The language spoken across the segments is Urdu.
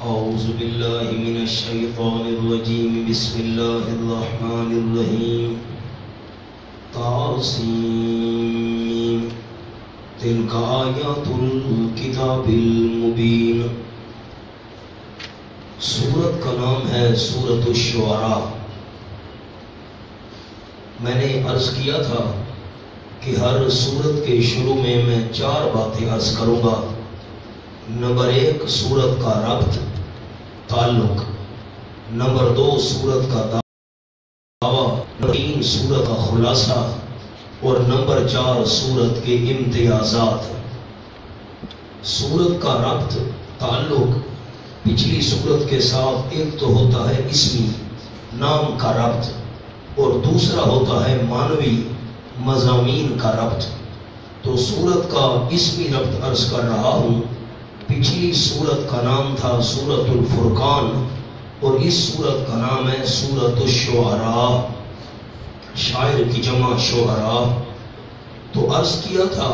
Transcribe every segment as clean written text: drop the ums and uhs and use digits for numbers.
اعوذ باللہ من الشیطان الرجیم بسم اللہ الرحمن الرحیم طاسیم تلک آیات الکتاب المبین۔ سورت کا نام ہے سورۃ الشعراء۔ میں نے عرض کیا تھا کہ ہر سورت کے شروع میں 4 باتیں عرض کروں گا۔ نمبر 1 سورت کا ربط تعلق، نمبر 2 سورت کا دعویٰ، نمبر 3 سورت کا خلاصہ، اور نمبر 4 سورت کے امتیازات۔ سورت کا ربط تعلق پچھلی سورت کے ساتھ ایک تو ہوتا ہے اسمی نام کا ربط، اور دوسرا ہوتا ہے معنوی مضامین کا ربط۔ تو سورت کا اسمی ربط عرض کر رہا ہوں۔ پچھلی سورت کا نام تھا سورۃ الفرقان، اور اس سورت کا نام ہے سورۃ الشعراء، شاعر کی جمع شعراء۔ تو عرض کیا تھا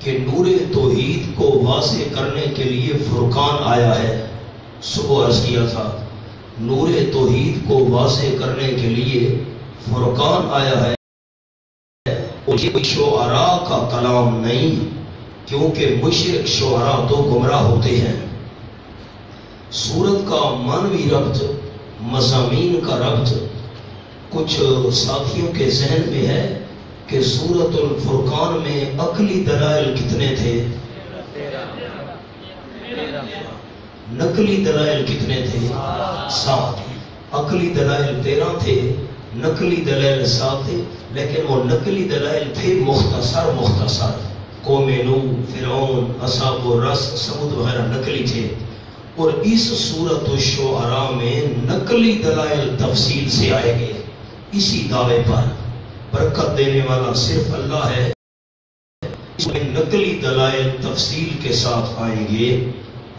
کہ نور توحید کو واضح کرنے کے لیے فرقان آیا ہے۔ صبح عرض کیا تھا نور توحید کو واضح کرنے کے لیے فرقان آیا ہے، اور یہ کوئی شعراء کا کلام نہیں، کیونکہ مشرک شعراء تو گمراہ ہوتے ہیں۔ سورت کا معنوی ربط، مضامین کا ربط، کچھ ساتھیوں کے ذہن میں ہے کہ سورۃ الفرقان میں عقلی دلائل کتنے تھے؟ نقلی دلائل کتنے تھے؟ 7۔ عقلی دلائل 13 تھے، نقلی دلائل 7 تھے، لیکن وہ نقلی دلائل تھے مختصر۔ قوم نوح، فرعون، اصحاب الرس، سمود وغیرہ نقلی تھے۔ اور اس سورۃ الشعراء میں نقلی دلائل تفصیل سے آئیں گے۔ اسی دعوے پر برکت دینے والا صرف اللہ ہے، اس میں نقلی دلائل تفصیل کے ساتھ آئیں گے،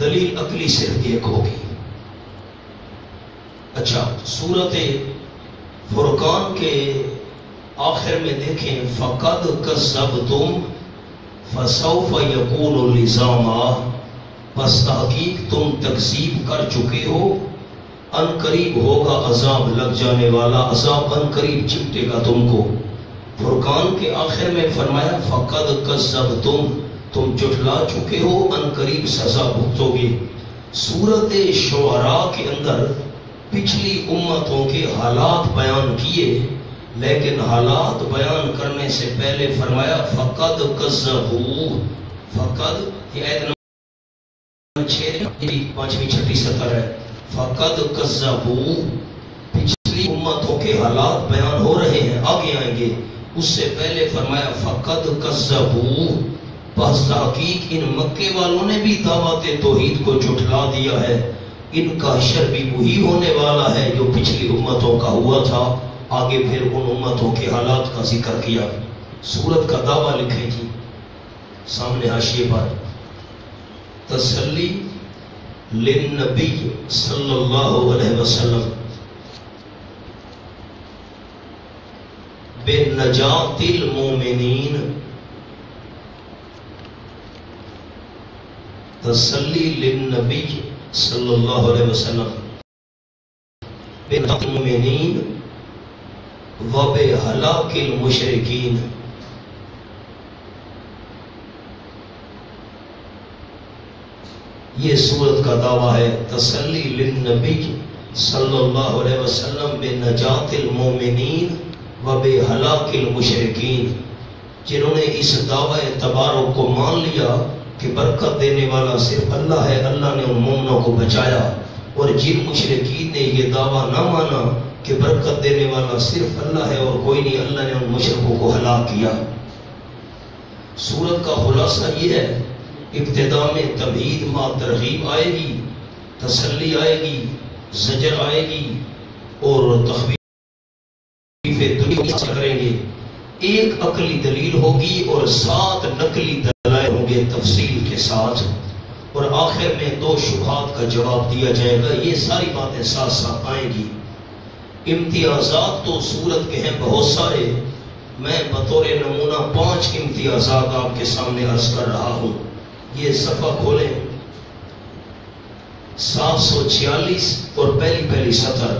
دلیل عقلی صرف ایک ہوگی۔ اچھا، سورۃ فرقان کے آخر میں دیکھیں فَقَدْ كَذَّبْتُمْ فَسَوْفَ يَكُونُ لِزَامًا، پس تحقیق تم تکذیب کر چکے ہو، ان قریب ہوگا عذاب لگ جانے والا، عذاب ان قریب چپٹے گا تم کو۔ فرقان کے آخر میں فرمایا فَقَدْ كَذَّبْتُمْ، تم جھٹلا چکے ہو، ان قریب سزا بھگتو گے۔ سورۃ شعراء کے اندر پچھلی امتوں کے حالات بیان کیے، لیکن حالات بیان کرنے سے پہلے فرمایا فَقَدْ كَذَّبُوا۔ فَقَدْ یہ آیت نمبر 6 5ویں 6ٹھی سطر ہے۔ فَقَدْ كَذَّبُوا، پچھلی امتوں کے حالات بیان ہو رہے ہیں، آگے آئیں گے۔ اس سے پہلے فرمایا فَقَدْ كَذَّبُوا، پس تحقیق ان مکے والوں نے بھی دعوت توحید کو جھٹلا دیا ہے، ان کا حشر بھی وہی ہونے والا ہے جو پچھلی امتوں کا ہوا تھا۔ آگے پھر ان امتوں کے حالات کا ذکر کیا۔ سورت کا دعویٰ لکھیں جی سامنے حاشیے پر، تسلی للنبی صلی اللہ علیہ وسلم بنجات المومنین، تسلی للنبی صلی اللہ علیہ وسلم بنجات المومنین وبہلاک المشرکین۔ یہ سورت کا دعویٰ ہے تسلی للنبی صلی اللہ علیہ وسلم بنجات المومنین وبہلاک المشرکین۔ جنہوں نے اس دعوی تبارک کو مان لیا کہ برکت دینے والا صرف اللہ ہے، اللہ نے ان مومنوں کو بچایا، اور جن مشرکین نے یہ دعویٰ نہ مانا کہ برکت دینے والا صرف اللہ ہے اور کوئی نہیں، اللہ نے ان مشرکوں کو ہلاک کیا۔ سورت کا خلاصہ یہ ہے، ابتدا میں تمہید ما ترغیب آئے گی، تسلی آئے گی، زجر آئے گی، اور تخویف کریں گے. ایک عقلی دلیل ہوگی اور 7 نقلی دلائل ہوں گے تفصیل کے ساتھ، اور آخر میں 2 شبہات کا جواب دیا جائے گا. یہ ساری باتیں ساتھ ساتھ آئیں گی. امتیازات تو سورت کے ہیں بہت سارے، میں بطور نمونہ 5 امتیازات آپ کے سامنے عرض کر رہا ہوں. یہ صفحہ کھولیں 746 اور پہلی سطر.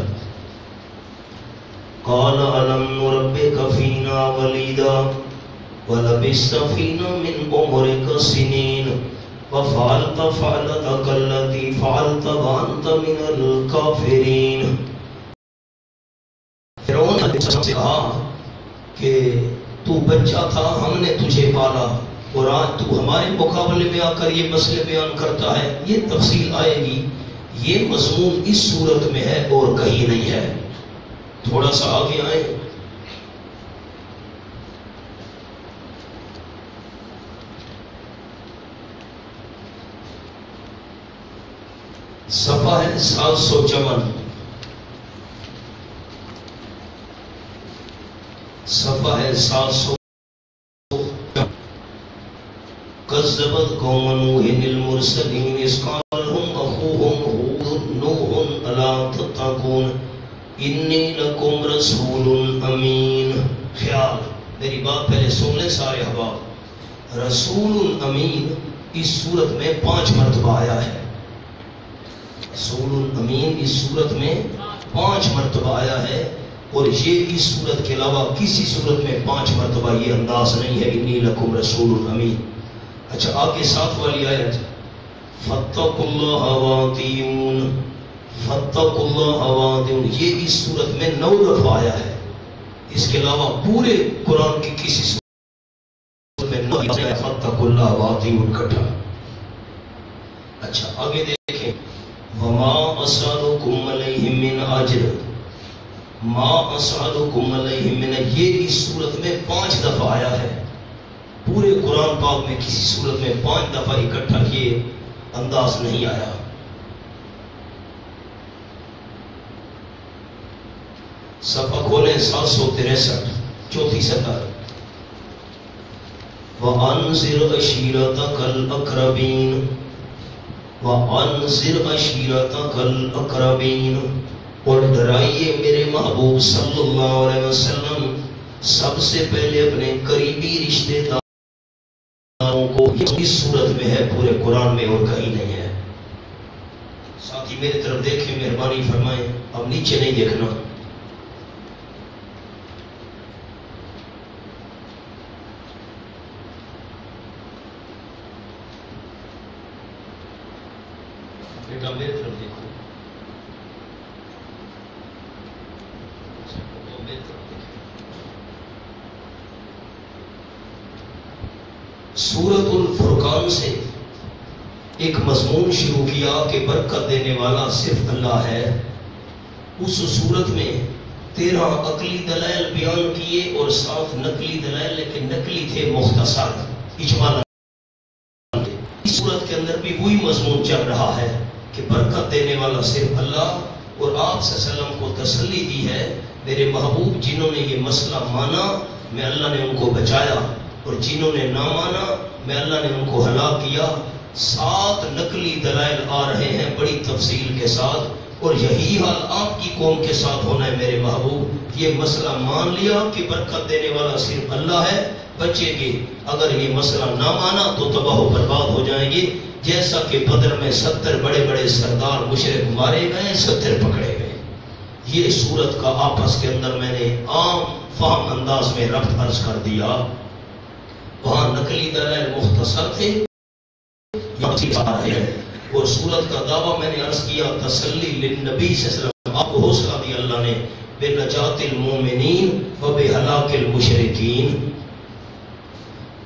قال ألم نربك فينا وليدا ولبثت فينا من عمرك سنين وفعلت فعلتك التي فعلت وأنت من الكافرين. فرعون نے سے کہا کہ تو بچہ تھا، ہم نے تجھے پالا، اور آج تو ہمارے مقابلے میں آ کر یہ مسئلے بیان کرتا ہے. یہ تفصیل آئے گی. یہ مضمون اس صورت میں ہے اور کہیں نہیں ہے. تھوڑا سا آگے آئیں. صفحہ ہے 754. صفحہ ہے 700. كذبت قوم نوح المرسلين إذ قال لهم أخوهم هود نوح ألا تتقون إني لكم رسول أمين. خیال میری بات پہلے سن لیں سارے احباب. رسول امین اس صورت میں 5 مرتبہ آیا ہے. رسول امین اس صورت میں 5 مرتبہ آیا ہے، اور یہ اس صورت کے علاوہ کسی صورت میں 5 مرتبہ یہ انداز نہیں ہے انی لکم رسول امین. اچھا آگے 7 والی آیت فاتقوا اللہ وَاطِیعُونِ. فاتقوا اللہ وَاطِیعُونِ یہ اس صورت میں 9 دفعہ آیا ہے. اس کے علاوہ پورے قرآن کی کسی صورت میں 9 دفعہ فاتقوا اللہ وَاطِیعُونِ کٹھا. اچھا آگے دیکھیں وما اسألکم علیہ من اجر. ما اسألکم علیہ من، یہ اس صورت میں 5 دفعہ آیا ہے. پورے قرآن پاک میں کسی صورت میں 5 دفعہ اکٹھا یہ انداز نہیں آیا. صفحہ کھولیں 763 چوتھی سطر. وَأَنذِرْ عَشِيرَتَكَ الْأَقْرَبِينَ. وَأَنذِرْ عَشِيرَتَكَ الْأَقْرَبِينَ، اور ڈرائیے میرے محبوب صلی اللہ علیہ وسلم سب سے پہلے اپنے قریبی رشتے داروں کو. اس صورت میں ہے پورے قرآن میں اور کہیں نہیں ہے. ساتھی میری طرف دیکھیں مہربانی فرمائیں. اب نیچے نہیں دیکھنا. بیٹا میری طرف دیکھو. سورۃ الفرقان سے ایک مضمون شروع کیا کہ برکت دینے والا صرف اللہ ہے. اس صورت میں 13 عقلی دلائل بیان کیے اور 7 نقلی دلائل، لیکن نقلی تھے مختصر اجمالا. اس صورت کے اندر بھی وہی مضمون چل رہا ہے کہ برکت دینے والا صرف اللہ، اور آپ صلی اللہ علیہ وسلم کو تسلی دی ہے میرے محبوب جنہوں نے یہ مسئلہ مانا میں اللہ نے ان کو بچایا، اور جنہوں نے نہ مانا میں اللہ نے ان کو ہلاک کیا. 7 نقلی دلائل آ رہے ہیں بڑی تفصیل کے ساتھ، اور یہی حال آپ کی قوم کے ساتھ ہونا ہے میرے محبوب. یہ مسئلہ مان لیا کہ برکت دینے والا صرف اللہ ہے، بچے گے. اگر یہ مسئلہ نہ مانا تو تباہ و برباد ہو جائیں گے. جیسا کہ بدر میں 70 بڑے بڑے سردار مشرک مارے گئے، 70 پکڑے گئے. یہ صورت کا آپس کے اندر میں نے عام فہم انداز میں ربط عرض کر دیا. وہاں نقلی دلائل مختصر تھے اور صورت کا دعویٰ میں نے عرض کیا تسلی للنبی صلی اللہ علیہ وسلم. آپ کو حوصلہ دیا اللہ نے بنجات المومنین و بہلاک المشرکین.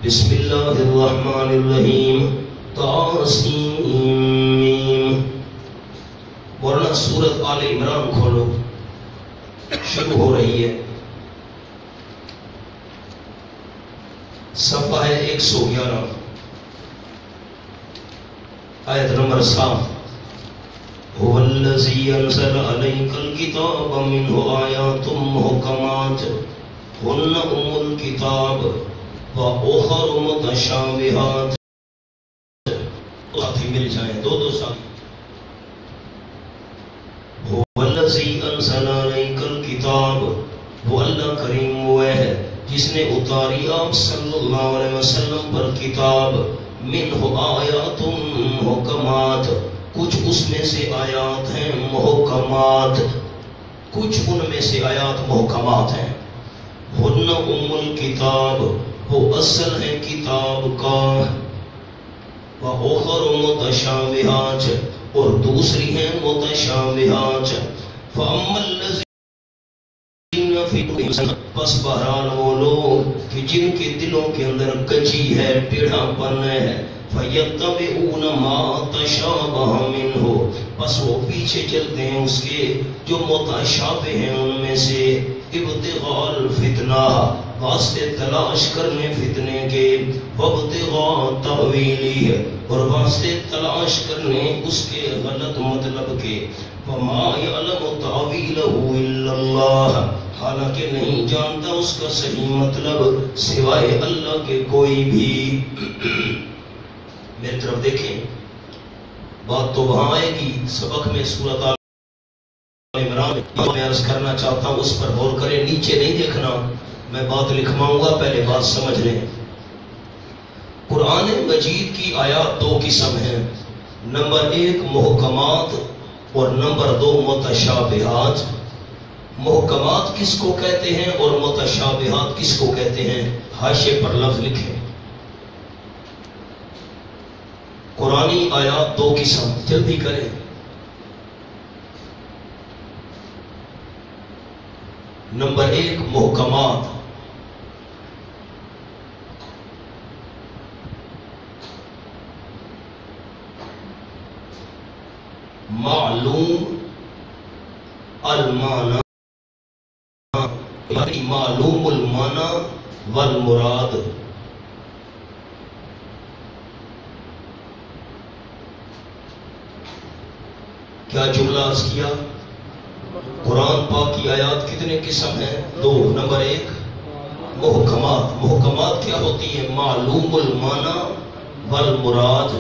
بسم اللہ الرحمن الرحیم. طاسیم. ورنہ سورت آل عمران کھولو، شروع ہو رہی ہے. صفحہ ہے 111 آیت نمبر 7. هو الذی انزل علیک الکتاب منہ آیات محکمات ہن ام الکتاب و اخر متشابہات، ساتھی مل جائیں، دو ساتھی. والذی انزل علیک الکتاب، وہ اللہ کریم وہ ہے جس نے اتاری آپ صلی اللہ علیہ وسلم پر کتاب. منہ آیات محکمات، کچھ اس میں سے آیات ہیں محکمات، کچھ ان میں سے آیات محکمات ہیں. ہن ام الکتاب، وہ اصل ہے کتاب کا. وَأُخَرُ مُتَشَابِهَاتٌ، اور دوسری ہیں متشابہات. فَأَمَّا الَّذِينَ فِي قُلُوبِهِمْ، پس بہرحال وہ لوگ کہ جن کے دلوں کے اندر کجی ہے، ٹیڑھا پن ہے، فَيَتَّبِعُونَ مَا تَشَابَهَ مِنْهُ، پس وہ پیچھے چلتے ہیں اس کے جو متشابہ ہیں ان میں سے. ابتغاء الفتنہ، واسطے تلاش کرنے فتنے کے. وابتغاء تأویلہ، اور واسطے تلاش کرنے اس کے غلط مطلب کے. وما یعلم تأویلہ الا اللہ، حالانکہ نہیں جانتا اس کا صحیح مطلب سوائے اللہ کے کوئی بھی. میری طرف دیکھیں، بات تو وہاں آئے گی سبق میں سورۃ عمران میں عرض کرنا چاہتا ہوں، اس پر غور کریں، نیچے نہیں دیکھنا، میں بات لکھواؤں گا، پہلے بات سمجھ لیں. قرآن مجید کی آیات دو قسم ہیں، نمبر 1 محکمات اور نمبر 2 متشابہات. محکمات کس کو کہتے ہیں اور متشابہات کس کو کہتے ہیں؟ حاشیے پر لفظ لکھیں. قرآنی آیات دو قسم، جلدی کریں. نمبر 1 محکمات، معلوم المعنی، معلوم المعنی والمراد. کیا جملہ عرض کیا؟ قرآن پاک کی آیات کتنے قسم ہیں؟ 2. نمبر 1 محکمات. محکمات کیا ہوتی ہیں؟ معلوم المعنی والمراد.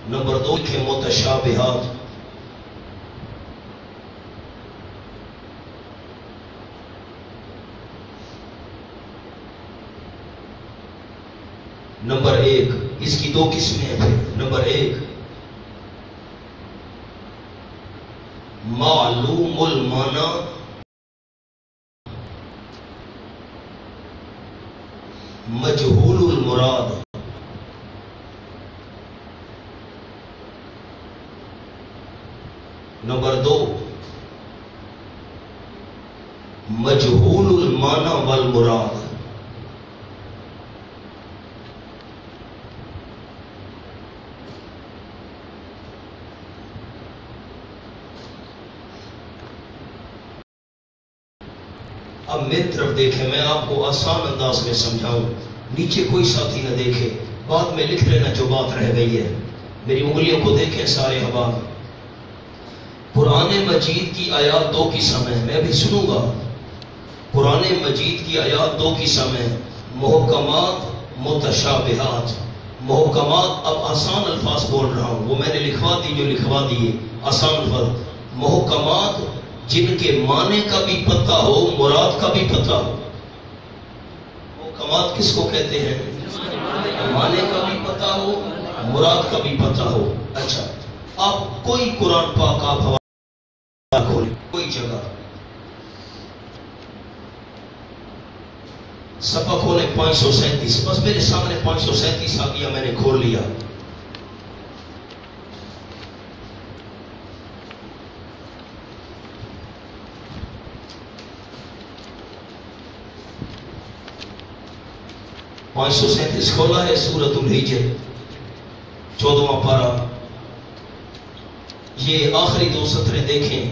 نمبر 2 لکھیں متشابہات. نمبر 1 اس کی 2 قسمیں ہیں. نمبر 1 معلوم المعنی مجہول المراد. نمبر 2 مجہول المعنی والمراد. اب میری طرف دیکھیں، میں آپ کو آسان انداز میں سمجھاؤں، نیچے کوئی ساتھی نہ دیکھے، بعد میں لکھ لینا جو بات رہ گئی ہے. میری انگلیوں کو دیکھیں سارے احباب. قرآن مجید کی آیات 2 قسم ہیں، میں بھی سنوں گا. قرآن مجید کی آیات 2 قسم ہیں، محکمات متشابہات. محکمات، اب آسان الفاظ بول رہا ہوں، وہ میں نے لکھوا دی جو لکھوا دیے، آسان الفاظ. محکمات جن کے معنی کا بھی پتہ ہو، مراد کا بھی پتہ ہو. محکمات کس کو کہتے ہیں؟ معنی کا بھی پتہ ہو، مراد کا بھی پتہ ہو. اچھا، آپ کوئی قرآن پاک آپ حوالہ کھولیں، کوئی جگہ صفحہ کھولیں 537. بس میرے سامنے 537 آ گیا، میں نے کھول لیا. پانچ سو 37 کھولا ہے، سورۃ الحجر 14واں پارہ. یہ آخری 2 سطریں دیکھیں.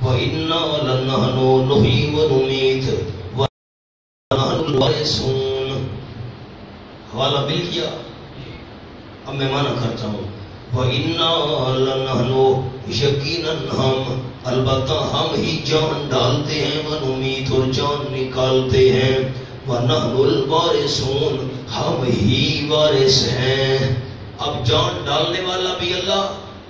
وَإِنَّا لَنَحْنُ نُحْيِي وَنُمِيتُ وَنَحْنُ الْوَارِثُونَ. حوالہ مل گیا. اب میں معنی کرتا ہوں. وَإِنَّا لَنَحْنُ یقیناً ہم البتہ ہم ہی جان ڈالتے ہیں وَنُمِیتُ اور جان نکالتے ہیں وَنَحْنُ الْوَارِثُونَ ہم ہی وارث ہیں۔ اب جان ڈالنے والا بھی اللہ،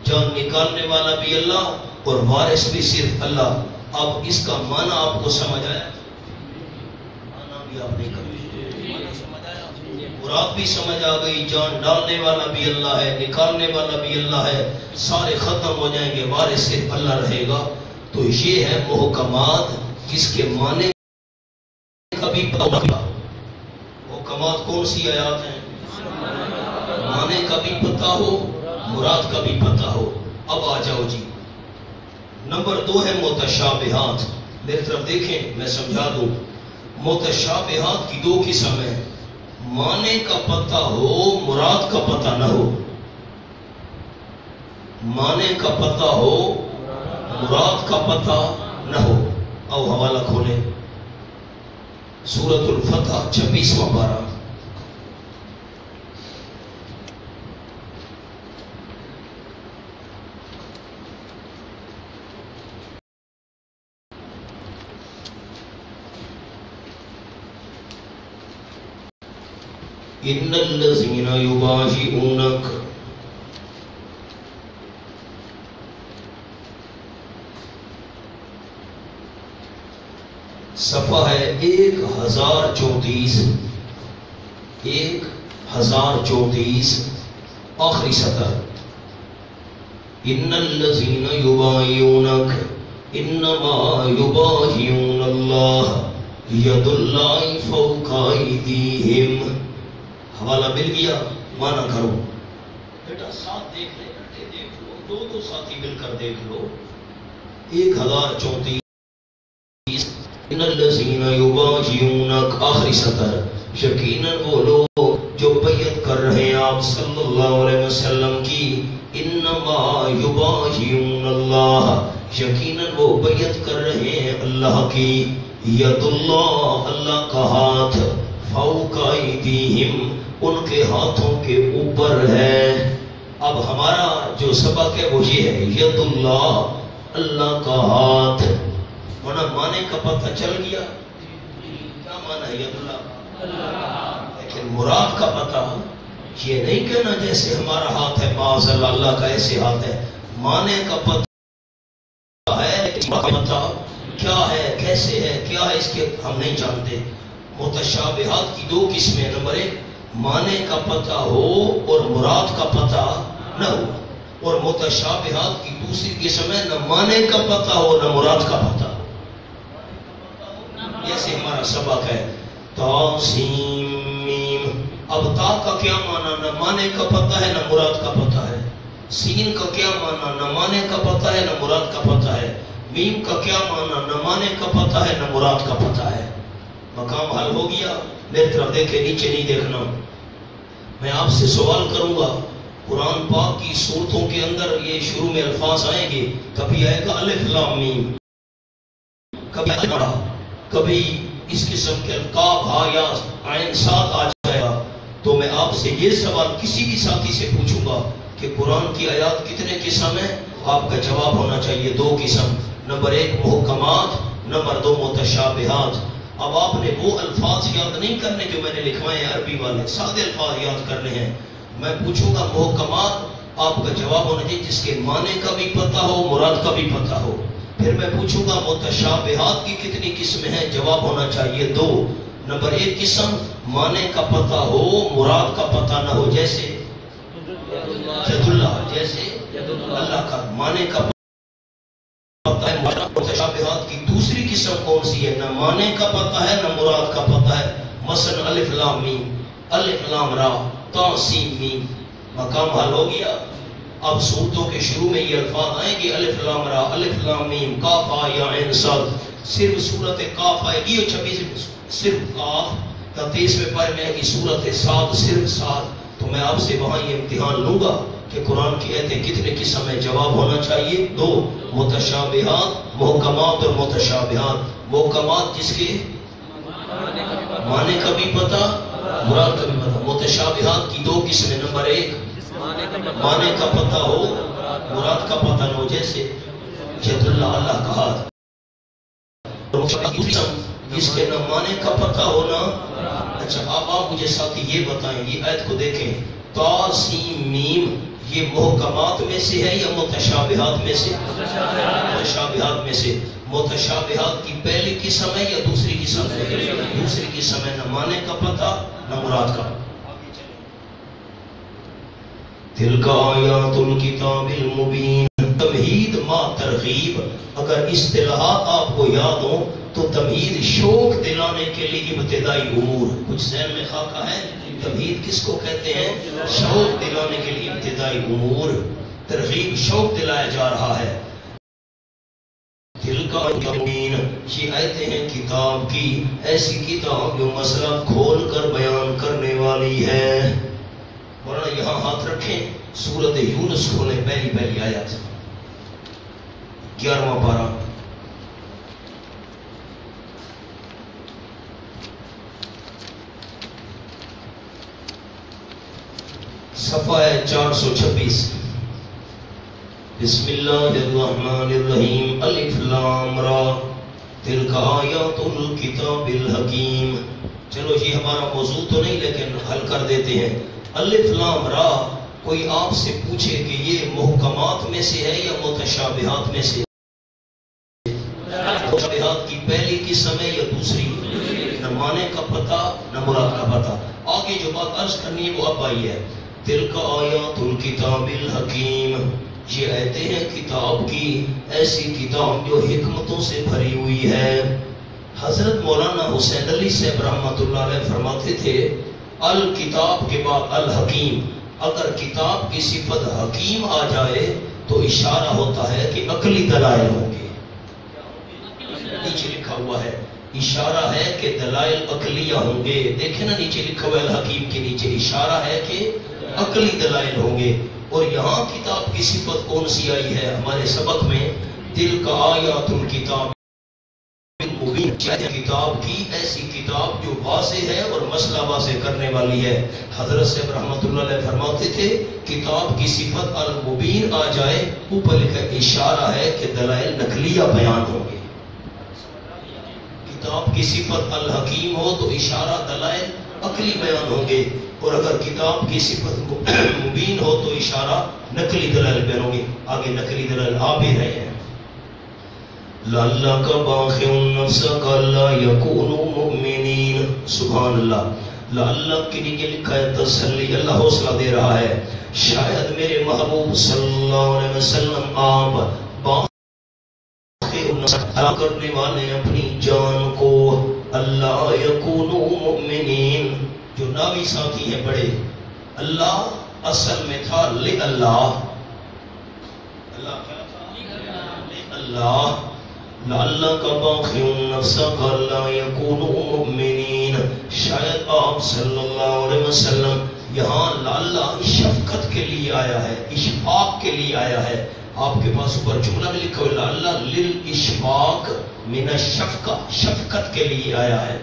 جان نکالنے والا بھی اللہ اور وارث بھی صرف اللہ۔ اب اس کا معنی آپ کو سمجھ آیا؟ معنی بھی آپ نے مراد بھی سمجھ آ گئی، جان ڈالنے والا بھی اللہ ہے، نکالنے والا بھی اللہ ہے، سارے ختم ہو جائیں گے، وارث صرف اللہ رہے گا۔ تو یہ ہے محکمات جس کے معنی کبھی محکمات کون سی آیات ہیں؟ معنی کبھی پتہ ہو، مراد کبھی پتہ ہو۔ اب آ جاؤ جی، نمبر 2 ہے متشابہات۔ میری طرف دیکھیں، میں سمجھا دوں۔ متشابہات کی 2 قسم ہیں، معنی کا پتہ ہو مراد کا پتہ نہ ہو۔ معنی کا پتہ ہو مراد کا پتہ نہ ہو۔ او حوالہ کھولیں، سورۃ الفتح 26واں پارہ۔ ان الذین یبایعونک صفحہ ہے 1034، 1034 آخری سطر۔ ان الذین یبایعونک انما یبایعون اللہ ید اللہ فوق ایدیہم۔ حوالہ مل گیا، مانا کرو بیٹا، ساتھ دیکھ لے، اکٹھے دیکھ لو، دو ساتھی مل کر دیکھ لو۔ 1034 ان الذین یبایعونک آخری سطر۔ یقیناً وہ لوگ جو بیعت کر رہے ہیں آپ صلی اللہ علیہ وسلم کی، انما یبایعون اللہ یقیناً وہ بیعت کر رہے ہیں اللہ کی، ید اللہ اللہ کا ہاتھ، فوق ایدیہم ان کے ہاتھوں کے اوپر ہے۔ اب ہمارا جو سبق ہے وہ یہ ہے، ید اللہ اللہ کا ہاتھ۔ ورنہ معنی کا پتہ چل گیا، کیا معنی ہے ید اللہ، لیکن مراد کا پتہ یہ نہیں کہنا جیسے ہمارا ہاتھ ہے معاذ اللہ اللہ کا ایسے ہاتھ ہے۔ معنی کا پتہ ہے لیکن پتہ کیا ہے، کیسے ہے، کیا ہے، اس کے ہم نہیں جانتے۔ متشابہات کی 2 قسمیں، نمبر 1 معنی کا پتہ ہو اور مراد کا پتہ نہ ہو، اور متشابہات کی دوسری قسم ہے نہ معنی کا پتہ ہو نہ مراد کا پتہ ہو۔ جیسے ہمارا سبق ہے تا سین میم، اب تا کا کیا معنی، نہ معنی کا پتہ ہے نہ مراد کا پتہ ہے۔ سین کا کیا معنی، نہ معنی کا پتہ ہے نہ مراد کا پتہ ہے۔ میم کا کیا معنی، نہ معنی کا پتہ ہے نہ مراد کا پتہ ہے۔ مقام حل ہو گیا؟ میری طرف دیکھے، نیچے نہیں دیکھنا۔ میں آپ سے سوال کروں گا، قرآن پاک کی سورتوں کے اندر یہ شروع میں الفاظ آئیں گے، کبھی آئے گا الف لام میم، کبھی آئے گا، کبھی اس قسم کے القاب ہا یا عین صاد آ جائے گا، تو میں آپ سے یہ سوال کسی بھی ساتھی سے پوچھوں گا کہ قرآن کی آیات کتنے قسم ہیں؟ آپ کا جواب ہونا چاہیے 2 قسم، نمبر 1 محکمات، نمبر 2 متشابہات۔ اب آپ نے وہ الفاظ یاد نہیں کرنے جو میں نے لکھوائے ہیں عربی والے، سادے الفاظ یاد کرنے ہیں۔ میں پوچھوں گا محکمات، آپ کا جواب ہونا چاہیے جس کے معنی کا بھی پتہ ہو مراد کا بھی پتہ ہو۔ پھر میں پوچھوں گا متشابہات کی کتنی قسمیں ہیں، جواب ہونا چاہیے 2۔ نمبر 1 قسم معنی کا پتہ ہو مراد کا پتہ نہ ہو، جیسے ید اللہ، جیسے اللہ کا معنی کا پتہ ہے۔ متشابہات کی دوسری قسم کون سی ہے، نہ معنی کا پتہ ہے نہ مراد کا پتہ ہے، مثلا الف لام میم، الف لام را، تا سین میم۔ مقام حل ہو گیا؟ اب سورتوں کے شروع میں یہ الفاظ آئیں گے، الف لام را، الف لام میم، کاف ہا یا عین صاد۔ صرف سورت کاف آئے گی اور 26 صرف کاف، یا 23ویں پارے میں آئے گی سورت صاد، صرف صاد۔ تو میں آپ سے وہاں یہ امتحان لوں گا کہ قرآن کی آیتیں کتنے قسم ہیں، جواب ہونا چاہیے 2، متشابہات، محکمات اور متشابہات۔ محکمات جس کے معنی کا بھی پتہ مراد کا بھی پتہ. متشابہات کی دو قسمیں. نمبر ایک معنی کا پتہ ہو مراد کا پتہ نہ ہو. جیسے ید اللہ اللہ کا ہاتھ. جس کے نہ معنی کا پتہ ہونا. اچھا اب آپ مجھے ساتھ یہ بتائیں یہ آیت کو دیکھیں. تا سین میم یہ محکمات میں سے ہے یا متشابہات میں سے؟ متشابہات میں سے. متشابہات کی پہلی قسم ہے یا دوسری قسم ہے؟ دوسری قسم ہے. نہ معنی کا پتہ نہ مراد کا. تلک آیات الکتاب المبین. تمہید ما ترغیب. اگر اصطلاحات آپ کو یاد ہوں تو تمہید شوق دلانے کے لیے ابتدائی امور. کچھ ذہن میں خاکہ ہے؟ تمہید کس کو کہتے ہیں؟ شوق دلانے کے لیے ابتدائی امور. ترغیب شوق دلایا جا رہا ہے. تلک آیات المبین یہ آیتیں ہیں کتاب کی. ایسی کتاب جو مسئلہ کھول کر بیان کرنے والی ہے. ورنہ یہاں ہاتھ رکھیں سورۃ یونس کھولیں. پہلی آیت 11واں پارہ. صفحہ 426. بسم اللہ الرحمن الرحیم. الف لام را تلک آیات الکتاب الحکیم. چلو یہ ہمارا موضوع تو نہیں لیکن حل کر دیتے ہیں. الف لام را. کوئی آپ سے پوچھے کہ یہ محکمات میں سے ہے یا متشابہات میں سے؟ متشابہات کی پہلی قسم ہے یا دوسری؟ نہ معنی کا پتہ نہ مراد کا پتہ. آگے جو بات عرض کرنی ہے وہ اب آئی ہے. تلک آیات الکتاب الحکیم. یہ آیتیں ہیں کتاب کی. ایسی کتاب جو حکمتوں سے بھری ہوئی ہے. حضرت مولانا حسین علی صاحب رحمۃ اللہ علیہ فرماتے تھے الکتاب کے بعد الحکیم. اگر کتاب کی صفت حکیم آ جائے تو اشارہ ہوتا ہے کہ عقلی دلائل ہوں گے. نیچے لکھا ہوا ہے اشارہ ہے کہ دلائل عقلیہ ہوں گے. دیکھیں نا نیچے لکھا ہوا ہے الحکیم کے نیچے اشارہ ہے کہ عقلی دلائل ہوں گے. اور یہاں کتاب کی صفت کون سی آئی ہے ہمارے سبق میں؟ تلک آیات الکتاب المبین. کتاب کی ایسی کتاب جو واضح ہے اور مسئلہ واضح کرنے والی ہے. حضرت صاحب رحمۃ اللہ علیہ فرماتے تھے کتاب کی صفت المبین آ جائے اوپر لکھا اشارہ ہے کہ دلائل نقلیہ بیان ہوں گے. کتاب کی صفت الحکیم ہو تو اشارہ دلائل عقلی بیان ہوں گے. اور اگر کتاب کی صفت مبین ہو تو اشارہ نقلی دلائل بیان ہوں گے. آگے نقلی دلائل آ بھی رہے ہیں. لعلک باخع نفسک الا یکونوا مؤمنین. سبحان اللہ. لعلک کے لیے لکھا ہے تسلی. اللہ حوصلہ دے رہا ہے شاید میرے محبوب صلی اللہ علیہ وسلم آپ ہلاک کرنے والے اپنی جان کو. اللہ یکونوا مؤمنین. جو ناوی ساتھی ہیں بڑے اللہ اصل میں تھا لے اللہ. اللہ کیا تھا؟ لے اللہ. لعلک باخع نفسک الا یکونوا مؤمنین. شاید آپ صلی اللہ علیہ وسلم یہاں لعل شفقت کے لیے آیا ہے اشفاق کے لیے آیا ہے. آپ کے پاس اوپر جملہ میں لکھا ہوا لعل للاشفاق من الشفقہ. شفقت کے لیے آیا ہے.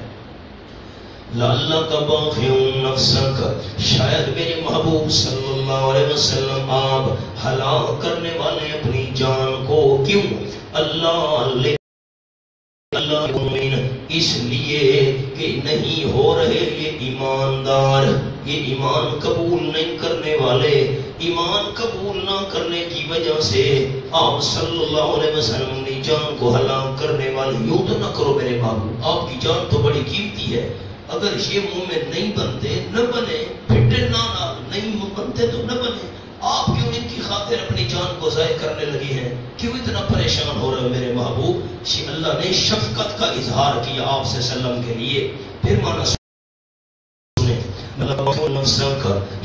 لعلک باخع نفسک شاید میرے محبوب صلی اللہ علیہ وسلم آپ ہلاک کرنے والے اپنی جان کو. کیوں؟ اللہ اس لیے کہ نہیں ہو رہے یہ ایماندار. یہ ایمان قبول نہیں کرنے والے. ایمان قبول نہ کرنے کی وجہ سے آپ صلی اللہ علیہ وسلم نے جان کو ہلاک کرنے والے. یوں تو نہ کرو میرے محبوب. آپ کی جان تو بڑی قیمتی ہے. اگر یہ مومن نہیں بنتے نہ بنے. پھر نہ نہیں بنتے تو نہ بنے. آپ کیوں ان کی خاطر اپنی جان کو ضائع کرنے لگے ہیں؟ کیوں اتنا پریشان ہو رہے ہو میرے محبوب؟ اللہ نے شفقت کا اظہار کیا آپ سے وسلم کے لیے. پھر مانا سنیں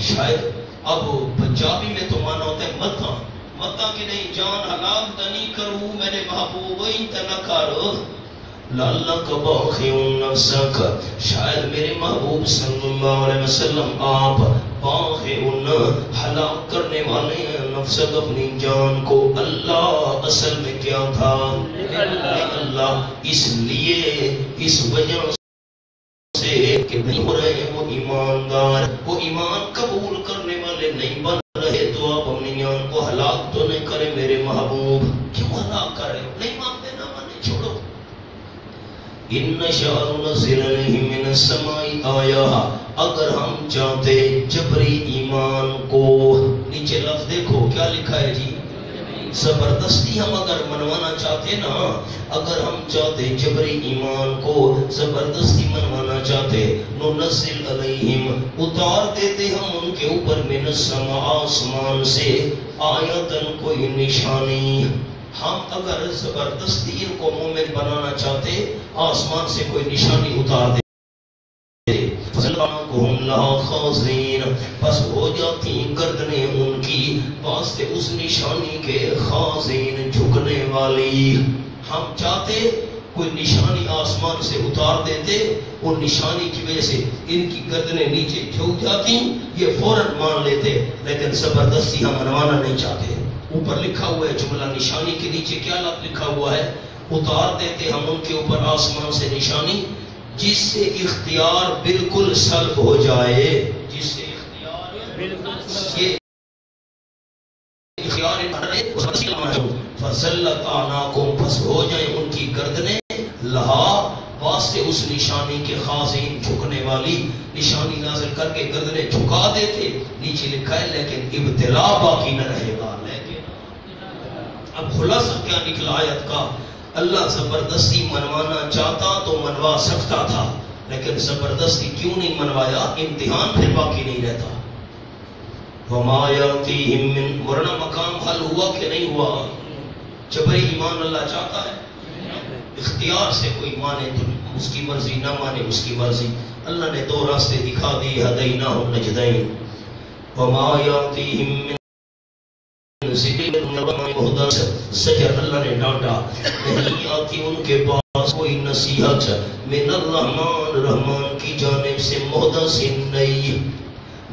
شاید اب پنجابی میں تو مانا ہوتا ہے متا متا کہ نہیں جان ہلاک نہیں کروں میرے محبوب نہ کرو. لعلک باخع نفسک شاید میرے محبوب صلی اللہ علیہ وسلم آپ باخع ہلاک کرنے والے نفسک اپنی جان کو. اللہ اصل میں کیا تھا؟ اللہ. اس لیے اس وجہ سے کہ نہیں ہو رہے وہ ایماندار، وہ ایمان قبول کرنے والے نہیں بن رہے، تو آپ اپنی جان کو ہلاک تو نہیں کرے میرے محبوب؟ کیوں ہلاک کر رہے ہو؟ نہیں مانتے نہ مانے، چھوڑو۔ ان نشاء ننزل علیہم من السماء آیہ، اگر ہم چاہتے جبری ایمان کو، نیچے لفظ دیکھو کیا لکھا ہے جی، زبردستی ہم اگر منوانا چاہتے نا، اگر ہم چاہتے جبری ایمان کو زبردستی منوانا چاہتے، ننزل علیہم، اتار دیتے ہم ان کے اوپر، من السماء، آسمان سے، آیتن، کوئی نشانی۔ ہم اگر زبردستی ان کو مومن بنانا چاہتے، آسمان سے کوئی نشانی اتار دے، فَسَلَّاكُهُمْ لَهَا خَاضِعِينَ، پس ہو جاتی گردنیں ان کی واسطے اس نشانی کے، خاضعین، جھکنے والی۔ ہم چاہتے کوئی نشانی آسمان سے اتار دیتے، اور نشانی کی وجہ سے ان کی گردنیں نیچے جھک جاتی، یہ فوراً مان لیتے، لیکن زبردستی ہم منوانا نہیں چاہتے۔ اوپر لکھا ہوا ہے جملہ، نشانی کے نیچے کیا لکھا ہوا ہے؟ اتار دیتے ہم ان کے اوپر آسمان سے نشانی، جس سے اختیار بالکل سلب ہو جائے، جس سے اختیار بالکل، یہ اختیار فَزَلَّتْ أَعْنَاقُهُمْ، پس ہو جائیں ان کی گردنیں، لہا، واسطے اس نشانی کے، خاضعین، جھکنے والی، نشانی نازل کر کے گردنیں جھکا دیتے۔ نیچے لکھا ہے لیکن ابتلا باقی نہ رہے گا۔ لیکن اب خلاصہ کیا نکلا آیت کا؟ اللہ زبردستی منوانا چاہتا تو منوا سکتا تھا، لیکن زبردستی کیوں نہیں منوایا؟ امتحان پھر باقی نہیں رہتا۔ وَمَا يَأْتِيهِم مِّن، ورنہ مقام حل ہوا کہ نہیں ہوا؟ جبری ایمان اللہ چاہتا ہے، اختیار سے کوئی مانے تو اس کی مرضی، نہ مانے اس کی مرضی۔ اللہ نے دو راستے دکھا دی، ہدیناہ النجدین۔ وَمَا يَأْتِيهِم مِّن سجر، اللہ نے ڈانٹا، نہیں آتی ان کے پاس کوئی نصیحت، من الرحمن، رحمان کی جانب سے، محدث نئی،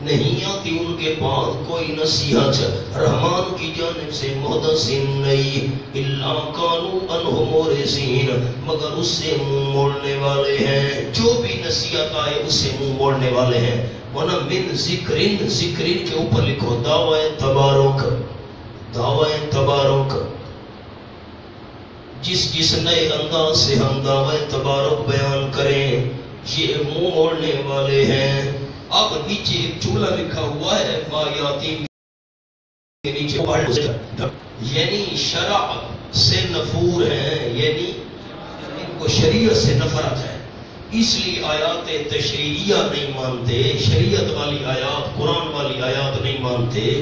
نہیں آتی ان کے پاس کوئی نصیحت رحمان کی جانب سے، محدث نئی، الا کانوا عنہ معرضین، مگر اس سے منہ موڑنے والے ہیں، جو بھی نصیحت آئے اس سے منہ موڑنے والے ہیں۔ وَنَا مِن ذِکْرٍ، ذکرین کے اوپر لکھو دعوی تبارک، دعوی تبارک، جس نئے انداز سے ہم دعوی تبارک بیان کریں، یہ منہ موڑنے والے ہیں۔ اب نیچے ایک جملہ لکھا ہوا ہے، وایاتی کے نیچے یعنی شرع سے نفور ہیں، یعنی ان کو شریعت سے نفرت ہے، اس لیے آیات تشریعیہ نہیں مانتے، شریعت والی آیات، قرآن والی آیات نہیں مانتے۔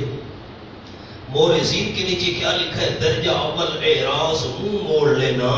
مورزین کے نیچے کیا لکھا ہے؟ درجہ اول اعراض، منہ موڑ لینا۔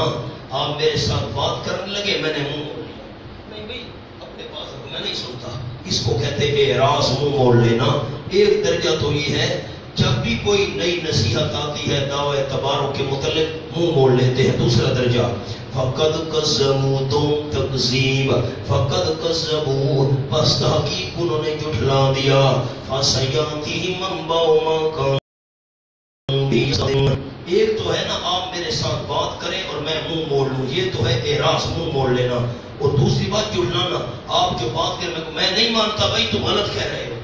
آپ میرے ساتھ بات کرنے لگے، میں نے منہ موڑ لیا، نہیں بھائی اپنے پاس میں نہیں سنتا، اس کو کہتے ہیں اعراض، منہ موڑ لینا۔ ایک درجہ تو یہ ہے جب بھی کوئی نئی نصیحت آتی ہے دعوی تبارک کے متعلق، منہ موڑ لیتے ہیں۔ دوسرا درجہ فقد کذبوا، دوم تکذیب، فقد کذبوا، پس تحقیق انہوں نے جھٹلا دیا، فسیاتیہم انباء ما کانوا۔ ایک تو ہے نا آپ میرے ساتھ بات کریں اور میں منہ موڑ لوں، یہ تو ہے اعراض، منہ موڑ لینا۔ اور دوسری بات جھٹلانا، آپ جو بات کریں میں نہیں مانتا بھائی تم غلط کہہ رہے ہو۔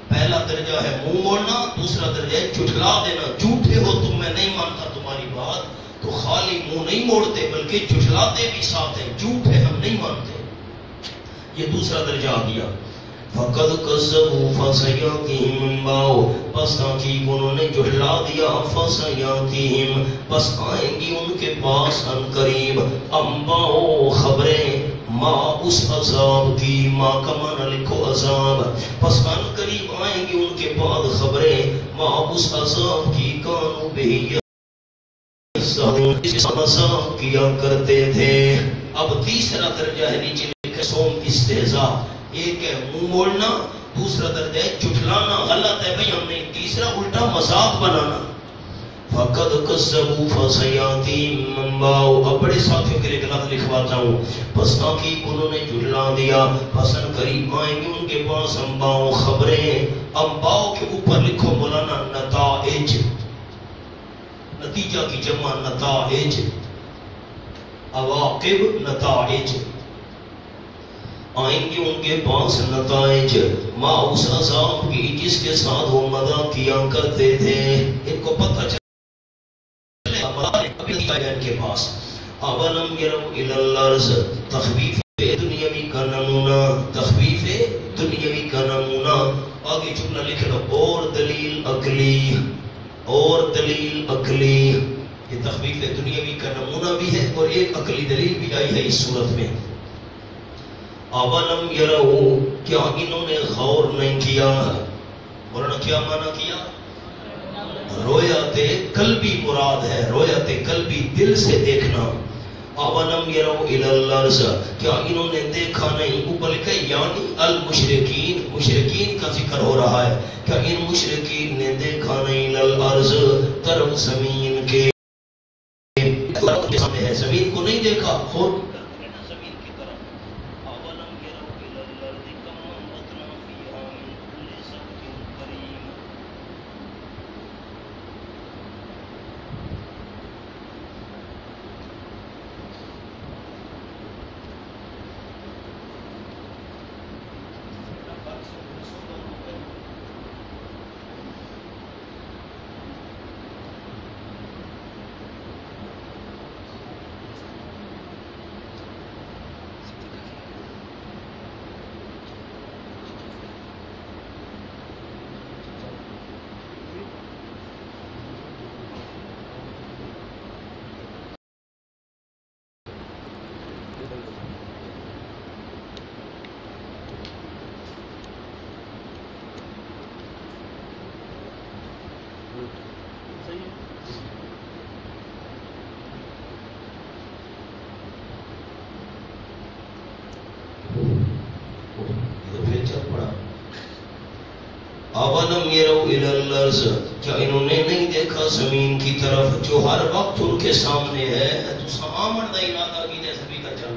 پہلا درجہ ہے منہ موڑنا، دوسرا درجہ ہے جھٹلا دینا، جھوٹے ہو تم، میں نہیں مانتا تمہاری بات۔ تو خالی منہ نہیں موڑتے بلکہ جھٹلاتے بھی ساتھ ہیں، جھوٹ ہے ہم نہیں مانتے، یہ دوسرا درجہ آ گیا۔ فقد کذبوا فسیاتیہم انباء، پس تحقیق انہوں نے جھٹلا دیا، فسیاتیہم، پس آئیں گی ان کے پاس ان قریب، انباء، خبریں، ما اس عذاب کی، ما کا معنی لکھو عذاب، پس ان قریب آئیں گی ان کے پاس خبریں، ما اس عذاب کی، کانوا بہ عذاب کیا کرتے تھے۔ اب تیسرا درجہ ہے نیچے لکھے سوم استہزاء، ایک ہے منہ موڑنا، دوسرا درجہ ہے جھٹلانا، غلط ہے بھئی ہم نے، تیسرا الٹا مذاق بنانا۔ فقد کذبوا فسیاتیہم انباء، اب بڑے ساتھیوں کے لیے غلط لکھواتا ہوں، پس تحقیق انہوں نے جھٹلا دیا، پس ان قریب آئیں گے ان کے پاس انباء، خبریں۔ انباء کے اوپر لکھو مولانا نتائج، نتیجہ کی جمع نتائج، عواقب نتائج۔ آئیں گے ان کے پاس نتائج ماں اس عذاب کی جس کے ساتھ وہ مزہ کیا کرتے تھے. ان کو پتہ چلے ان کے پاس. اولم یروا الی الارض تخفیف دنیاوی کا نمونہ، تخفیف دنیاوی کا نمونہ. آگے جملہ لکھ لو اور دلیل عقلی، اور دلیل عقلی. یہ تخفیف دنیاوی کا نمونہ بھی ہے اور ایک عقلی دلیل بھی آئی ہے اس صورت میں. اولم یروا، کیا انہوں نے غور نہیں کیا؟ مولانا کیا معنی کیا؟ رویت قلبی مراد ہے، رویت قلبی دل سے دیکھنا. اولم یروا الی الارض، کیا انہوں نے دیکھا نہیں؟ اوپر لکھا یعنی المشرکین، مشرکین کا ذکر ہو رہا ہے. کیا ان مشرکین نے دیکھا نہیں الی الارض، طرف زمین کے؟ سامنے ہے، زمین کو نہیں دیکھا. خود زمین کی طرف. اولم یروا الی الارض کم انبتنا فیہا من کل زوج کریم. اولم یروا الی الارض، کیا انہوں نے نہیں دیکھا زمین کی طرف جو ہر وقت ان کے سامنے ہے؟ تو سامنے دا ارادہ کی جیسے بھی کا چل رہا ہے.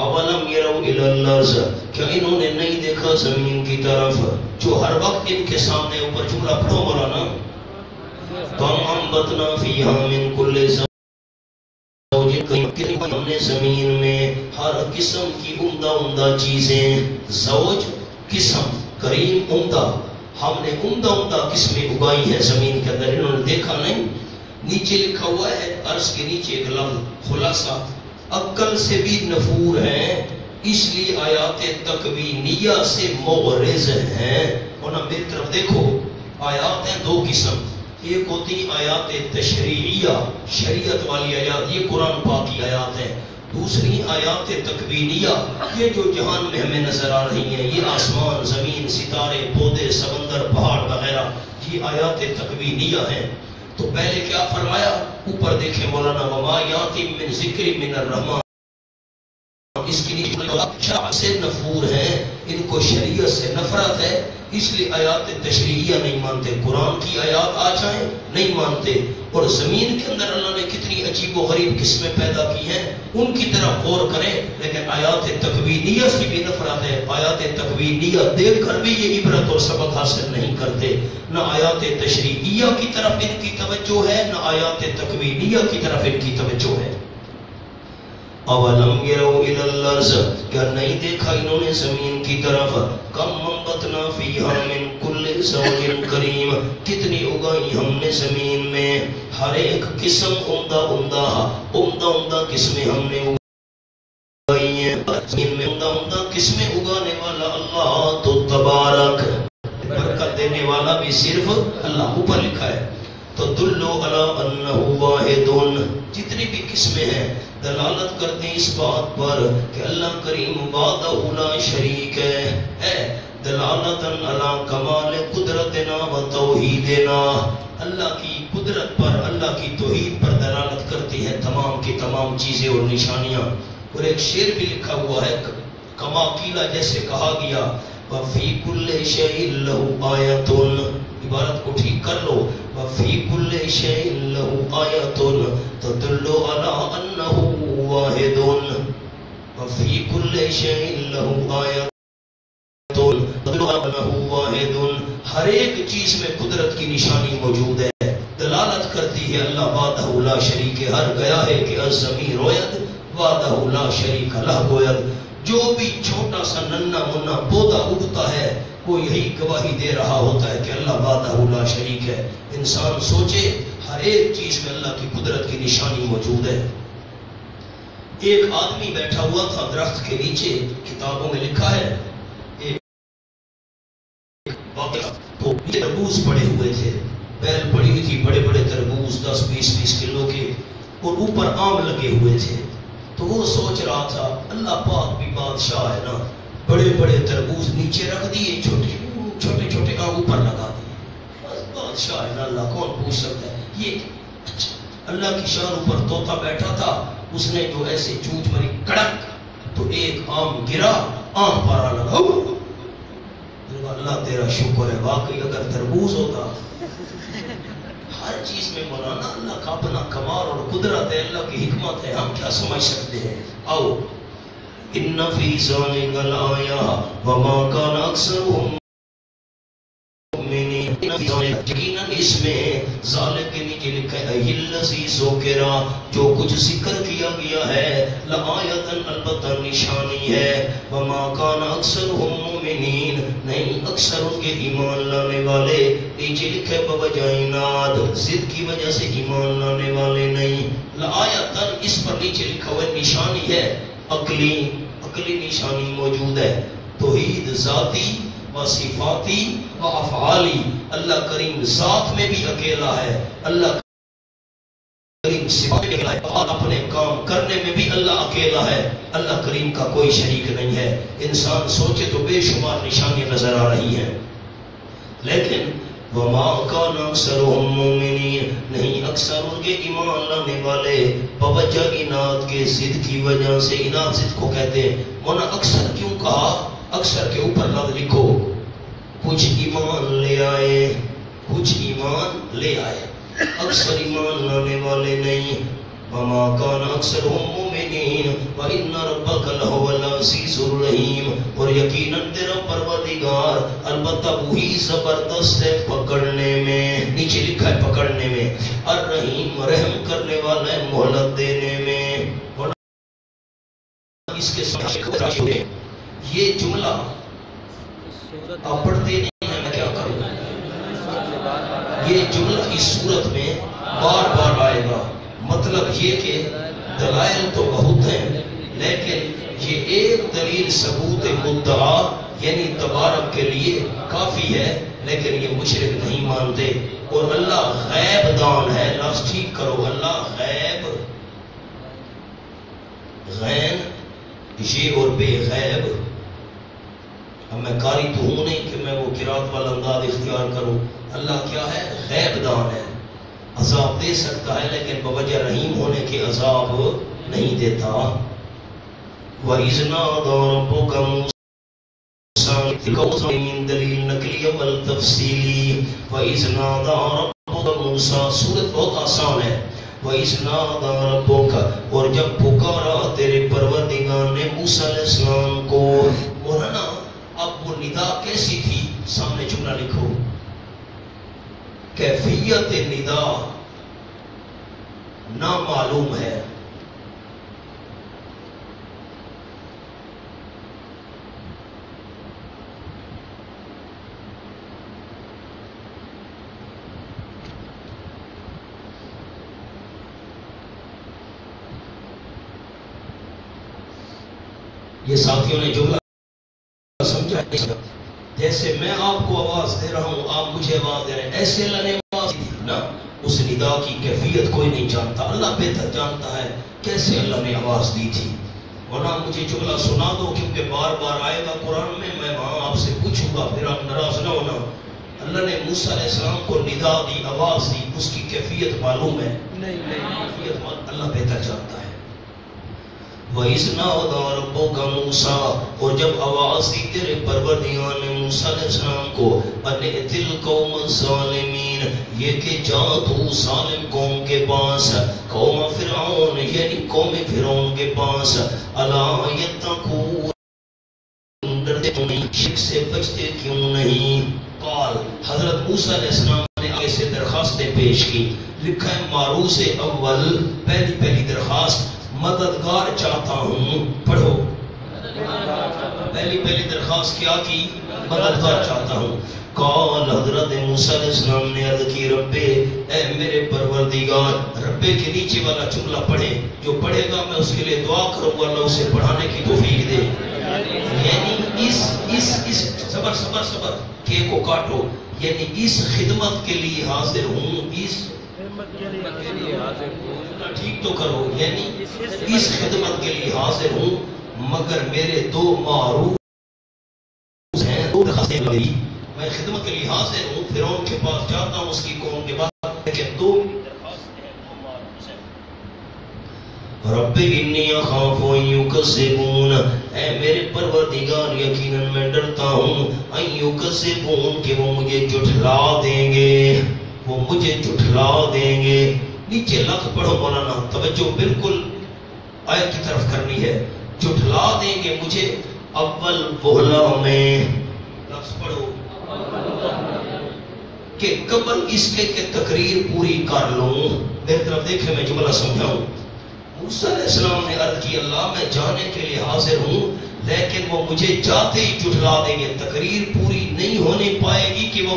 اولم یروا الی الارض، کیا انہوں نے نہیں دیکھا زمین کی طرف جو ہر وقت ان کے سامنے. اوپر جملہ پڑھو مولانا. کم انبتنا فیہا من کل زوج، ہم نے زمین میں ہر قسم کی عمدہ عمدہ چیزیں، زوج قسم، کریم عمدہ، ہم نے عمدہ عمدہ قسمیں اگائی ہیں زمین کے اندر. انہوں نے دیکھا نہیں؟ نیچے لکھا ہوا ہے عرض کے نیچے ایک لفظ خلاصہ، عقل سے بھی نفور ہیں اس لیے آیات تکوینیہ سے مغرض ہیں. اور میری طرف دیکھو، آیات ہیں دو قسم. ایک ہوتی آیات تشریعیہ، شریعت والی آیات، یہ قرآن پاک کی آیات ہیں. دوسری آیات تکوینیہ، یہ جو جہان میں ہمیں نظر آ رہی ہیں، یہ آسمان، زمین، ستارے، پودے، سمندر، پہاڑ وغیرہ، یہ آیات تکوینیہ ہیں. تو پہلے کیا فرمایا؟ اوپر دیکھیں مولانا وما یاتی من ذکر من الرحمن، اس کے لیے شرع سے نفور ہیں، ان کو شریعت سے نفرت ہے، اس لیے آیات تشریعیہ نہیں مانتے. قرآن کی آیات آ جائیں نہیں مانتے. اور زمین کے اندر اللہ نے کتنی عجیب و غریب قسمیں پیدا کی ہیں، ان کی طرف غور کریں. لیکن آیات تکوینیہ سے بھی نفرت ہے. آیات تکوینیہ دیکھ کر بھی یہ عبرت اور سبق حاصل نہیں کرتے. نہ آیات تشریعیہ کی طرف ان کی توجہ ہے، نہ آیات تکوینیہ کی طرف ان کی توجہ ہے. اولم یروا الی الارض، کیا نہیں دیکھا انہوں نے زمین کی طرف؟ کم انبتنا فیہا من کل زوج کریم، کتنی اگائی ہم نے زمین میں ہر ایک قسم عمدہ عمدہ عمدہ عمدہ قسمیں ہم نے اگائی ہیں. زمین میں عمدہ عمدہ قسمیں اگانے والا اللہ تو تبارک، برکت دینے والا بھی صرف اللہ. اوپر لکھا ہے تدل علی انہ واحد، جتنی بھی قسمیں ہیں دلالت کرتے ہیں اس بات پر کہ اللہ کریم وحدہ لا شریک ہے. دلالتا علی کمال قدرتنا و توحیدنا، اللہ کی قدرت پر، اللہ کی توحید پر دلالت کرتی ہیں تمام کی تمام چیزیں اور نشانیاں. اور ایک شعر بھی لکھا ہوا ہے کما قیلا، جیسے کہا گیا وفی کل شیء لہ آیۃ، عبارت کو ٹھیک کر لو، وفی کل شیء لہ آیۃ تدل علی انہ واحد، وفی کل شیء لہ آیۃ تدل علی انہ واحد. ہر ایک چیز میں قدرت کی نشانی موجود ہے، دلالت کرتی ہے اللہ وحدہ لا شریک ہے. ہر گیا ہے کہ الزمین رویت وحدہ لا شریک لہ گویا جو بھی چھوٹا سا ننھا منا پودا اگتا ہے وہ یہی گواہی دے رہا ہوتا ہے کہ اللہ وحدہ لا شریک ہے۔ انسان سوچے ہر ایک چیز میں اللہ کی قدرت کی نشانی موجود ہے۔ ایک آدمی بیٹھا ہوا تھا درخت کے نیچے، کتابوں میں لکھا ہے ایک واقعہ، تو یہ تربوز پڑے ہوئے تھے، بیل پڑی ہوئی تھی، بڑے بڑے تربوز 10-20 کلو کے، اور اوپر آم لگے ہوئے تھے۔ تو وہ سوچ رہا تھا اللہ پاک بھی بادشاہ ہے نا، بڑے بڑے تربوز نیچے رکھ دیے، چھوٹے چھوٹے آم اوپر لگا دیے، بس بادشاہ ہے نا اللہ، کون پوچھ سکتا ہے یہ۔ اچھا اللہ کی شان اوپر طوطا بیٹھا تھا، اس نے جو ایسے چونچ ماری کڑک تو ایک آم گرا، آم پارا لگا۔ اللہ تیرا شکر ہے، واقعی اگر تربوز ہوتا۔ ہر چیز میں مولانا اللہ کا اپنا کمال اور قدرت ہے، اللہ کی حکمت ہے، ہم کیا سمجھ سکتے ہیں۔ آؤ ان فی ذالک لآیہ وما کان اکثرهم مؤمنین، یقیناً اس میں ذالک کے نیچے لکھا ہے الذی ذکر، جو کچھ ذکر کیا گیا ہے، لآیۃ البتہ نشانی ہے، وما کان اکثرهم مؤمنین، نہیں اکثر ان کے ایمان لانے والے، نیچے لکھے بوجہ عناد، ضد کی وجہ سے ایمان لانے والے نہیں، لآیۃ اس پر نیچے لکھا ہوا نشانی ہے، عقلی نشانی موجود ہے، توحید ذاتی و صفاتی و افعالی، اللہ کریم ذات میں بھی اکیلا ہے، اللہ کریم صفات میں اکیلا ہے، اور اپنے کام کرنے میں بھی اللہ اکیلا ہے، اللہ کریم کا کوئی شریک نہیں ہے۔ انسان سوچے تو بے شمار نشانیاں نظر آ رہی ہیں، لیکن وما کان اکثرهم مؤمنین، نہیں اکثر ان کے ایمان لانے والے، بوجہ عناد کے، ضد کی وجہ سے، عناد ضد کو کہتے ہیں۔ مونا اکثر کیوں کہا؟ اکثر کے اوپر لفظ لکھو، کچھ ایمان لے آئے، کچھ ایمان لے آئے، اکثر ایمان لانے والے نہیں۔ وما کان اکثرهم مؤمنین وان ربک لہو العزیز الرحیم، اور یقیناً تیرا پروردگار البتہ وہی زبردست ہے پکڑنے میں، نیچے لکھا ہے پکڑنے میں، الرحیم رحم کرنے والا ہے مہلت دینے میں۔ اس کے ساتھ یہ جملہ آپ پڑھتے نہیں ہیں، میں کیا کروں، یہ جملہ اس صورت میں بار بار آئے گا۔ مطلب یہ کہ دلائل تو بہت ہیں، لیکن یہ ایک دلیل ثبوت مدعا یعنی تبارک کے لیے کافی ہے، لیکن یہ مشرک نہیں مانتے۔ اور اللہ غیب دان ہے، لفظ ٹھیک کرو، اللہ غیب، غین یہ اور بے غیب۔ اب میں قاری تو ہوں نہیں کہ میں وہ قرات والا انداز اختیار کروں، اللہ کیا ہے؟ غیب دان ہے، عذاب دے سکتا ہے لیکن بوجہ رحیم ہونے کے عذاب نہیں دیتا۔ وَإِذْ نَادَى رَبُّكَ مُوسَىٰ من دلیل نقلی اول تفصیلی، وَإِذْ نَادَى رَبُّكَ مُوسَىٰ، سورت بہت آسان ہے۔ وَإِذْ نَادَى رَبُّكَ، اور جب پکارا تیرے پروردگار نے موسیٰ علیہ السلام کو۔ مولانا اب وہ ندا کیسی تھی؟ سامنے جملہ لکھو، کیفیت ندا نامعلوم ہے، یہ ساتھیوں نے جملہ سمجھا ہے، جیسے میں آپ کو آواز دے رہا ہوں، آپ مجھے آواز دے رہے ہیں، ایسے اللہ نے آواز دی نا، اس ندا کی کیفیت کوئی نہیں جانتا، اللہ بہتر جانتا ہے کیسے اللہ نے آواز دی تھی۔ ورنہ مجھے جملہ سنا دو، کیونکہ بار بار آئے گا قرآن میں وہاں آپ سے پوچھوں گا، پھر آپ ناراض نہ ہونا۔ اللہ نے موسیٰ علیہ السلام کو ندا دی، آواز دی، اس کی کیفیت معلوم ہے؟ نہیں، اللہ بہتر جانتا ہے۔ وَإِذْ نَادَى رَبُّكَ مُوسَىٰ، اور جب آواز دی تیرے پروردگار نے موسیٰ علیہ السلام کو، أَنِ ائْتِ الْقَوْمَ الظَّالِمِينَ، یہ کہ جا تو ظالم قوم کے پاس، قوم فرعون یعنی قوم فرعون کے پاس، أَلَا يَتَّقُونَ، ڈرتے کیوں نہیں، شرک سے بچتے کیوں نہیں۔ قال، حضرت موسیٰ علیہ السلام نے آگے سے درخواستیں پیش کی، لکھا ہے معروض اول، پہلی درخواست، مددگار چاہتا ہوں. پڑھو. پہلی درخواست کیا کی؟ مددگار چاہتا ہوں. قال حضرت موسیٰ علیہ السلام نے عرض کی ربے، اے میرے پروردگار. ربے کے نیچے والا جملہ پڑھے، جو پڑھے گا میں اس کے لیے دعا کروں گا اللہ اسے پڑھانے کی توفیق دے. یعنی اس صبر کے کو کاٹو، یعنی اس خدمت کے لیے حاضر ہوں. اس ٹھیک تو کرو، یعنی اس خدمت کے لیے حاضر ہوں، مگر میرے دو معروف ہیں، دو درخواستیں میری. میں خدمت کے لیے حاضر ہوں، فرعون کے پاس جاتا ہوں اس کی قوم کے بعد، لیکن دو درخواستیں ہیں، دو معروف ہیں. رب انی اخاف ان یکذبون، اے میرے پروردگار یقیناً میں ڈرتا ہوں ان یکذبون کہ وہ مجھے جھٹلا دیں گے، وہ مجھے جھٹلا دیں گے. نیچے لفظ پڑھو مولانا، توجہ بالکل آیت کی طرف کرنی ہے. جھٹلا دیں گے مجھے. اول بہلا میں لفظ پڑھو کہ قبل اس کے کہ تقریر پوری کر لوں. میری طرف دیکھیں، میں جملہ سمجھاؤں. موسیٰ علیہ السلام نے عرض کی اللہ میں جانے کے لیے حاضر ہوں، لیکن وہ مجھے جاتے ہی جھٹلا دیں گے. تقریر پوری نہیں ہونے پائے گی کہ وہ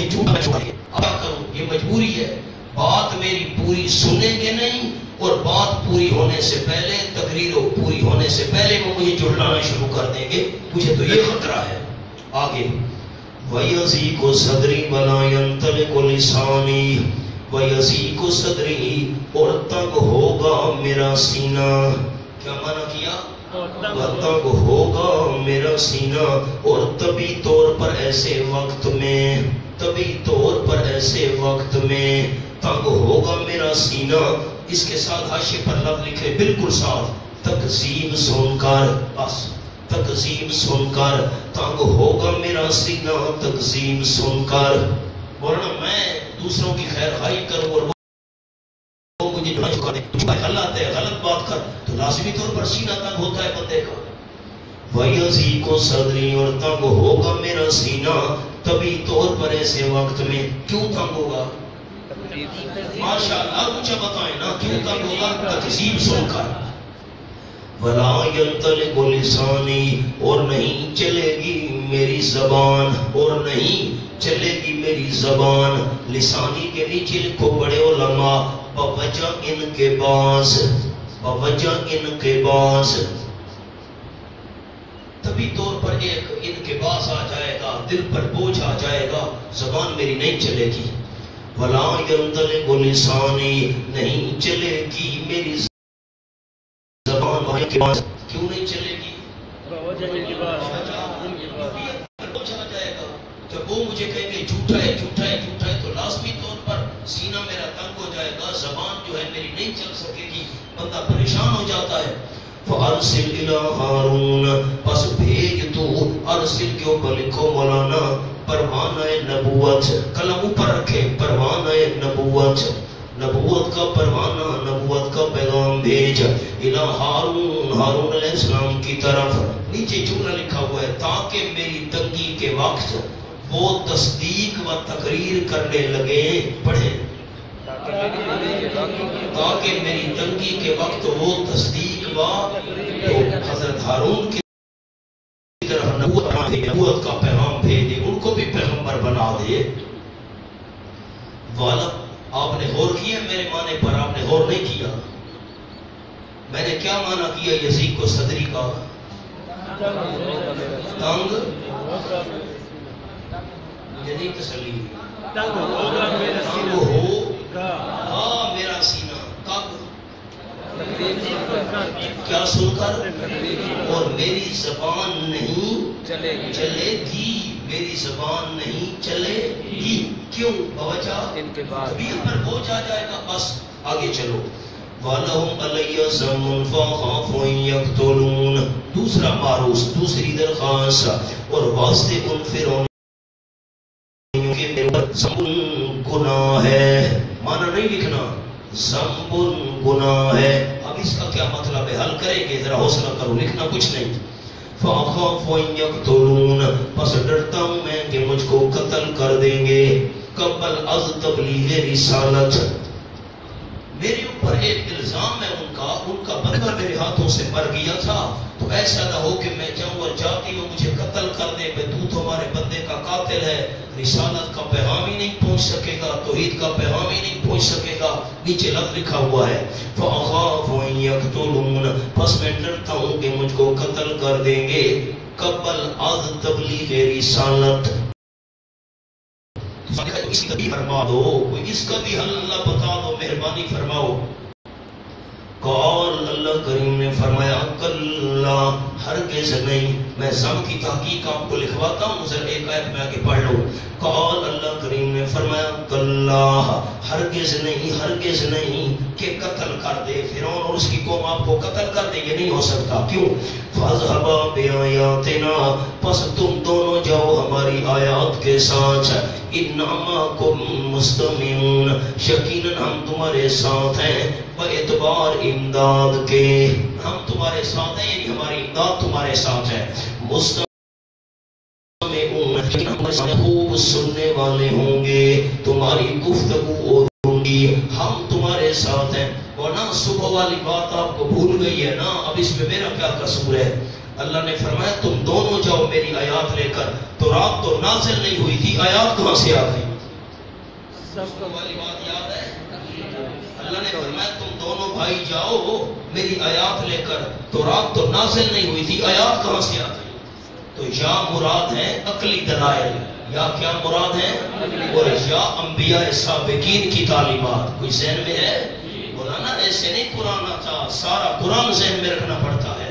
جھوٹا چھوڑیں گے. اب کروں، یہ مجبوری ہے. بات میری پوری سنیں گے نہیں، اور بات پوری ہونے سے پہلے، تقریر پوری ہونے سے پہلے وہ مجھے جھٹلانا شروع کر دیں گے. مجھے تو یہ خطرہ ہے. آگے وَيَضِيقُ صَدْرِي وَلَا يَنطَلِقُ لِسَانِي وَيَضِيقُ صَدْرِي، اور تنگ ہوگا میرا سینہ. کیا معنی کیا؟ تنگ ہوگا میرا سینہ. اور طبی طور پر ایسے وقت میں تنگ ہوگا میرا سینہ. اس کے ساتھ حاشیے پر لفظ لکھے بالکل ساتھ، تکذیب سن کر. بس تکذیب سن کر تنگ ہوگا میرا سینہ، تکذیب سن کر. ورنہ میں دوسروں کی خیر خواہی کروں اور وہ مجھے غلط ہے، غلط بات کر، تو لازمی طور پر سینہ تنگ ہوتا ہے بندے کا. وَيَضِيقُ صَدْرِي، اور تنگ ہوگا میرا سینہ طبی طور پر ایسے وقت میں. کیوں تنگ ہوگا؟ ماشاءاللہ مجھے بتائیں نا کیوں تنگ ہوگا؟ تکذیب سن کر. وَلَا يَنطَلِقُ لِسَانِي، اور نہیں چلے گی میری زبان، اور نہیں چلے گی میری زبان. لسانی کے نیچے لکھو بڑے علماء، بوجہ انقباض، بوجہ انقباض. طبی طور پر ایک انقباض آ جائے گا، دل پر بوجھ آ جائے گا، زبان میری نہیں چلے گی. وَلَا يَنطَلِقُ لِسَانِي، نہیں چلے گی میری زبان. کیوں نہیں چلے گی؟ بوجھ آ جائے گا. جب وہ مجھے کہیں گے جھوٹا ہے جھوٹا ہے جھوٹا ہے، تو لازمی طور پر سینہ میرا تنگ ہو جائے گا، زبان جو ہے میری نہیں چل سکے گی، بندہ پریشان ہو جاتا ہے. فَأَرْسِلْ إِلَىٰ هَارُونَ، پس بھیج تو. ارسل کے اوپر لکھو مولانا پروانہ نبوت، قلم اوپر رکھے، پروانہ نبوت، نبوت کا پروانہ، نبوت کا پیغام بھیج. الہ ہارون، ہارون علیہ السلام کی طرف. نیچے جملہ لکھا ہوا ہے تاکہ میری تنگی کے وقت وہ تصدیق و تقریر کرنے لگے. پڑھیں، تاکہ میری تنگی کے وقت وہ تصدیق و. تو حضرت ہارون کی طرف نبوت کا پیغام بھیجے، ان کو بھی پیغمبر بنا دے. والا آپ نے غور کیا میرے معنی پر؟ آپ نے غور نہیں کیا. میں نے کیا معنی کیا یزید کو صدری کا؟ تنگ. مجھے نہیں تسلی. تنگ ہو ہاں میرا سینہ. کب؟ کیا سن کر؟ اور میری زبان نہیں چلے گی، میری زبان نہیں چلے گی. کیوں؟ بوجہ طبیعت پر بوجھ آ جائے گا. بس آگے چلو. وَلَهُمْ عَلَيَّ ذَنْبٌ فَأَخَافُ أَن يَقْتُلُونِ، دوسرا معروض، دوسری درخواست. اور واسطے ان فرعون کہ میرے پر ذنب گناہ ہے. معنی نہیں لکھنا، ذنب گناہ ہے. اب اس کا کیا مطلب ہے؟ حل کریں گے، ذرا حوصلہ کرو، لکھنا کچھ نہیں. فَأَخَافُ أَن يَقْتُلُونَ، پس ڈرتا ہوں میں کہ مجھ کو قتل کر دیں گے. قبل از تبلیغ رسالت، میرے پر ایک الزام ہے ان کا بندہ میرے ہاتھوں سے مر گیا تھا، تو ایسا نہ ہو کہ میں جاؤں اور جاتی ہوں مجھے قتل کر دے، تو ہمارے بندے کا قاتل ہے، رسالت کا پیغام ہی نہیں پہنچ سکے گا، توحید کا پیغام ہی نہیں پہنچ سکے گا۔ نیچے لفظ لکھا ہوا ہے فَأَخَافُ أَن يَقْتُلُونَ، پس میں ڈرتا ہوں کہ مجھ کو قتل کر دیں گے قبل از تبلیغ رسالت۔ اس کا بھی فرما دو، کوئی اس کا بھی حل اللہ بتا دو، مہربانی فرماؤ۔ قال اللہ کریم نے فرمایا کلا، ہرگز نہیں۔ میں زم کی تحقیق آپ کو لکھواتا ہوں، ذرا ایک آیت میں آگے پڑھ لو۔ قال اللہ کریم نے فرمایا کلا، ہرگز نہیں کہ قتل کر دے فرعون اور اس کی قوم آپ کو قتل کر دے، یہ نہیں ہو سکتا۔ کیوں؟ فاذهبا بآیاتنا، پس تم دونوں جاؤ ہماری آیات کے ساتھ، انا معکم مستمعون، یقیناً ہم تمہارے ساتھ ہیں، اعتبار امداد کے، ہم تمہارے ساتھ ہیں یعنی ہماری امداد تمہارے ساتھ ہے۔ مستمعون، خوب سننے والے ہوں گے، تمہاری گفتگو اور ہوگی، ہم تمہارے ساتھ ہیں۔ اور نا صبح والی بات آپ کو بھول گئی ہے نا، اب اس میں میرا کیا قصور ہے؟ اللہ نے فرمایا تم دونوں جاؤ میری آیات لے کر، تو رات تو نازل نہیں ہوئی تھی، آیات کہاں سے آ گئی؟ صبح والی بات یاد ہے؟ اللہ نے فرمایا تم دونوں بھائی جاؤ میری آیات لے کر، تو رات تو نازل نہیں ہوئی تھی، آیات کہاں سے آ گئی؟ تو یا مراد ہے عقلی دلائل، یا کیا مراد ہے؟ اور یا انبیاء سابقین کی تعلیمات۔ کوئی ذہن میں ہے؟ مولانا ایسے نہیں قرآن آتا، سارا قرآن ذہن میں رکھنا پڑتا ہے۔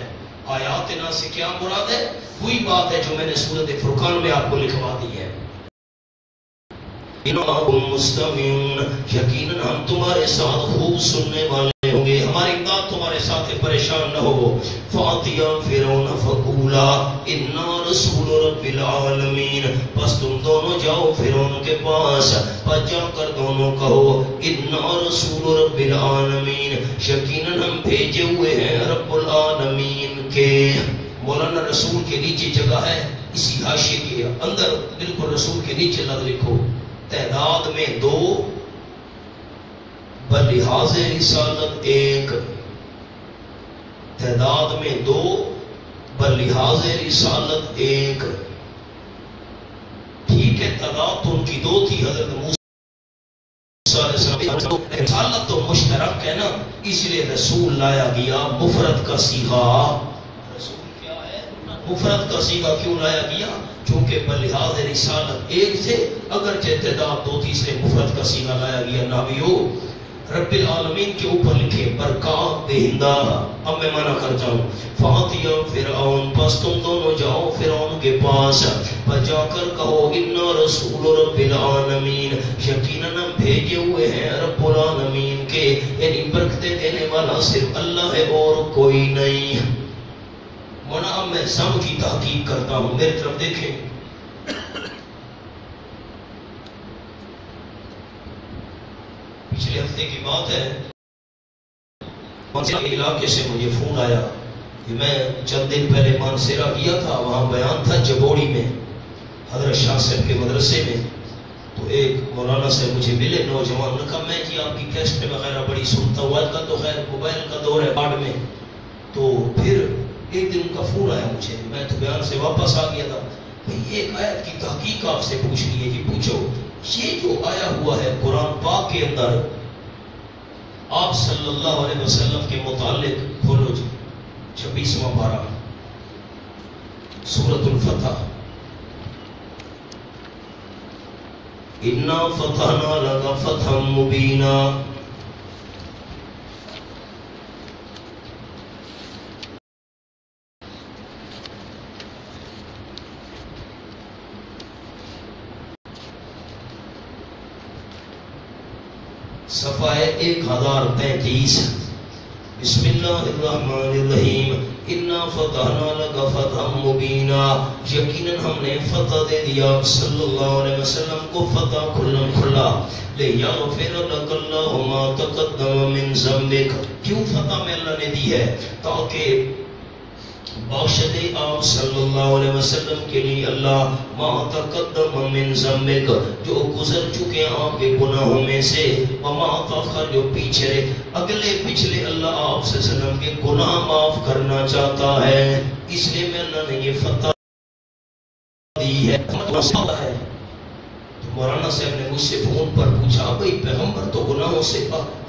آیات نا سے کیا مراد ہے؟ وہی بات ہے جو میں نے سورۃ فرقان میں آپ کو لکھوا دی ہے۔ مستمعون، یقیناً ہم تمہارے ساتھ خوب سننے والے ہوں گے، ہماری امداد تمہارے ساتھ ہے، پریشان نہ ہو۔ فاتیا فرعون فقولا انا رسول رب العالمین، بس تم دونوں جاؤ فرعون کے پاس، پس جا کر دونوں کہو انا رسول رب العالمین، یقیناً ہم بھیجے ہوئے ہیں رب العالمین کے۔ مولانا رسول کے نیچے جگہ ہے اسی حاشیے کے اندر، بالکل رسول کے نیچے لفظ لکھو تعداد میں 2 بلحاظ رسالت 1، تعداد میں 2 بلحاظ رسالت 1۔ ٹھیک ہے، تعداد تو ان کی 2 تھی، حضرت موسیٰ علیہ السلام، رسالت تو مشترک ہے نا، اس لیے رسول لایا گیا مفرد کا صیغہ۔ رسول کیا ہے؟ مفرد کا صیغہ کیوں لایا گیا؟ چونکہ بلحاظ رسالت 1 سے اگرچہ تعداد 2 تھی، اس لیے مفرد کا صیغہ لایا گیا۔ ناویو رب العالمین کے اوپر لکھے برکات دہندہ۔ اب میں منع کرتا ہوں، فاتیا فرعون، پس تم دونوں جاؤ فرعون کے پاس، پس جا کر کہو انا رسول رب العالمین، یقیناً ہم بھیجے ہوئے ہیں رب العالمین کے، یعنی برکتیں دینے والا صرف اللہ ہے اور کوئی نہیں۔ مولانا میں سم کی تحقیق کرتا ہوں، میری طرف دیکھیں۔ پچھلے ہفتے کی بات ہے، مانسیرا علاقے سے مجھے فون آیا کہ میں چند دن پہلے مانسیرا گیا تھا، وہاں بیان تھا جبوڑی میں حضرت شاہ صاحب کے مدرسے میں، تو ایک مولانا سے مجھے ملے نوجوان، نے کہا میں جی آپ کی کیسٹ وغیرہ بڑی سنتا ہوں، آج کا تو خیر موبائل کا دور ہے باڑ میں۔ تو پھر ایک دن کا فون آیا مجھے، میں تو بیان سے واپس آ گیا تھا، ایک آیت کی تحقیق آپ سے پوچھ لیے جی، پوچھو یہ جو آیا ہوا ہے قرآن پاک کے اندر آپ صلی اللہ علیہ وسلم کے متعلق، کھولو جی 26واں پارہ سورۃ الفتح، انا فتحنا لک فتحا مبینا۔ صفحہ 1033، بسم اللہ الرحمن الرحیم، انا فتحنا لک فتحا مبینا، یقیناً ہم نے فتح دے دیا صلی اللہ علیہ وسلم کو فتح کھلا، لیغفر لک اللہ ما تقدم من ذنبک۔ کیوں فتح میں اللہ نے دی ہے؟ تاکہ بخش دے آپ صلی اللہ علیہ وسلم کے لیے اللہ ما تقدم من ذنبک، جو گزر چکے آپ کے گناہوں میں سے، وما تاخر، جو پیچھے اگلے پچھلے اللہ آپ صلی اللہ علیہ وسلم کے گناہ معاف کرنا چاہتا ہے، اس لیے میں اللہ نے یہ فتح دی ہے۔ مولانا صاحب نے مجھ سے فون پر پوچھا بھائی پیغمبر تو گناہوں سے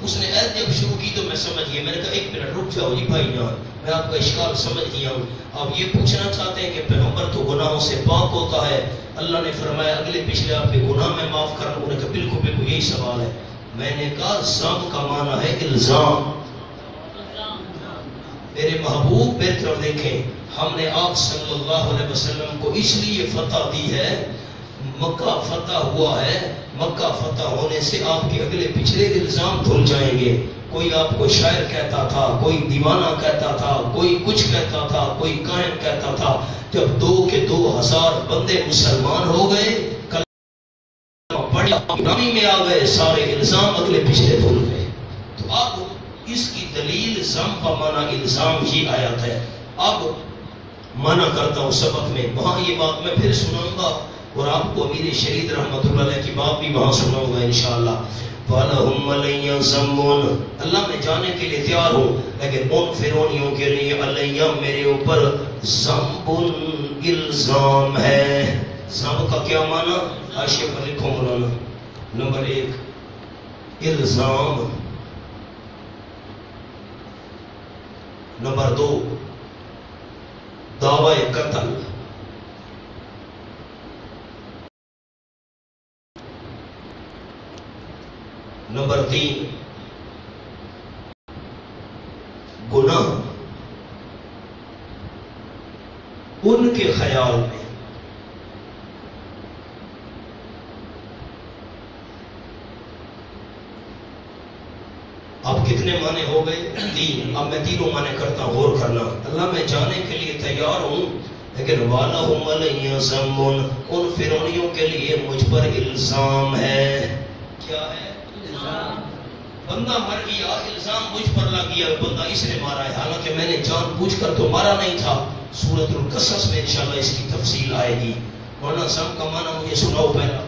اس نے ایت جب شروع کی تو میں سمجھ گیا، میں نے کہا ایک منٹ رک جاؤ جی بھائی جان، میں آپ کا اشکال سمجھ گیا ہوں۔ آپ یہ پوچھنا چاہتے ہیں کہ پیغمبر تو گناہوں سے پاک ہوتا ہے، اللہ نے فرمایا اگلے پچھلے آپ کے گناہ میں معاف کرنا، انہوں نے کہا بالکل بالکل یہی سوال ہے۔ میں نے کہا ذنب کا معنی ہے الزام۔ میرے محبوب میری طرف دیکھیں، ہم نے آپ صلی اللہ علیہ وسلم کو اس لیے فتح دی ہے، مکہ فتح ہوا ہے، مکہ فتح ہونے سے آپ کے اگلے پچھلے الزام دھل جائیں گے۔ کوئی آپ کو شاعر کہتا تھا، کوئی دیوانہ کہتا تھا، کوئی کچھ کہتا تھا، کوئی کائن کہتا تھا، جب 2 کے 2000 بندے مسلمان ہو گئے، کلمہ پڑھا، اسلامی میں آ گئے، سارے الزام اگلے پچھلے دھل گئے۔ تو اب اس کی دلیل ذنب کا معنی الزام ہی آیت ہے۔ اب منع کرتا ہوں سبق میں، وہاں یہ بات میں پھر سناؤں گا، اور آپ کو امیر شہید رحمۃ اللہ علیہ کی بات بھی وہاں سناؤں گا انشاءاللہ۔ وَلَهُمْ عَلَيَّ ذَنبٌ، اللہ میں جانے کے لیے تیار ہوں، لیکن ان فرعونیوں کے لیے علیہ میرے اوپر ذنبٌ الزام ہے۔ ذنب کا کیا معنی؟ حاشیے پر لکھو مولانا۔ نمبر 1 الزام، نمبر 2 دعوی قتل، نمبر 3 گناہ ان کے خیال میں۔ اب کتنے معنی ہو گئے؟ 3۔ اب میں تینوں معنی کرتا ہوں، غور کرنا۔ اللہ میں جانے کے لیے تیار ہوں، لیکن وَلَهُمْ عَلَيَّ ذَنبٌ، ان فرعونیوں کے لیے مجھ پر الزام ہے۔ کیا ہے؟ بندہ مر گیا، الزام مجھ پر لگ گیا، بندہ اس نے مارا ہے، حالانکہ میں نے جان بوجھ کر تو مارا نہیں تھا۔ سورۃ القصص میں انشاءاللہ اس کی تفصیل آئے گی۔ مولانا ذنب کا معنی مجھے سناؤ پہلا۔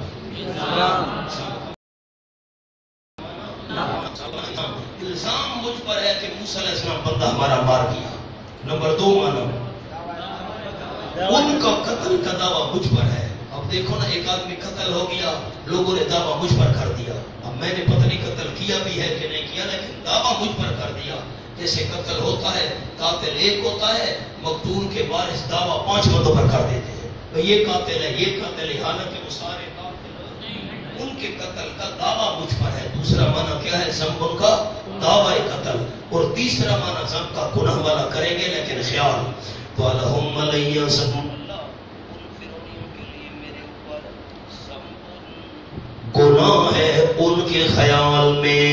الزام مجھ پر ہے کہ موسیٰ علیہ السلام بندہ ہمارا مار گیا۔ نمبر 2 معنی ان کا قتل کا دعویٰ مجھ پر ہے۔ اب دیکھو نا، ایک آدمی قتل ہو گیا، لوگوں نے دعویٰ مجھ پر کر دیا۔ اب میں نے پتہ نہیں قتل کیا بھی ہے کہ نہیں کیا، لیکن دعویٰ مجھ پر کر دیا۔ جیسے قتل ہوتا ہے، قاتل ایک ہوتا ہے، مقتول کے وارث دعویٰ 5 بندوں پر کر دیتے ہیں، یہ قاتل ہے، یہ قاتل ہے، حالانکہ وہ سارے قاتل نہیں، ان کے قتل کا دعویٰ مجھ پر ہے۔ دوسرا معنی کیا ہے؟ ذنب ان کا دعویٰ قتل۔ اور تیسرا معنی ذنب کا گناہ والا کریں گے لیکن خیال۔ وَلَهُمْ عَلَيَّ ذَنبٌ، گناہ ہے ان کے خیال میں۔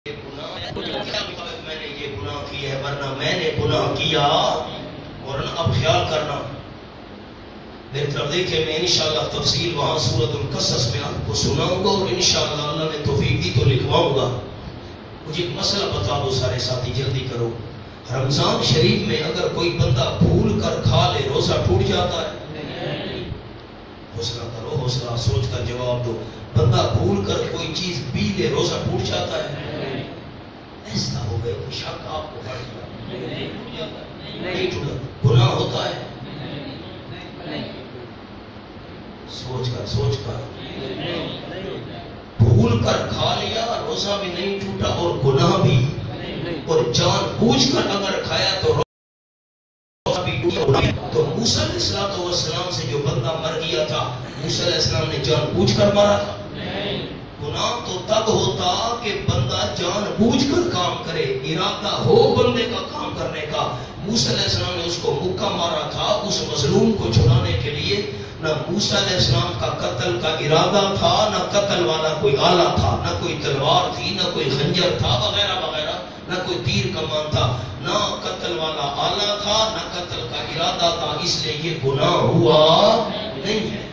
میں نے یہ گناہ کی ہے، ورنہ میں نے گناہ کیا، ورنہ اب خیال کرنا۔ میری طرف دیکھیں، میں انشاءاللہ تفصیل وہاں سورۃ القصص میں آپ کو سناؤں گا، اور انشاءاللہ اللہ نے توفیق دی تو لکھواؤں گا۔ مجھے ایک مسئلہ بتا دو سارے ساتھی، جلدی کرو۔ رمضان شریف میں اگر کوئی بندہ بھول کر کھا لے، روزہ ٹوٹ جاتا ہے؟ حوصلہ کرو، حوصلہ، سوچ کر جواب دو۔ بندہ بھول کر کوئی چیز پی لے، روزہ ٹوٹ جاتا ہے؟ ایسا ہو گئے کوئی شک آپ کو پڑ گیا، نہیں ٹوٹا، گناہ ہوتا ہے؟ سوچ کر بھول کر کھا لیا، روزہ بھی نہیں ٹوٹا اور گناہ بھی، اور جان بوجھ کر اگر کھایا تو روزہ بھی ٹوٹا۔ تو موسیٰ علیہ السلام سے جو بندہ مر گیا تھا، موسیٰ علیہ السلام نے جان بوجھ کر مارا تھا؟ گناہ تو تب ہوتا کہ بندہ جان بوجھ کر کام کرے، ارادہ ہو بندے کا کام کرنے کا۔ موسیٰ علیہ السلام نے اس کو مکہ مارا تھا، اس مظلوم کو چھڑانے کے لیے۔ نہ موسیٰ علیہ السلام کا قتل کا ارادہ تھا، نہ قتل والا کوئی آلہ تھا، نہ کوئی تلوار تھی، نہ کوئی خنجر تھا وغیرہ وغیرہ، نہ کوئی تیر کمان تھا، نہ قتل والا آلہ تھا، نہ قتل کا ارادہ تھا، اس لیے یہ گناہ ہوا نہیں ہے۔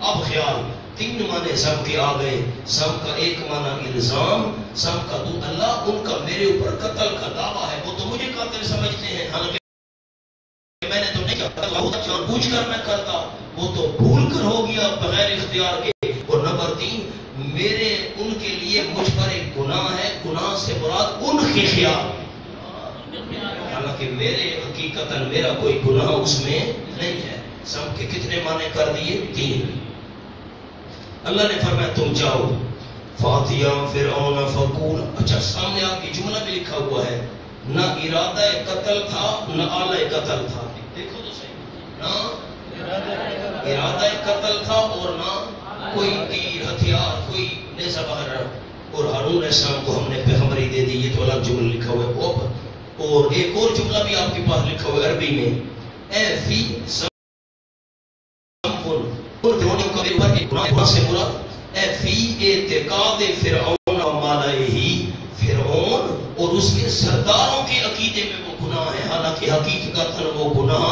اب خیال، 3 معنی سب کے آ گئے۔ سب کا ایک معنی الزام، سب کا دو اللہ ان کا میرے اوپر قتل کا دعویٰ ہے، وہ تو مجھے قاتل سمجھتے ہیں، تو جان بوجھ کر میں کرتا، وہ تو بھول کر ہو گیا بغیر اختیار کے۔ اور نمبر 3، میرے ان کے لیے مجھ پر ایک گناہ ہے، گناہ سے مراد ان کے خیال، حالانکہ میرے حقیقتاً میرا کوئی گناہ اس میں نہیں ہے۔ سب کے کتنے معنی کر دیے؟ 3۔ اللہ نے فرمایا تم جاؤ فاتیا فرعون فقول، اچھا سامنے آپ کی جملہ بھی لکھا ہوا ہے، نہ ارادہ قتل تھا نہ آلہ قتل تھا، دیکھو تو صحیح، نہ ارادہ قتل تھا اور نہ کوئی تیر ہتھیار کوئی نیزہ بغیرہ۔ اور ہارون علیہ السلام کو ہم نے پیغمبری دے دی، یہ تو الگ جملہ لکھا ہوا ہے۔ اور ایک اور جملہ بھی آپ کے پاس لکھا ہوا ہے عربی میں، اے فی گناہ سے مراد اے فی اعتقاد فرعون و مالئہ، فرعون اور اس کے سرداروں کے عقیدے میں وہ گناہ ہے، حالانکہ حقیقت وہ گناہ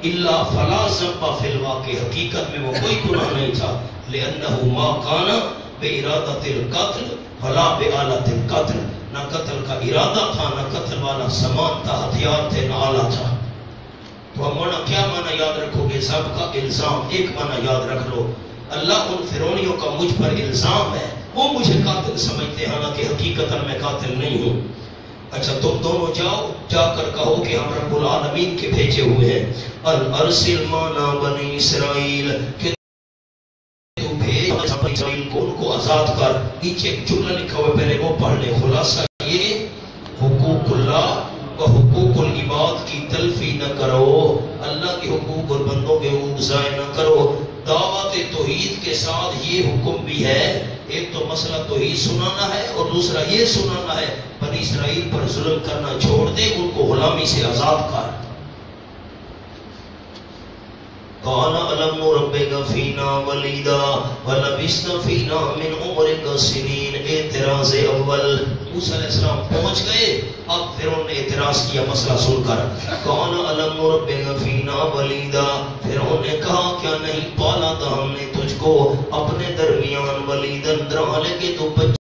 الا فلا ذنب فی الواقع، حقیقت میں وہ کوئی گناہ نہیں تھا، لأنہ ما کان بارادۃ القتل فلا بآلۃ القتل، نہ قتل کا ارادہ تھا نہ قتل والا سامان تھا، ہتھیار تھے نہ آلہ تھا۔ تو ہم کیا معنی یاد رکھو گے؟ سب کا الزام، ایک معنی یاد رکھ لو، اللہ ان فرعونیوں کا مجھ پر الزام ہے، وہ مجھے قاتل سمجھتے ہیں حالانکہ حقیقتاً میں قاتل نہیں ہوں۔ اچھا تم دونوں جاؤ، جا کر کہو کہ ہم رب العالمین کے بھیجے ہوئے ہیں، ارسل معنا بنی اسرائیل، کہ تو بھیج بنی اسرائیل کو، ان کو آزاد کر۔ نیچے ایک جملہ لکھا ہوا ہے، پہلے وہ پڑھ لیں، خلاصہ یہ حقوق اللہ و حقوق العباد کی تلفی نہ کرو، اللہ کے حقوق اور بندوں کے حقوق ضائع نہ کرو۔ دعوت توحید کے ساتھ یہ حکم بھی ہے، ایک تو مسئلہ توحید سنانا ہے اور دوسرا یہ سنانا ہے بنی اسرائیل پر ظلم کرنا چھوڑ دے، ان کو غلامی سے آزاد کر۔ قال ألم نربك فينا وليدا ولبثت فينا من عمرك سنين، اعتراض اول، موسیٰ علیہ السلام پہنچ گئے، اب فرعون نے اعتراض کیا مسئلہ سن کر۔ قال ألم نربك فينا وليدا، فرعون نے کہا کیا نہیں پالا تھا ہم نے تجھ کو اپنے درمیان، ولیدن درحالے کے تو بچہ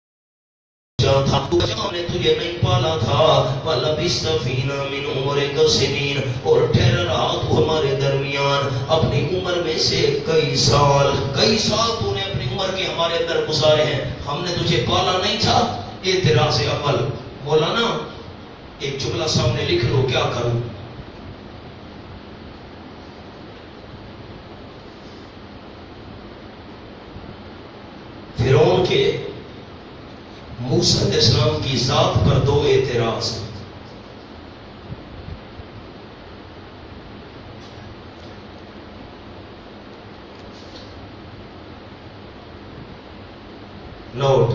تھا، ہم نے تجھے نہیں پالا تھا، وَلَبِثْتَ فِينَا مِنْ عُمُرِكَ سِنِينَ، اور ٹھہر رہا تو ہمارے درمیان اپنی عمر میں سے کئی سال تو نے اپنی عمر کے ہمارے اندر گزارے ہیں، ہم نے تجھے پالا نہیں تھا۔ اعتراض اول، مولانا ایک جملہ سامنے لکھ لو، کیا کروں؟ فرعون کے موسیٰ علیہ السلام کی ذات پر دو اعتراض ہیں۔ نوٹ،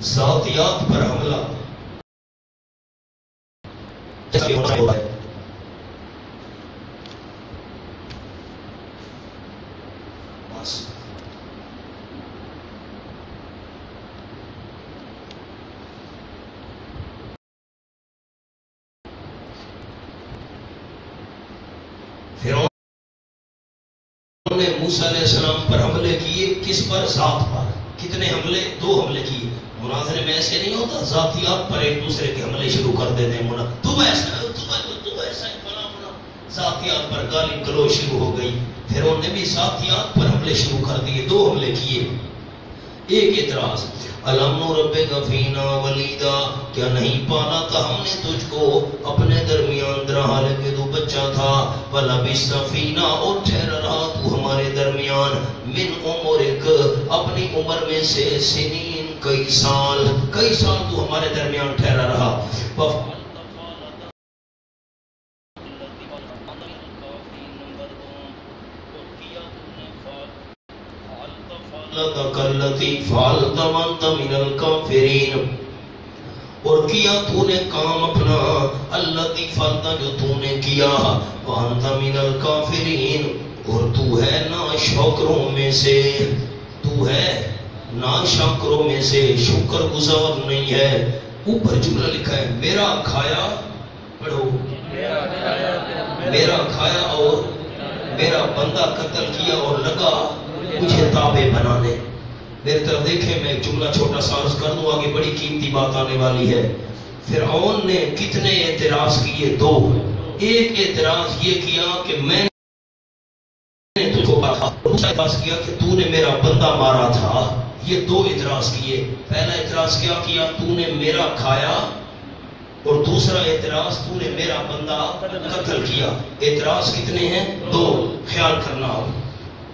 ذاتیات پر حملہ جیسا کہ ہونا ہے، بس فرعون نے موسیٰ علیہ السلام پر حملے کیے، کس پر؟ ذات پر۔ کتنے حملے؟ 2 حملے کیے۔ مناظرے میں ایسے نہیں ہوتا، ذاتیات پر ایک دوسرے کے حملے شروع کر دیتے ہیں، تو ایسا ذاتیات پر گالی گلوچ شروع ہو گئی۔ فرعون نے بھی ذاتیات پر حملے شروع کر دیے، 2 حملے کیے۔ ایک اعتراض، الم نربک فینا ولیدا، کیا نہیں پالا تھا ہم نے تجھ کو اپنے درمیان درحالے کے تو بچہ تھا، ولبثت فینا، اور ٹھہرا رہا تو ہمارے درمیان، من عمرک، اپنی عمر میں سے، سنین، کئی سال تو ہمارے درمیان ٹھہرا رہا۔ اور کیا تو نے کام اپنا، الذی فعلت، جو تو نے کیا، وانت من الکافرین، اور تو ہے ناشکروں میں سے، تو ہے ناشکروں میں سے، شکر گزار نہیں ہے۔ اوپر جملہ لکھا ہے، میرا کھایا، پڑھو، میرا کھایا اور میرا بندہ قتل کیا اور لگا مجھے تابع بنانے۔ میرے طرف دیکھیں، میں ایک جملہ چھوٹا سا عرض کر دوں، آگے بڑی قیمتی بات آنے والی ہے۔ فرعون نے کتنے اعتراض کیے؟ 2۔ ایک اعتراض یہ کیا کہ میں نے تجھ کو کہا، دوسرا اعتراض کیا کہ تو نے میرا بندہ مارا تھا. یہ دو اعتراض کیے. پہلا اعتراض کیا تو نے میرا کھایا، اور دوسرا اعتراض تو نے میرا بندہ قتل کیا. اعتراض کتنے ہیں؟ دو. خیال کرنا ہو.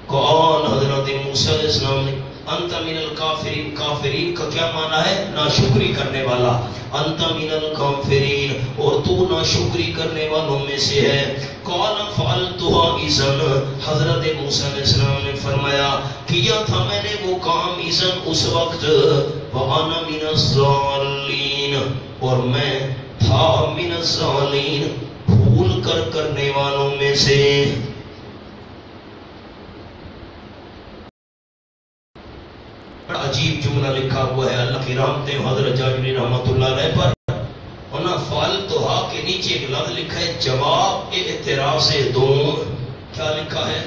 قرآن حضرت موسیٰ علیہ السلام نے انت من الکافرین، کافرین کا کیا معنی ہے؟ ناشکری کرنے والا. انت من الکافرین، اور تو ناشکری کرنے والوں میں سے ہے. قال فعلتها اذا، حضرت موسیٰ علیہ السلام نے فرمایا کیا تھا میں نے وہ کام اذا اس وقت، وانا من الضالین، اور میں تھا من الضالین بھول کر کرنے والوں میں سے. بڑا عجیب جملہ لکھا ہوا ہے اللہ کی رحمتیں حضرت جاجوری رحمت اللہ علیہ پر. ہونا فعلتھا کے نیچے ایک لفظ لکھا ہے جواب اعتراض دو. کیا لکھا ہے؟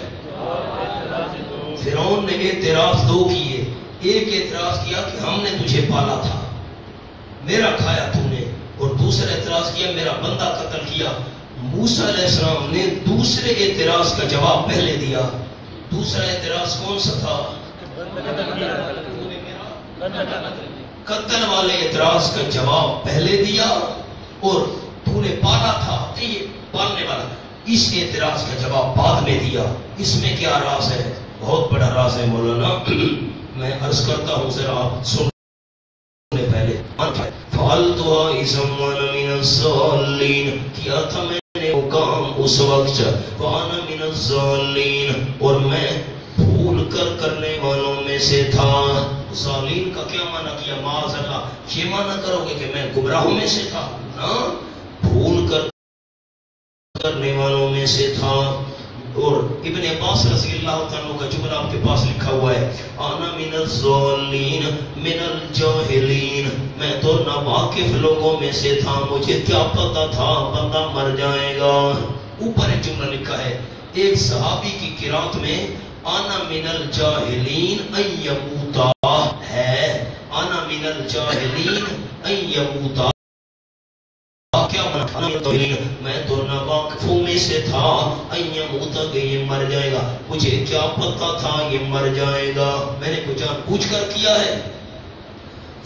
فرعون نے اعتراض دو کیے. ایک اعتراض کیا کہ ہم نے تجھے پالا تھا، میرا کھایا تو نے، اور دوسرا اعتراض کیا میرا بندہ قتل کیا. موسیٰ علیہ السلام نے دوسرے اعتراض کا جواب پہلے دیا. دوسرا اعتراض کون سا تھا؟ قتل والے اعتراض کا جواب پہلے دیا، اور تو نے پالا تھا، یہ پالنے والا، اس اعتراض کا جواب بعد میں دیا. اس میں کیا راز ہے؟ بہت بڑا راز ہے مولانا. میں عرض کرتا ہوں ذرا آپ سن پہلے. فعلتها اذا وانا من الضالین، کیا تھا میں نے وہ کام اس وقت، وانا من الضالین، اور میں بھول کر کرنے والوں میں سے تھا. ضالین کا کیا معنی کیا؟ معاذ اللہ، یہ معنی کرو گے کہ میں گمراہوں میں سے تھا؟ نا، بھول کر کرنے والوں میں سے تھا. اور ابن عباس رضی اللہ تعالیٰ کا جملہ آپ کے پاس لکھا ہوا ہے انا من الضالین من الجاہلین، میں تو ناواقف لوگوں میں سے تھا، مجھے کیا پتا تھا بندہ مر جائے گا. اوپر ایک جملہ لکھا ہے ایک صحابی کی قرات میں انا من الجاہلین ان یموتا ہے. انا من الجاہلین ان یموتا کیا معنی؟ میں تو ناواقفوں میں سے تھا، ان یموتا کہ یہ مر جائے گا، مجھے کیا پتا تھا یہ مر جائے گا، میں نے کچھ جان بوجھ کر کیا ہے.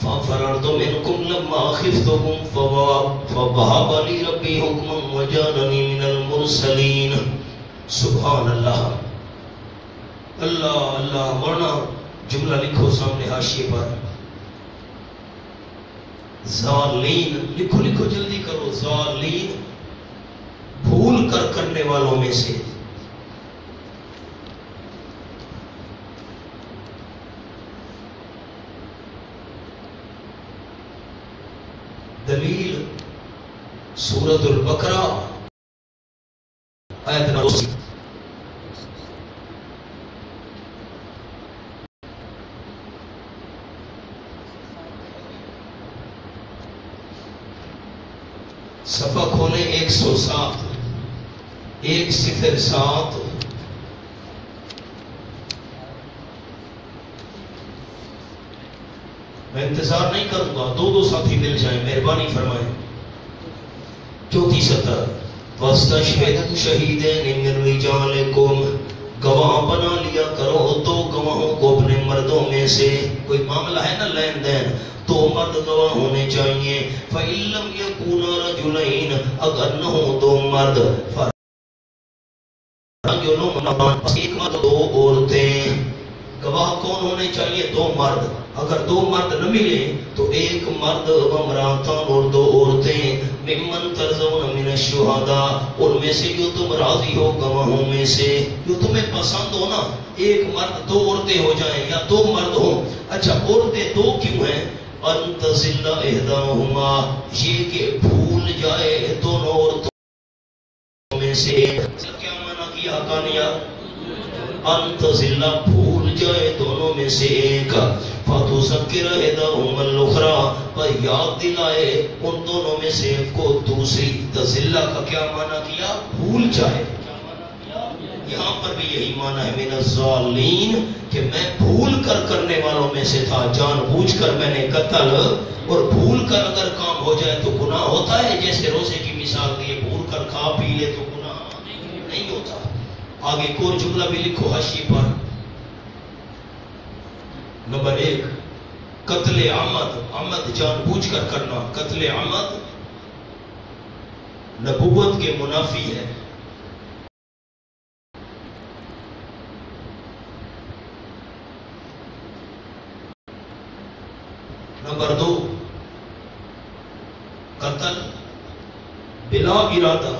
فَفَرَرْتُ مِنْكُمْ لَمَّا خِفْتُكُمْ فَوَهَبَ لِي رَبِّي حُكْمًا وَجَعَلَنِي مِنَ الْمُرْسَلِينَ. سبحان اللہ. اللہ اللہ. ورنہ جملہ لکھو سامنے حاشیے پر. ضالین لکھو، لکھو جلدی کرو. ضالین بھول کر کرنے والوں میں سے. دلیل سورۃ البقرہ آیت نمبر 80. صفحہ کھولیں 107 107. میں انتظار نہیں کروں گا، دو ساتھی مل جائیں، مہربانی فرمائیں. 34 سطر. وَاسْتَشْهِدُوا شَهِيدَيْنِ مِن رِجَالِكُمْ، گواہ بنا لیا کرو دو گواہوں کو اپنے مردوں میں سے. کوئی معاملہ ہے نا لین دین، دو مرد گواہ ہونے چاہیے. فَإِن لَّمْ يَكُونَا رَجُلَيْنِ، اگر نہ ہو دو مرد، ایک مرد دو عورتیں. گواہ کون ہونے چاہیے؟ دو مرد. اگر دو مرد نہ ملے تو ایک مرد وامرأتان اور دو عورتیں. ممن ترضون من الشہداء، ان میں سے جو تم راضی ہو گواہوں میں سے، جو تمہیں پسند ہو نا. ایک مرد دو عورتیں ہو جائیں یا دو مرد ہوں. اچھا عورتیں دو کیوں ہیں؟ ان تضل احداہما، یہ کہ بھول جائے دونوں عورتوں میں سے. کیا معنی کیا حقانیہ؟ ان تضل بھول جائے دونوں میں سے ایک. فتذکر احداہما الاخری، پر یاد دلائے ان دونوں میں سے ایک کو دوسری. تضل کا کیا معنی کیا؟ بھول جائے. یہاں پر بھی یہی معنی ہے من الضالین، کہ میں بھول کر کرنے والوں میں سے تھا. جان بوجھ کر میں نے قتل، اور بھول کر اگر کام ہو جائے تو گناہ ہوتا ہے. جیسے روزے کی مثال دی، بھول کر کھا پی لے آگے ایک اور جملہ بھی لکھو حاشیے پر. نمبر 1 قتل عمد، عمد جان بوجھ کر کرنا، قتل عمد نبوت کے منافی ہے. نمبر 2 قتل بلا ارادہ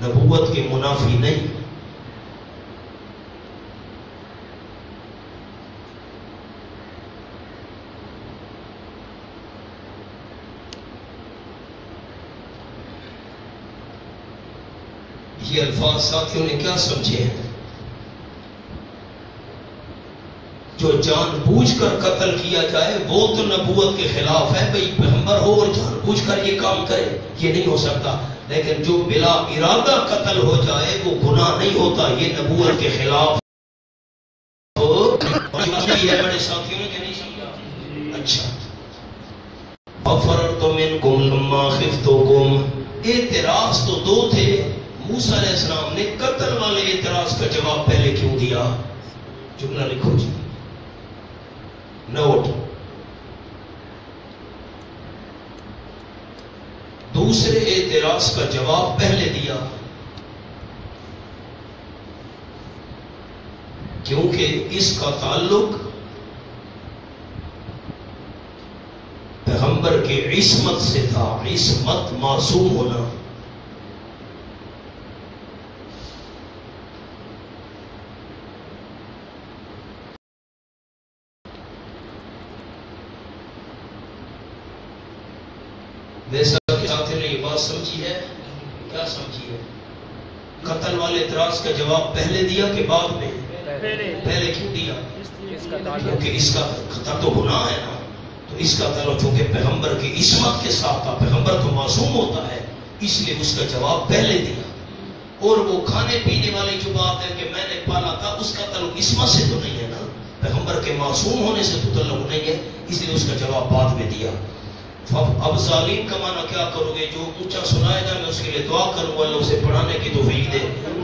نبوت کے منافی نہیں. یہ الفاظ ساتھیوں نے کیا سمجھے ہیں؟ جو جان بوجھ کر قتل کیا جائے وہ تو نبوت کے خلاف ہے. بھئی پیغمبر ہو اور جان بوجھ کر یہ کام کرے، یہ نہیں ہو سکتا. لیکن جو بلا ارادہ قتل ہو جائے وہ گناہ نہیں ہوتا، یہ نبوت کے خلاف ہے. بڑے ساتھیوں نے کہ نہیں سمجھا؟ اچھا. فَفَرَرْتُ مِنْكُمْ لَمَّا خِفْتُكُمْ، اعتراض تو 2 تھے. موسیٰ علیہ السلام نے قتل والے اعتراض کا جواب پہلے کیوں دیا؟ جملہ لکھو جی، نوٹ. دوسرے اعتراض کا جواب پہلے دیا کیونکہ اس کا تعلق پیغمبر کے عصمت سے تھا. عصمت معصوم ہونا. جیسا کہ ساتھیوں نے یہ بات سمجھی ہے. کیا سمجھی ہے؟ قتل والے اعتراض کا جواب پہلے دیا کہ بعد میں؟ پہلے کیوں دیا؟ کیونکہ اس کا خطر تو گناہ ہے نا. تو اس کا تعلق چونکہ پیغمبر کی عصمت کے ساتھ تھا، پیغمبر تو معصوم ہوتا ہے، اس لیے اس کا جواب پہلے دیا. اور وہ کھانے پینے والی جو بات ہے کہ میں نے پالا تھا، اس کا تعلق عصمت سے تو نہیں ہے نا، پیغمبر کے معصوم ہونے سے تو تعلق نہیں ہے، اس لیے اس کا جواب بعد میں دیا. اب ظالم کا معنی کیا کرو گے؟ جو اونچا سنائے گا میں اس کے لیے دعا کروں گا، اللہ اسے پڑھانے کی توفیق دے.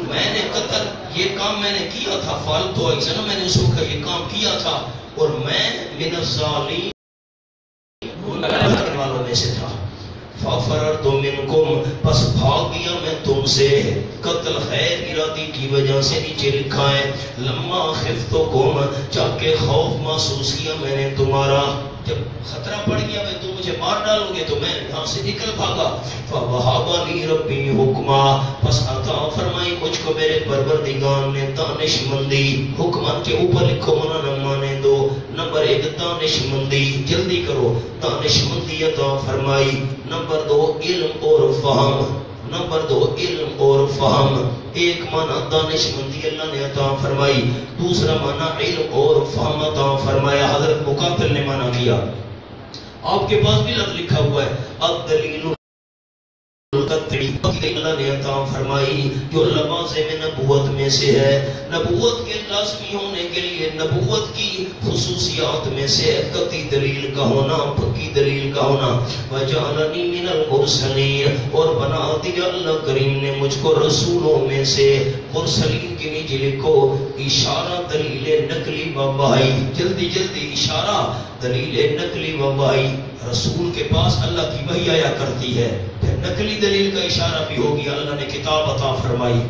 میں نے قتل یہ کام میں نے کیا تھا، فالتو ایسا میں نے اس وقت یہ کام کیا تھا، اور میں من الظالمین والوں میں سے تھا. فَفَرَرْتُ مِنْكُمْ، پس بھاگ گیا میں تم سے. قتل خیر ارادی کی وجہ سے نیچے لکھا ہے لما خفتکم، جبکہ خوف محسوس کیا میں نے تمہارا. جب خطرہ پڑ گیا میں تم مجھے مار ڈالو گے تو میں یہاں سے نکل بھاگا. فَوَهَبَ لِي رَبِّي حُکْمًا، پس عطا فرمائی مجھ کو میرے پروردگار نے دانش مندی. حکمت کے اوپر لکھو منا نہ مانے دو. نمبر 1 دانش مندی، جلدی کرو. دانش مندی عطا فرمائی. نمبر 2 علم اور فہم. نمبر 2 علم اور فہم. ایک معنی دانش مندی اللہ نے عطا فرمائی، دوسرا معنی علم اور فہم عطا فرمایا. حضرت مقاتل نے معنی کیا. آپ کے پاس بھی لفظ لکھا ہوا ہے الدلیل اللہ نے عطا فرمائی جو لوازم نبوت میں سے ہے. نبوت کے لازمی ہونے کے لیے نبوت کی خصوصیات میں سے قطعی دلیل کا ہونا، پکی دلیل کا ہونا. وَجَعَلَنِي مِنَ الْمُرْسَلِينَ، اور بنا دیا اللہ کریم نے مجھ کو رسولوں میں سے. مرسلین کے نیچے لکھو اشارہ دلیل نقلی و وحی. جلدی جلدی اشارہ دلیل نقلی و وحی. رسول کے پاس اللہ کی وحی آیا کرتی ہے، پھر نقلی دلیل کا اشارہ بھی ہو گیا. اللہ نے کتاب عطا فرمائی.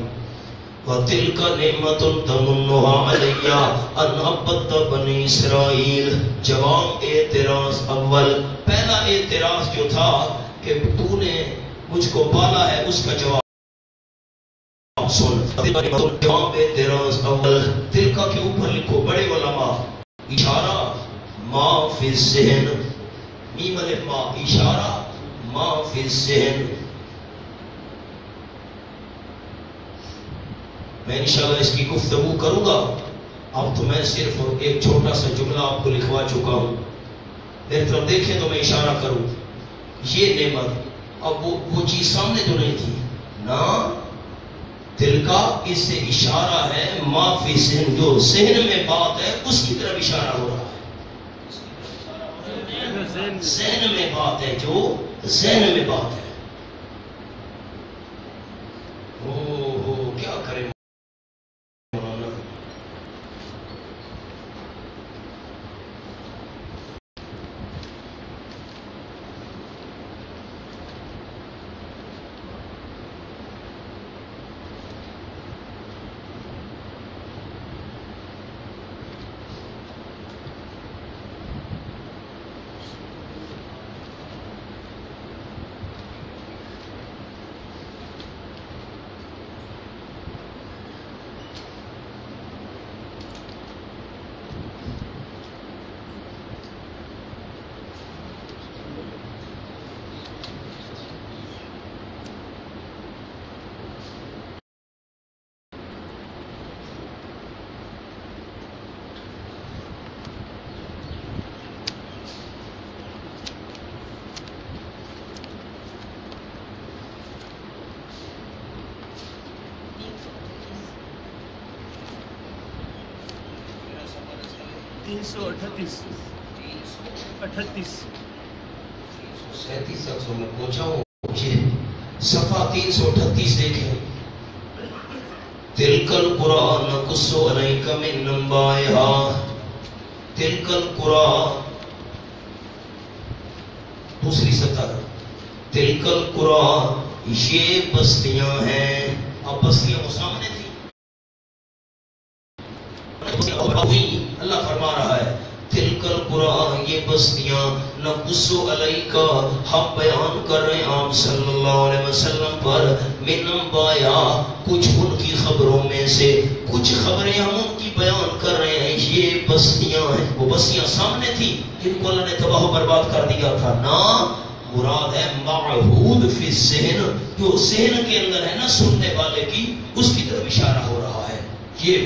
وَتِلْكَ نِعْمَةٌ تَمُنُّهَا عَلَيَّ أَنْ عَبَدتَّ بَنِي إِسْرَائِيلَ. جواب اعتراض اول، پہلا اعتراض جو تھا کہ تو نے مجھ کو پالا ہے، اس کا جواب سن. جواب اعتراض اول. تلکا کے اوپر لکھو بڑے علماء اشارہ ما فی الذہن، میم الف ما، اشارہ ما فی الذہن. میں انشاءاللہ اس کی گفتگو کروں گا. اب تو میں صرف ایک چھوٹا سا جملہ آپ کو لکھوا چکا ہوں. میری طرف دیکھیں تو میں اشارہ کروں. یہ نعمت اب وہ چیز سامنے تو نہیں تھی نا. دل کا اس سے اشارہ ہے ما فی ذہن، جو ذہن میں بات ہے اس کی طرف اشارہ ہو رہا ہے. ذہن میں بات ہے، جو ذہن میں بات ہے. 338 37 میں پہنچا ہوں. صفحہ 338 دیکھیں. تلک القرآن نقص علیک من انبائها. تلک القرآن دوسری سطر. تلک القرآن یہ بستیاں ہیں. اب بستیاں وہ سامنے تھی. اللہ فرما رہا ہے تلک القرآن یہ بستیاں نقص علیک ہم بیان کر رہے ہیں آپ صلی اللہ علیہ وسلم پر من انبائها کچھ ان کی خبروں میں سے کچھ خبریں ہم ان کی بیان کر رہے ہیں. یہ بستیاں ہیں. وہ بستیاں سامنے تھی جن کو اللہ نے تباہ و برباد کر دیا تھا. نا مراد ہے معہود فی الذہن جو ذہن کے اندر ہے نا سننے والے کی اس کی طرف اشارہ ہو رہا ہے. یہ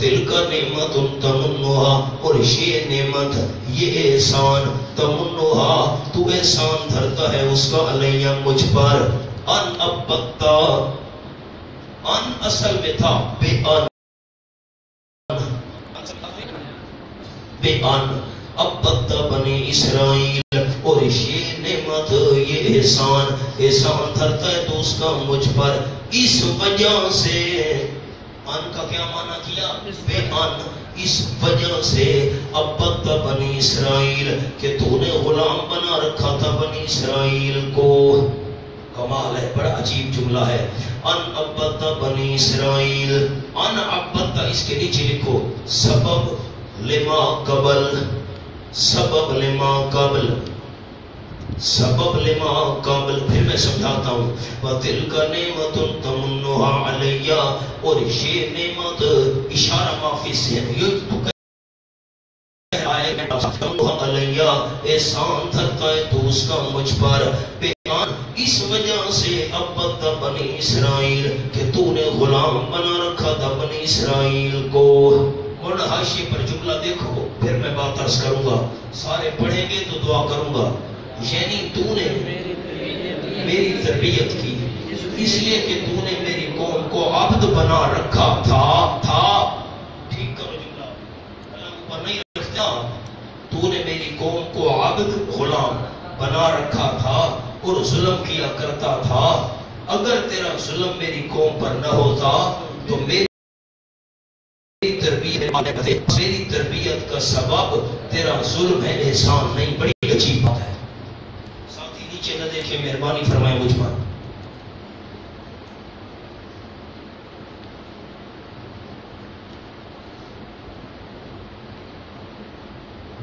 تلک نعمت تمنھا اور یہ نعمت یہ احسان تمنھا تو احسان دھرتا ہے اس کا علیہ مجھ پر. ان ابتا ان اصل میں تھا بے ان ابتا بنی اسرائیل اور یہ نعمت یہ احسان دھرتا ہے تو اس کا مجھ پر اس وجہ سے. ان کا کیا معنی کیا؟ بے ان اس وجہ سے ابت بنی اسرائیل کہ تو نے غلام بنا رکھا تھا بنی اسرائیل کو. کمال ہے, بڑا عجیب جملہ ہے. ان ابت بنی اسرائیل. ان ابت اس کے نیچے لکھو سبب لما قبل. سبب لما قبل. سبب لما قابل. پھر میں سمجھاتا ہوں. وَتِلْكَ نِعْمَةٌ تَمُنُّهَا عَلَيَّ اور یہ نعمت اشارہ معافی سے ہے. یہ تو کہہ رہا ہے تَمُنُّهَا عَلَيَّ احسان دھرتا ہے تو اس کا مجھ پر. بیان اس وجہ سے ابت بنی اسرائیل کہ تو نے غلام بنا رکھا تھا بنی اسرائیل کو. اور حاشیے پر جملہ دیکھو پھر میں بات عرض کروں گا. سارے پڑھیں گے تو دعا کروں گا. یعنی تو نے میری تربیت کی اس لیے کہ تو نے میری قوم کو عبد بنا رکھا تھا. ٹھیک کرو جملہ قلم پر نہیں رکھتا. تو نے میری قوم کو عبد غلام بنا رکھا تھا اور ظلم کیا کرتا تھا. اگر تیرا ظلم میری قوم پر نہ ہوتا تو میری تربیت کا سبب تیرا ظلم ہے, احسان نہیں. بڑی عجیب بات ہے. نیچے نہ دیکھیں, مہربانی فرمائے مجھ پر.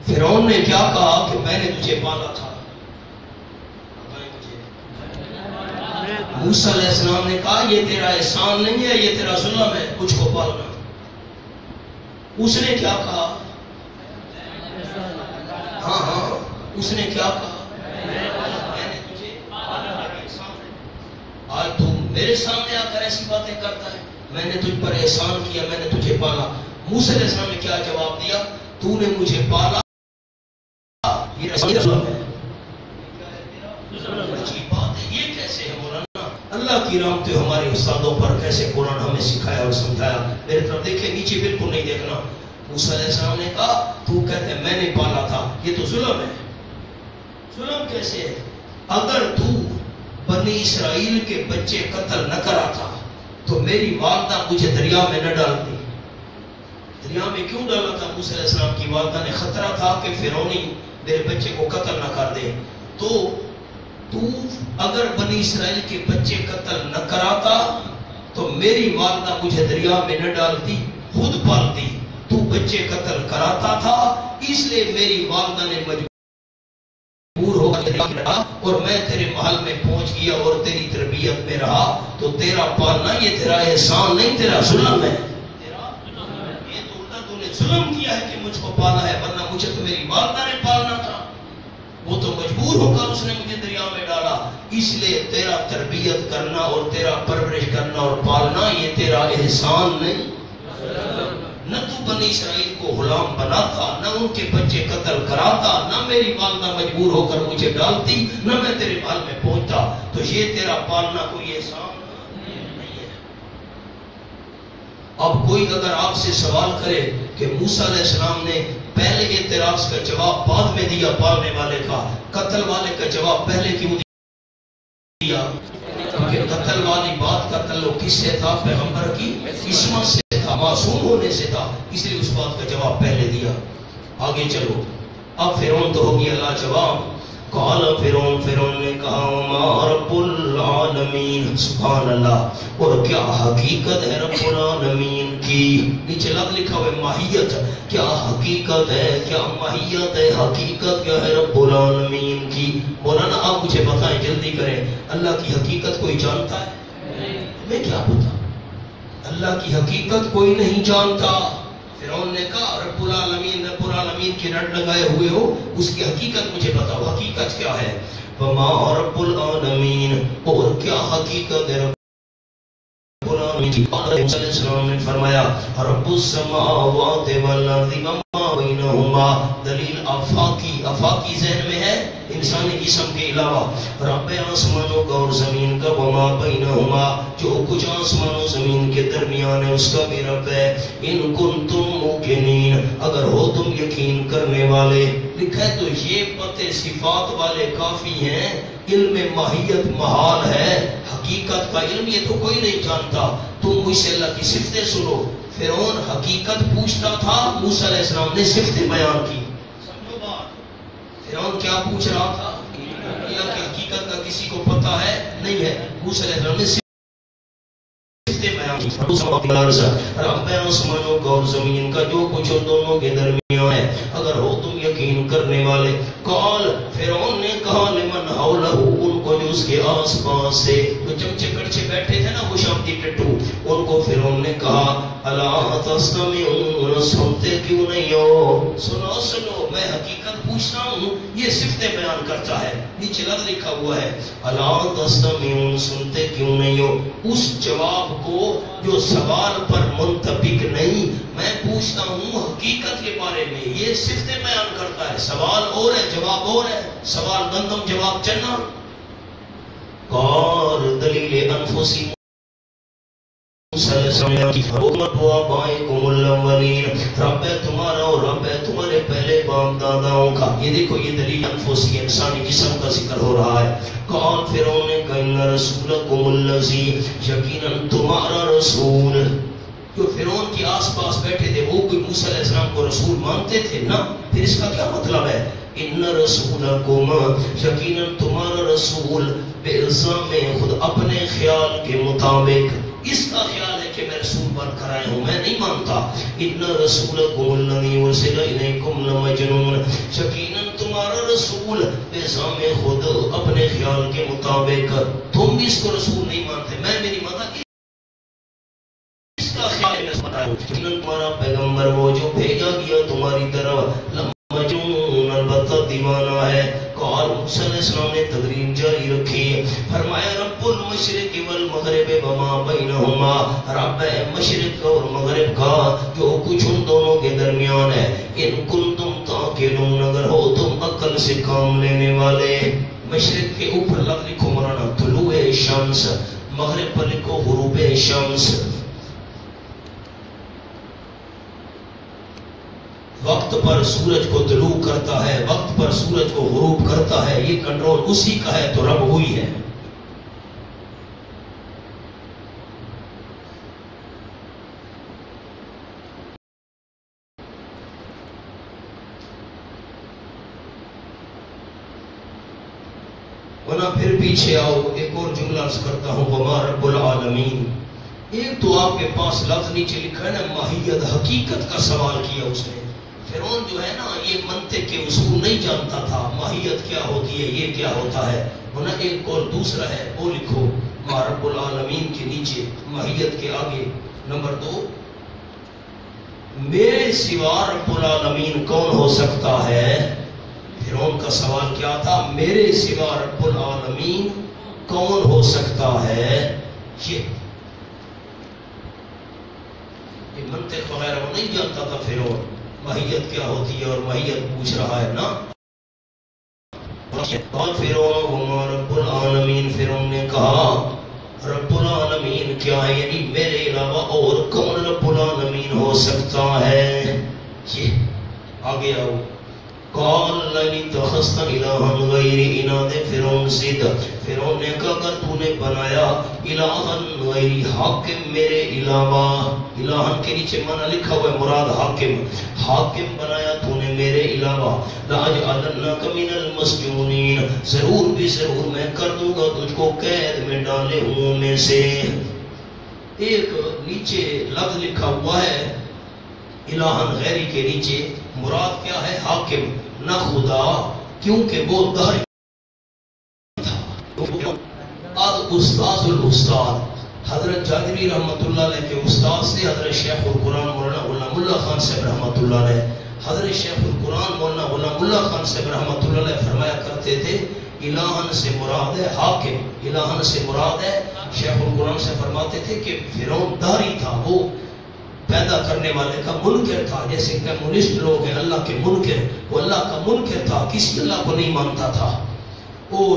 فرعون نے کیا کہا کہ میں نے تجھے پالا تھا. موسیٰ علیہ السلام نے کہا یہ تیرا احسان نہیں ہے, یہ تیرا ظلم ہے مجھ کو پالنا. اس نے کیا کہا؟ ہاں اس نے کیا کہا؟ آج تو میرے سامنے آ کر ایسی باتیں کرتا ہے. میں نے تجھ پر احسان کیا, میں نے تجھے پالا. موسیٰ علیہ السلام نے کیا جواب دیا؟ تو نے مجھے پالا, یہ ظلم ہے. عجیب بات ہے, یہ کیسے ہے مولانا؟ اللہ کی رحمت ہمارے استادوں پر کیسے قرآن ہمیں سکھایا اور سمجھایا. میرے طرف دیکھیں, نیچے بالکل نہیں دیکھنا. موسیٰ علیہ السلام نے کہا تو کہتے ہیں میں نے پالا تھا, یہ تو ظلم ہے. ظلم کیسے ہے؟ اگر تو بنی اسرائیل کے بچے قتل نہ کراتا تو میری والدہ مجھے دریا میں نہ ڈالتی. دریا میں کیوں ڈالا تھا موسیٰ علیہ السلام کی والدہ نے؟ خطرہ تھا کہ فرعونی میرے بچے کو قتل نہ کر دے. تو اگر بنی اسرائیل کے بچے قتل نہ کراتا تو میری والدہ مجھے دریا میں نہ ڈالتی, خود پالتی. تو بچے قتل کراتا تھا اس لیے میری والدہ نے مجبور ہو کر اور میں تیرے محل میں پہنچ گیا اور تیری تربیت میں رہا. تو تیرا پالنا یہ تیرا احسان نہیں, تیرا ظلم ہے. یہ تو الٹا تو نے ظلم کیا ہے کہ مجھ کو پالا ہے, ورنہ مجھے تو میری والدہ نے پالنا تھا. وہ تو مجبور ہو کر اس نے مجھے دریا میں ڈالا. اس لیے تیرا تربیت کرنا اور تیرا پرورش کرنا اور پالنا یہ تیرا احسان نہیں. نہ تو بنی اسرائیل کو غلام بناتا, نہ ان کے بچے قتل کراتا, نہ میری والدہ مجبور ہو کر مجھے ڈالتی, نہ میں تیرے محل میں پہنچتا. تو یہ تیرا پالنا کوئی احسان نہیں ہے. اب کوئی اگر آپ سے سوال کرے کہ موسیٰ علیہ السلام نے پہلے اعتراض کا جواب بعد میں دیا پالنے والے کا، قتل والے کا جواب پہلے کیوں دیا؟ کہ قتل والی بات کا تعلق کس سے تھا؟ پیغمبر کی عصمت سے تھا، معصوم ہونے سے تھا، اس لیے اس بات کا جواب پہلے دیا۔ آگے چلو، اب فرعون تو ہو گیا لاجواب۔ قال فرعون نے کہا وما رب العالمین، سبحان اللہ، اور کیا حقیقت ہے رب العالمین کی؟ نیچے لفظ لکھا ہوا ہے ماہیت، کیا حقیقت ہے، کیا ماہیت ہے، حقیقت کیا ہے رب العالمین کی؟ مولانا آپ مجھے بتائیں، جلدی کریں، اللہ کی حقیقت کوئی جانتا ہے؟ ہمیں کیا پتا؟ اللہ کی حقیقت کوئی نہیں جانتا۔ فرعون نے کہا رب العالمین کی رٹ لگائے ہوئے ہو، اس کی حقیقت مجھے بتاؤ، حقیقت کیا ہے؟ وما رب العالمین، اور کیا حقیقت ہے رب العالمین کی؟ موسیٰ علیہ السلام نے فرمایا رب السماوات والارض وما بینہما، دلیل آفاقی ذہن میں ہے انسانی جسم کے علاوہ، رب آسمانوں کا اور زمین کا، وما بینہما، جو کچھ آسمان و زمین کے درمیان ہے اس کا بھی رب ہے، ان کنتم موقنین، اگر ہو تم یقین کرنے والے۔ لکھا ہے تو یہ پتے صفات والے کافی ہیں، علم ماہیت محال ہے، حقیقت کا علم یہ تو کوئی نہیں جانتا، تم مجھ سے اللہ کی صفتیں سنو۔ فرعون حقیقت پوچھتا تھا، موسیٰ علیہ السلام نے صفتیں بیان کی۔ سمجھو بات، فرعون کیا پوچھ رہا تھا؟ اللہ کی حقیقت کا کسی کو پتہ ہے؟ نہیں ہے۔ موسیٰ علیہ السلام نے صفتیں بیان کی، رب آسمانوں کا اور زمین کا، جو کچھ ان دونوں کے درمیان ہے، اگر ہو تم یقین کرنے والے۔ قال، فرعون نے کہا لمن حولہ، ان کو جو اس کے آس پاس سے جو چمچے کڑچے بیٹھے تھے نا، وہ شامتی ٹٹو، ان کو فرعون نے کہا الا تستمعون، سنتے کیوں نہیں ہو؟ سنو، میں حقیقت پوچھتا ہوں، یہ صفتیں بیان کرتا ہے، نیچے لفظ لکھا ہوا ہے الا تستمعون، سنتے کیوں نہیں ہو؟ اس جواب کو جو سوال پر منطبق نہیں، میں پوچھتا ہوں حقیقت کے بارے میں، یہ صفتیں بیان کرتا ہے، سوال اور ہے جواب اور ہے، سوال گندم جواب چنا۔ اور دلیل انفسی حکمت و آبائکم الاولین، رب ہے تمہارا اور رب ہے تمہارے پہلے باپ داداؤں کا۔ یہ دیکھو، یہ دلیل انفسی انسانی جسم کا ذکر ہو رہا ہے۔ قال فرعون نے کہا ان رسولکم الذی، یقیناً تمہارا رسول، جو فرعون کے آس پاس بیٹھے تھے وہ کوئی موسیٰ علیہ السلام کو رسول مانتے تھے نا؟ پھر اس کا کیا مطلب ہے؟ ان رسولکم، یقیناً تمہارا رسول، بے الزام خود اپنے خیال کے مطابق، اس کا خیال ہے کہ میں رسول بن کر آیا ہوں، میں نہیں مانتا۔ ان رسولکم الذی ارسل الیکم لمجنون، یقیناً تمہارا رسول بے الزام خود اپنے خیال کے مطابق، تم بھی اس کو رسول نہیں مانتے، میں بھی نہیں مانتا، تمہارا پیغمبر وہ جو بھیجا گیا تمہاری طرف لمجنون، البتہ دیوانہ ہے۔ قال، موسیٰ علیہ السلام نے تقریر جاری رکھی، فرمایا رب المشرق والمغرب وما بینہما، رب ہے مشرق اور مغرب کا، جو کچھ ان دونوں کے درمیان ہے، ان کنتم تعقلون، اگر ہو تم عقل سے کام لینے والے۔ مشرق کے اوپر لفظ لکھو مولانا طلوع شمس، مغرب پر لکھو غروب شمس۔ وقت پر سورج کو طلوع کرتا ہے، وقت پر سورج کو غروب کرتا ہے، یہ کنٹرول اسی کا ہے، تو رب ہوئی ہے۔ ورنہ پھر پیچھے آؤ، ایک اور جملہ عرض کرتا ہوں، وما رب العالمین۔ ایک تو آپ کے پاس لفظ نیچے لکھا ہے نا ماہیت، حقیقت کا سوال کیا اس نے۔ فرعون جو ہے نا یہ منطق کے اصول نہیں جانتا تھا، ماہیت کیا ہوتی ہے، یہ کیا ہوتا ہے، ورنہ ایک اور دوسرا ہے وہ لکھو ما رب العالمین کے نیچے، ماہیت کے آگے نمبر 2، میرے سوا رب العالمین کون ہو سکتا ہے؟ فرعون کا سوال کیا تھا؟ میرے سوا رب العالمین کون ہو سکتا ہے؟ یہ منطق وغیرہ وہ نہیں جانتا تھا فرعون، ماہیت کیا ہوتی ہے اور ماہیت پوچھ رہا ہے نا۔ قال فرعون وما رب العالمین، فرعون نے کہا رب العالمین العالمین کیا ہے، یعنی میرے علاوہ اور کون رب العالمین ہو سکتا ہے؟ یہ آگے آؤ، قال لئن اتخذت الہا غیری، اناد فرعون ضد، فرعون نے کہا اگر تو نے بنایا الہا غیری، حاکم میرے علاوہ، الہن کے نیچے معنی لکھا ہوا ہے مراد حاکم، حاکم بنایا تو نے میرے علاوہ، لأجعلنک من المسجونین، ضرور بھی ضرور میں کر دوں گا تجھ کو قید میں ڈالے ہوں میں سے۔ ایک نیچے لفظ لکھا ہوا ہے الہن غیری کے نیچے، مراد کیا ہے؟ حاکم، نہ خدا، کیونکہ وہ دہری تھا۔ آج استاذ الاستاد حضرت جاجری رحمت اللہ علیہ کے استاد سے حضرت شیخ القرآن مولانا غلام اللہ خان صاحب رحمت اللہ علیہ، حضرت شیخ القرآن مولانا غلام اللہ خان صاحب رحمت اللہ علیہ فرمایا کرتے تھے الہن سے مراد ہے حاکم، الہن سے مراد ہے، شیخ القرآن سے فرماتے تھے کہ فرعون دہری تھا، وہ پیدا کرنے والے کا منکر تھا، جیسے کمیونسٹ لوگ ہیں اللہ کے منکر، وہ اللہ کا منکر تھا، کسی اللہ کو نہیں مانتا تھا۔ اور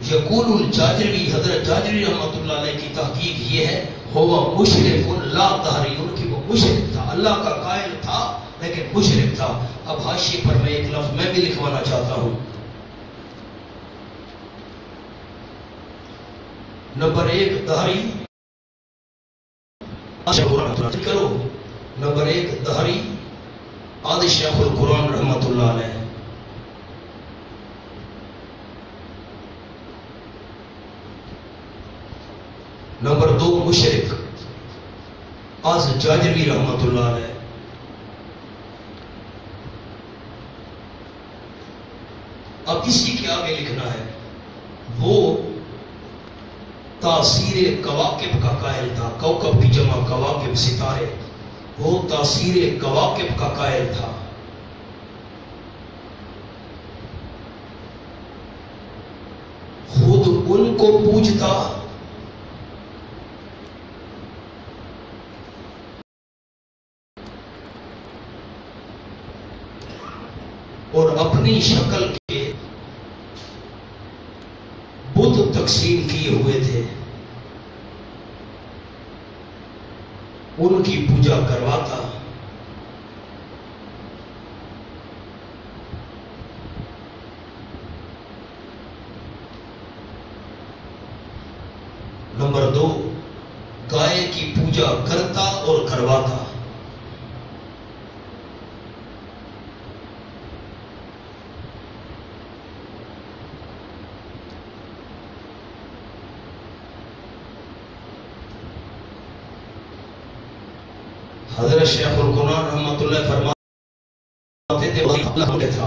یقول الجاجری، حضرت جاجری رحمت اللہ علیہ کی تحقیق یہ ہے ہوا مشرک لا دہری، ان کی وہ مشرک تھا، اللہ کا قائل تھا لیکن مشرک تھا۔ اب حاشیے پر میں ایک لفظ میں بھی لکھوانا چاہتا ہوں۔ نمبر ایک دہری کرو، نمبر ایک دہری آد شیخ القرآن رحمت اللہ علیہ، نمبر دو مشرک آز جاجری رحمت اللہ علیہ۔ اب اسی کے آگے لکھنا ہے وہ تاثیر کواکب کا قائل تھا، کوکب کی جمع کواکب ستارے، وہ تاثیر کواکب کا قائل تھا۔ خود ان کو پوجتا اور اپنی شکل کے بت تقسیم کیے ہوئے تھے، ان کی پوجا کرواتا۔ نمبر دو گائے کی پوجا کرتا اور کرواتا۔ حضرت شیخ القرآن رحمت اللہ فرماتے تھے وہ اللہ تھا،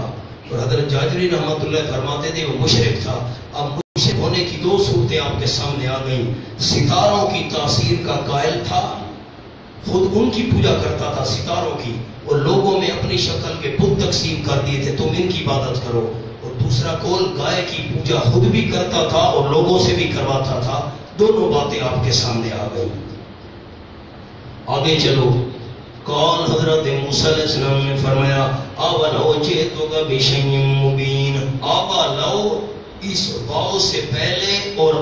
اور حضرت جاجری رحمت اللہ فرماتے تھے وہ مشرک تھا۔ اب مشرک ہونے کی دو صورتیں آپ کے سامنے آ گئیں، ستاروں کی تاثیر کا قائل تھا، خود ان کی پوجا کرتا تھا ستاروں کی، اور لوگوں میں اپنی شکل کے بت تقسیم کر دیے تھے تم ان کی عبادت کرو، اور دوسرا قول گائے کی پوجا خود بھی کرتا تھا اور لوگوں سے بھی کرواتا تھا۔ دونوں باتیں آپ کے سامنے آ گئیں۔ آگے چلو، قال حضرت موسیٰ علیہ السلام نے فرمایا اولو جئتک بشیء مبین، اولو اس واو سے پہلے اور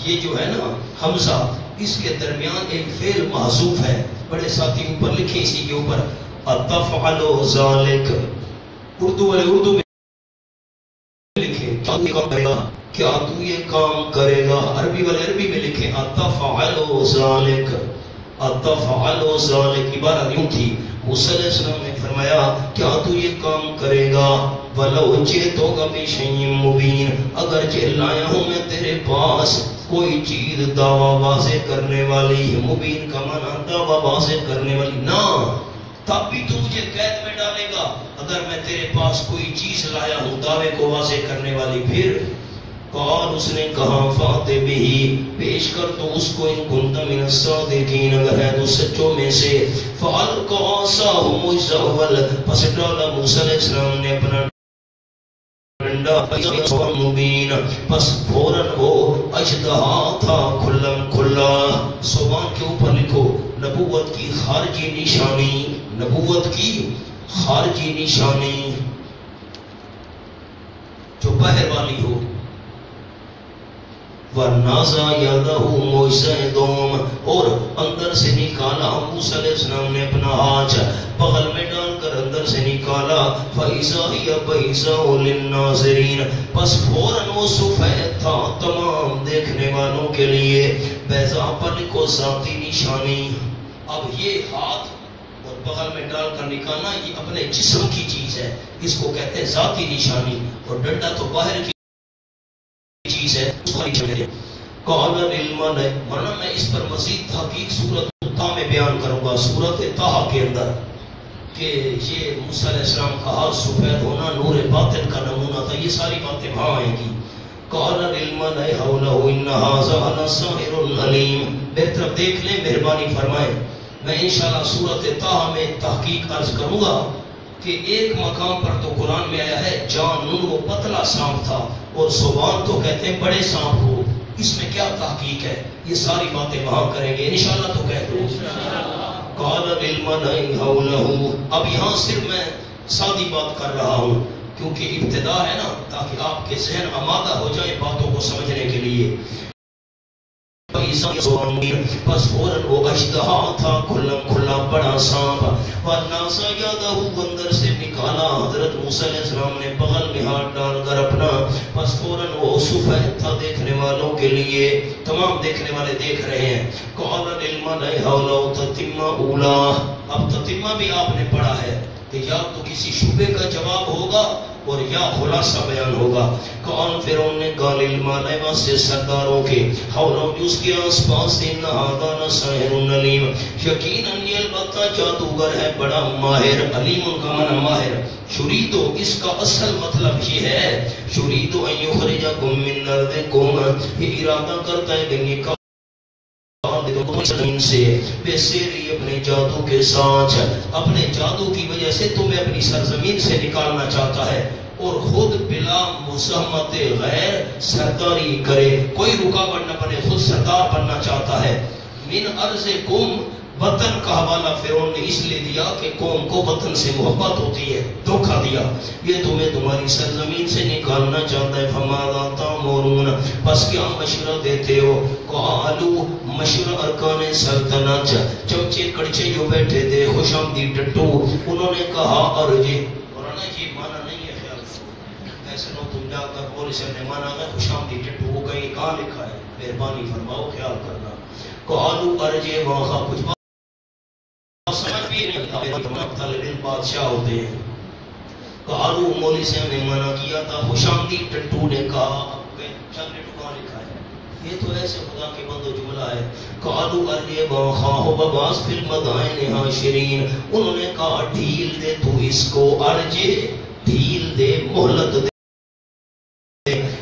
یہ جو ہے نا حمزہ، اس کے درمیان ایک فعل محذوف ہے، بڑے ساتھی اوپر لکھیں اسی کے اوپر اتفعل ذالک، اردو والے اردو میں لکھیں کیا تو یہ کام کرے گا، عربی والے عربی میں لکھیں اتفعل ذالک، اتفعل ذالک، عبارت یوں تھی موسیٰ علیہ السلام نے فرمایا کیا تو یہ کام کرے گا، وَلَوْ جِئْتُکَ بِشَیْءٍ مُبِینٍ، اگر لایا ہوں میں تیرے پاس کوئی چیز دعویٰ واضح کرنے والی، مبین کا معنی دعویٰ واضح کرنے والی، نہ تب بھی تو مجھے قید میں ڈالے گا اگر میں تیرے پاس کوئی چیز لایا ہوں دعوے کو واضح کرنے والی۔ پھر قال اس نے کہا فاتح بھی، پیش کر تو اس کو ان کنت من الصادقین، اگر ہے تو سچوں میں سے، فالقى عصاه مجزاول، پس ڈالا موسیٰ علیہ السلام نے اپنا ڈنڈا مبین، پس فوراً وہ اجدہا تھا کھلم کھلا۔ زبان کے اوپر لکھو نبوت کی خارجی نشانی، نبوت کی خارجی نشانی جو باہر والی ہو، وَنَازَا يَدَهُ مُوسَىٰ دوم، اور اندر سے نکالا موسیٰ علیہ السلام نے اپنا ہاتھ بغل میں ڈال کر اندر سے نکالا، فَإِذَا هِيَ بَيْضَاءُ لِلنَّاظِرِينَ، بس فوراً وہ سفید تھا تمام دیکھنے والوں کے لیے۔ بیضاء پر لکھو ذاتی نشانی۔ اب یہ ہاتھ اور بغل میں ڈال کر نکالنا یہ اپنے جسم کی چیز ہے، اس کو کہتے ہیں ذاتی نشانی، اور ڈنڈا تو باہر کی چیز ہے، اس کو نشانی ہے۔ قال للملأ، ورنہ میں اس پر مزید تحقیق سورۃ طٰ میں بیان کروں گا، سورۃ طٰ کے اندر، کہ یہ موسیٰ علیہ السلام کا ہاتھ سفید ہونا نور باطن کا نمونہ تھا، یہ ساری باتیں وہاں آئیں گی۔ قال للملأ حوله ان هذا لساحر علیم، میری طرف دیکھ لیں، مہربانی فرمائیں، میں انشاءاللہ سورۃ طٰ میں تحقیق عرض کروں گا کہ ایک مقام پر تو قرآن میں آیا ہے جانن وہ پتلا سانپ تھا، اور صوبان تو کہتے ہیں بڑے سانپ کو، اس میں کیا تحقیق ہے، یہ ساری باتیں وہاں کریں گے انشاءاللہ، تو کہہ دو قال للملأ حوله۔ اب یہاں صرف میں سادی بات کر رہا ہوں کیونکہ ابتدا ہے نا، تاکہ آپ کے ذہن آمادہ ہو جائیں باتوں کو سمجھنے کے لیے۔ بس فوراً وہ اژدہا تھا، کھلا کھلا بڑا سانپ، وَنَازَا يَدَهُ، اندر سے نکالا حضرت موسیٰ علیہ السلام نے بغل میں ہاتھ ڈال کر اپنا، بس فوراً وہ سفید تھا دیکھنے والوں کے لیے، تمام دیکھنے والے دیکھ رہے ہیں۔ قَالَ لِلْمَلَإِ حَوْلَهُ تَتِمَّ أُولَاهُ، اب تتمہ بھی آپ نے پڑھا ہے کہ یا تو کسی شبے کا جواب ہوگا اور یا خلاصہ بیان ہوگا۔ کون فرعون نے قال للملأ سے سرداروں کے حولوں اس کے آس پاس ان ھذا لساحر علیم، یقیناً یہ البتہ جادوگر ہے بڑا ماہر، علیم کا معنی ماہر۔ شریدو اس کا اصل مطلب یہ ہے شریدو ان یخرجکم من ارضکم، یہ ارادہ کرتا ہے کہ یہ زمین سے بے سیری اپنے جادو کے ساتھ، اپنے جادو کی وجہ سے تمہیں اپنی سرزمین سے نکالنا چاہتا ہے، اور خود بلا مزاحمت غیر سرداری کرے، کوئی رکاوٹ نہ بنے، خود سردار بننا چاہتا ہے۔ من ارضکم، وطن کا حوالہ فرعون نے اس لیے دیا کہ قوم کو وطن سے محبت ہوتی ہے، دھوکہ دیا، یہ تمہیں تمہاری سرزمین سے نکالنا چاہتا ہے۔ فماذا تأمرون، بس کیا مشورہ دیتے ہو؟ قالوا، مشورہ ارکان سلطنت، چمچے کڑچے جو بیٹھے تھے خوش آمدید ٹٹو، انہوں نے کہا ارجع، مولانا یہ معنی نہیں ہے، خیال ایسے نو تم جا کر بولی سے نے مانا ہے خوش آمدید ٹٹو، وہ کہیں کہاں لکھا ہے، مہربانی فرماؤ خیال کرنا۔ قالوا ارجع وہاں کچھ سمجھ بھی نہیں تھا، طالب بادشاہ ہوتے ہیں۔ قالوا، مولوی صاحب نے منع کیا تھا، خوش آمدید ٹٹو نے کہا چل ٹٹو کہاں لکھا ہے، یہ تو ایسے خدا کے بندو جملہ ہے۔ قالوا ارجع وخاہ وبعث فی المدائن حاشرین، انہوں نے کہا ڈھیل دے تو اس کو، ارجع ڈھیل دے، مہلت دے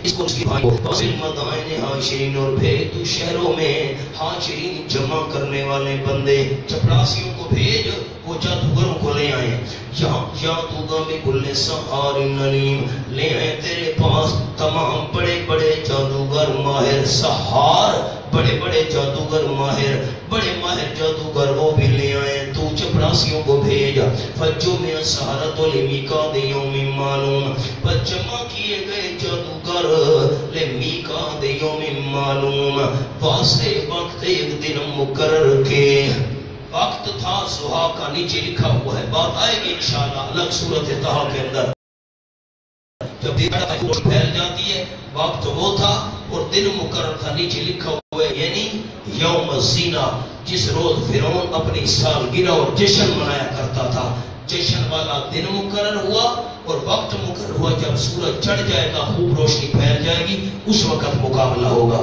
اس کو، اس کی بھائی فی المدائن حاشرین، اور بھیج تو شہروں میں حاشرین جمع کرنے والے بندے، چپڑاسیوں کو بھیج، وہ جادوگروں کو لے آئیں، جادوگر میں کل سحار علیم، لے آئیں تیرے پاس تمام بڑے بڑے جادوگر ماہر، سحار بڑے بڑے جادوگر ماہر، بڑے ماہر جادوگر وہ بھی لے آئیں، تو چپڑاسیوں کو بھیج۔ فجمع السحرۃ لمیقات یوم معلوم، پر جمع کیے گئے جادوگر لمیقات یوم معلوم، واسطے وقت ایک دن مقرر کے، وقت تھا ضحیٰ کا، نیچے لکھا ہوا ہے، بات آئے گی انشاءاللہ الگ سورۃ طٰ کے اندر، جب دیکھا پھیل جاتی ہے، وقت وہ تھا اور دن مقرر تھا، نیچے لکھا ہوا ہے، یعنی یوم الزینہ، جس روز فرعون اپنی سالگرہ اور جشن منایا کرتا تھا، جشن والا دن مقرر ہوا اور وقت مقرر ہوا، جب سورج چڑھ جائے گا خوب روشنی پھیل جائے گی، اس وقت مقابلہ ہوگا۔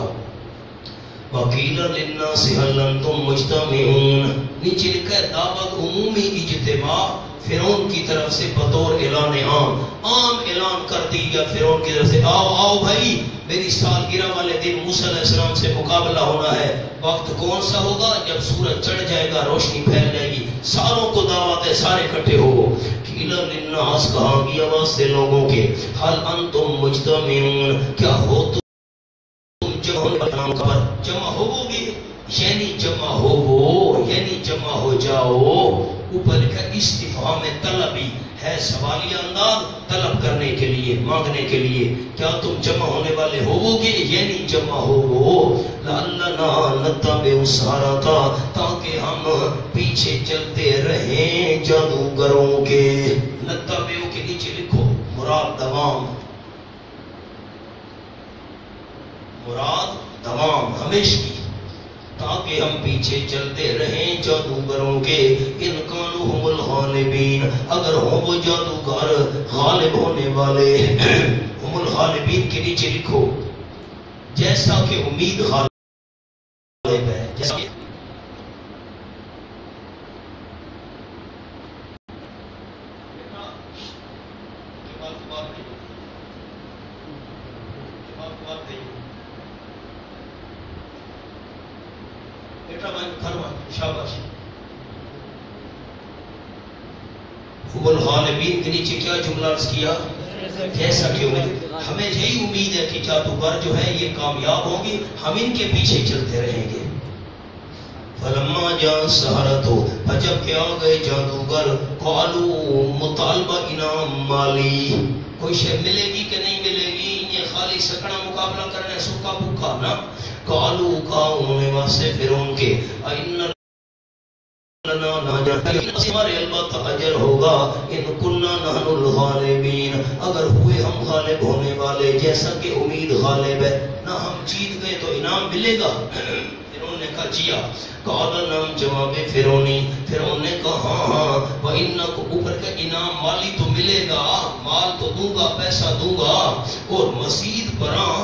وَقِيلَ لِلنَّاسِ هَلْ أَنْتُمْ مُجْتَمِعُونَ، نیچے لکھا ہے دعوت عمومی اجتماع فرعون کی طرف سے بطور اعلان عام اعلان کر دیا فرعون کی طرف سے، آؤ آؤ بھائی میری سالگرہ والے دن موسیٰ علیہ السلام سے مقابلہ ہونا ہے۔ وقت کون سا ہوگا؟ جب سورج چڑھ جائے گا، روشنی پھیل جائے گی، ساروں کو دعوت ہے، سارے اکٹھے ہو۔ قِيلَ لِلنَّاسِ، کہا گیا واسطے لوگوں کے، هَلْ أَنْتُمْ مُجْتَمِعُونَ، کیا ہو تم جمع ہوگو گے؟ یعنی جمع ہو وہ، یعنی جمع ہو جاؤ. اوپر لکھا استفہام طلبی ہے، سوالیہ انداز، طلب کرنے کے لیے، مانگنے کے لیے. کیا تم جمع ہونے والے ہوگے؟ یعنی جمع ہو. لعلنا نتبع السحرۃ، تاکہ ہم پیچھے چلتے رہیں جادوگروں کے. نتبع کے نیچے لکھو مراد دوام، مراد دوام ہمیشہ، تاکہ ہم پیچھے چلتے رہیں جادوگروں کے. ان کانوا هم الغالبین، اگر ہوں وہ جادوگر غالب ہونے والے. ہم الغالبین کے نیچے لکھو جیسا کہ امید غالب ہے. جیسا کہ ہم الغالبین کے نیچے کیا جملہ عرض کیا؟ جیسا کہ امید. ہمیں یہی امید ہے کہ جادوگر جو ہے یہ کامیاب ہوں گے، ہم ان کے پیچھے چلتے رہیں گے. فلما جاء السحرۃ، جب کہ آ گئے جادوگر، قالوا مطالبہ انعام مالی، کوئی شے ملے گی کہ نہیں ملے گی؟ یہ خالی سکڑا مقابلہ کرنا ہے، سکا بھوکا نا. قالوا کہا انہوں نے واسطے فرعون کے، ان ہمارے البتہ اجر ہوگا، ان کننا نحن الغالبین، اگر ہوئے ہم غالب ہونے والے، جیسا کہ امید غالب ہے. نہ ہم جیت گئے تو انعام ملے گا؟ فرعون نے کہا جیا. قال نعم، جواب فرعونی. فرعون نے کہا ہاں ہاں. وَإِنَّكُمْ، اوپر کا انعام مالی تو ملے گا، مال تو دوں گا، پیسہ دوں گا، اور مزید برآں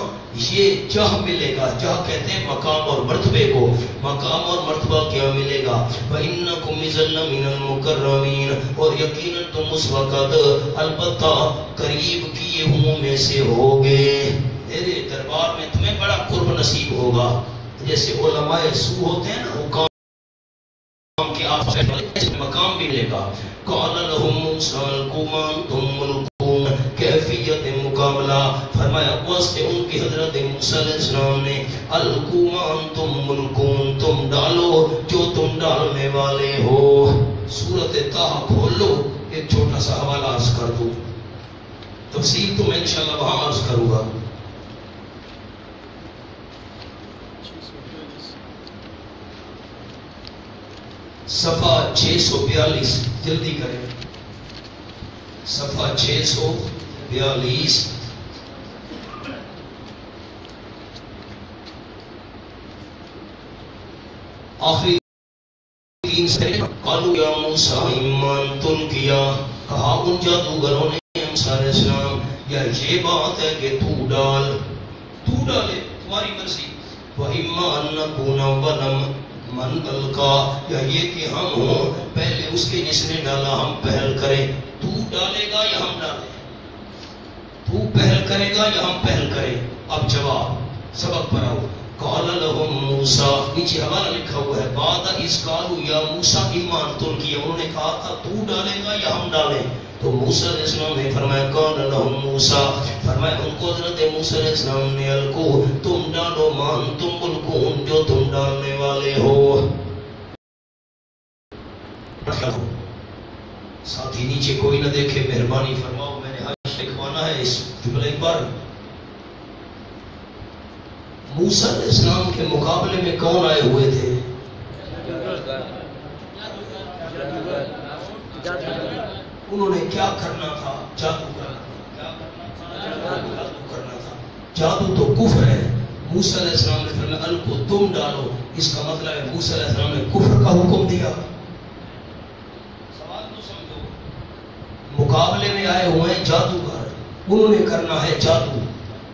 یہ جاہ ملے گا. جاہ کہتے ہیں مقام اور مرتبے کو. مقام اور مرتبہ کیا ملے گا؟ وَإِنَّكُمْ إِذًا لَّمِنَ الْمُقَرَّبِينَ، اور یقیناً تم اس وقت البتہ قریب کیے ہوں میں سے ہوگے. میرے دربار میں تمہیں بڑا قرب نصیب ہوگا. جیسے علماء سو ہوتے ہیں نا، حکام کے آپ مقام بھی ملے گا. قَالَ لَهُم مُوسَىٰ أَلْقُوا مَا أَنتُم مُلْقُونَ، کیفیت مقابلہ فرمایا واسطے ان کی حضرت موسیٰ علیہ السلام نے. القوا ما انتم ملقون، تم ڈالو جو تم ڈالنے والے ہو. سورۃ طٰہٰ کھول لو، ایک چھوٹا سا حوالہ عرض کر دوں، تفصیل تو میں انشاءاللہ وہاں عرض کروں گا. صفحہ 642، جلدی کریں، صفحہ 642. آخری 3 سے قالوا یا موسیٰ اما ان تلقیا، کہا ان جادوگروں نے موسیٰ علیہ السلام، یا یہ بات ہے کہ تو ڈال، تو ڈالے، تمہاری مرضی. وَإِمَّا أَن نَّكُونَ أَوَّلَ مَنْ أَلْقَىٰ، یا یہ کہ ہم ہوں پہلے اس کے جس نے ڈالا، ہم پہل کریں. تو ڈالے گا یا ہم ڈالیں؟ تو پہل کرے گا یا ہم پہل کریں؟ اب جواب سبق پر آؤ. قال لهم موسیٰ، نیچے حوالہ لکھا ہوا ہے، بعد اذ قالوا یا موسیٰ اما ان تلقی، انہوں نے کہا تھا تو ڈالے گا یا ہم ڈالیں؟ تو موسیٰ علیہ السلام نے فرمایا قال لهم موسیٰ، فرمایا ان کو حضرت موسیٰ علیہ السلام نے، القو، تم ڈالو، ما انتم ملقون، جو تم ڈالنے والے ہو. ساتھی نیچے کوئی نہ دیکھے، مہربانی فرماؤ، میں نے حج لکھوانا ہے اس جملے پر. موسیٰ علیہ السلام کے مقابلے میں کون آئے ہوئے تھے؟ انہوں نے کیا کرنا تھا؟ جادو کرنا تھا. جادو تو کفر ہے. موسیٰ علیہ السلام نے فرمایا القو، تم ڈالو. اس کا مطلب ہے موسیٰ علیہ السلام نے کفر کا حکم دیا. سوال تو سمجھو، مقابلے میں آئے ہوئے ہیں جادوگر، انہوں نے کرنا ہے جادو.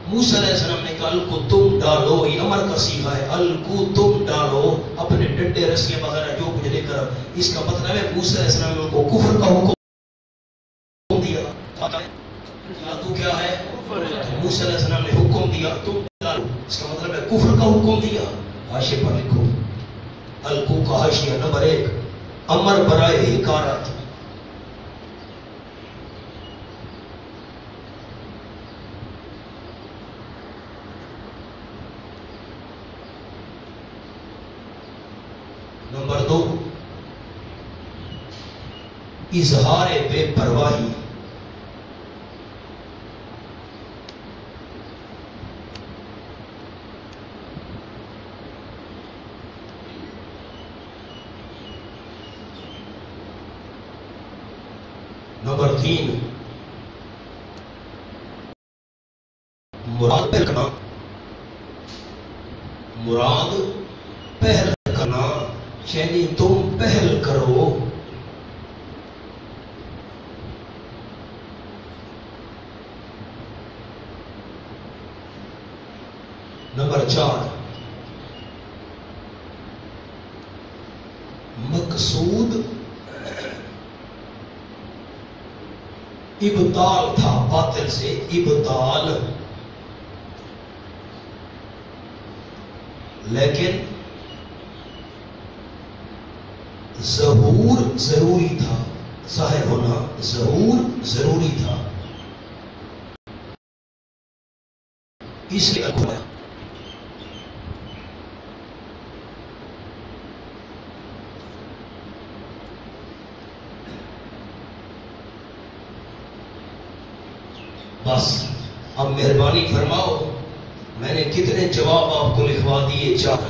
موسیٰ علیہ السلام نے کہا القو، تم ڈالو، یہ امر کا صیغہ ہے، القو تم ڈالو اپنے ڈنڈے رسیاں وغیرہ جو کچھ لے کر. اس کا مطلب ہے موسیٰ علیہ السلام نے ان کو کفر کا حکم دیا. جادو کیا ہے؟ موسیٰ علیہ السلام نے حکم دیا تم ڈالو، اس کا مطلب ہے کفر کا حکم دیا. حاشیے پر لکھو القو کا حاشیہ نمبر 1، امر برائے حکارت. نمبر 2 اظہار بے پرواہی. نمبر 3 مراد پہل کرنا. مراد پہل کرنا یعنی تم پہل کرو. نمبر 4 مقصود ابطال تھا، باطل سے ابطال، لیکن ظہور ضروری تھا. ظاہر ہونا ظہور ضروری تھا، اس لیے اکھوایا. بس اب مہربانی فرماؤ، میں نے کتنے جواب آپ کو لکھوا دیے؟ 4.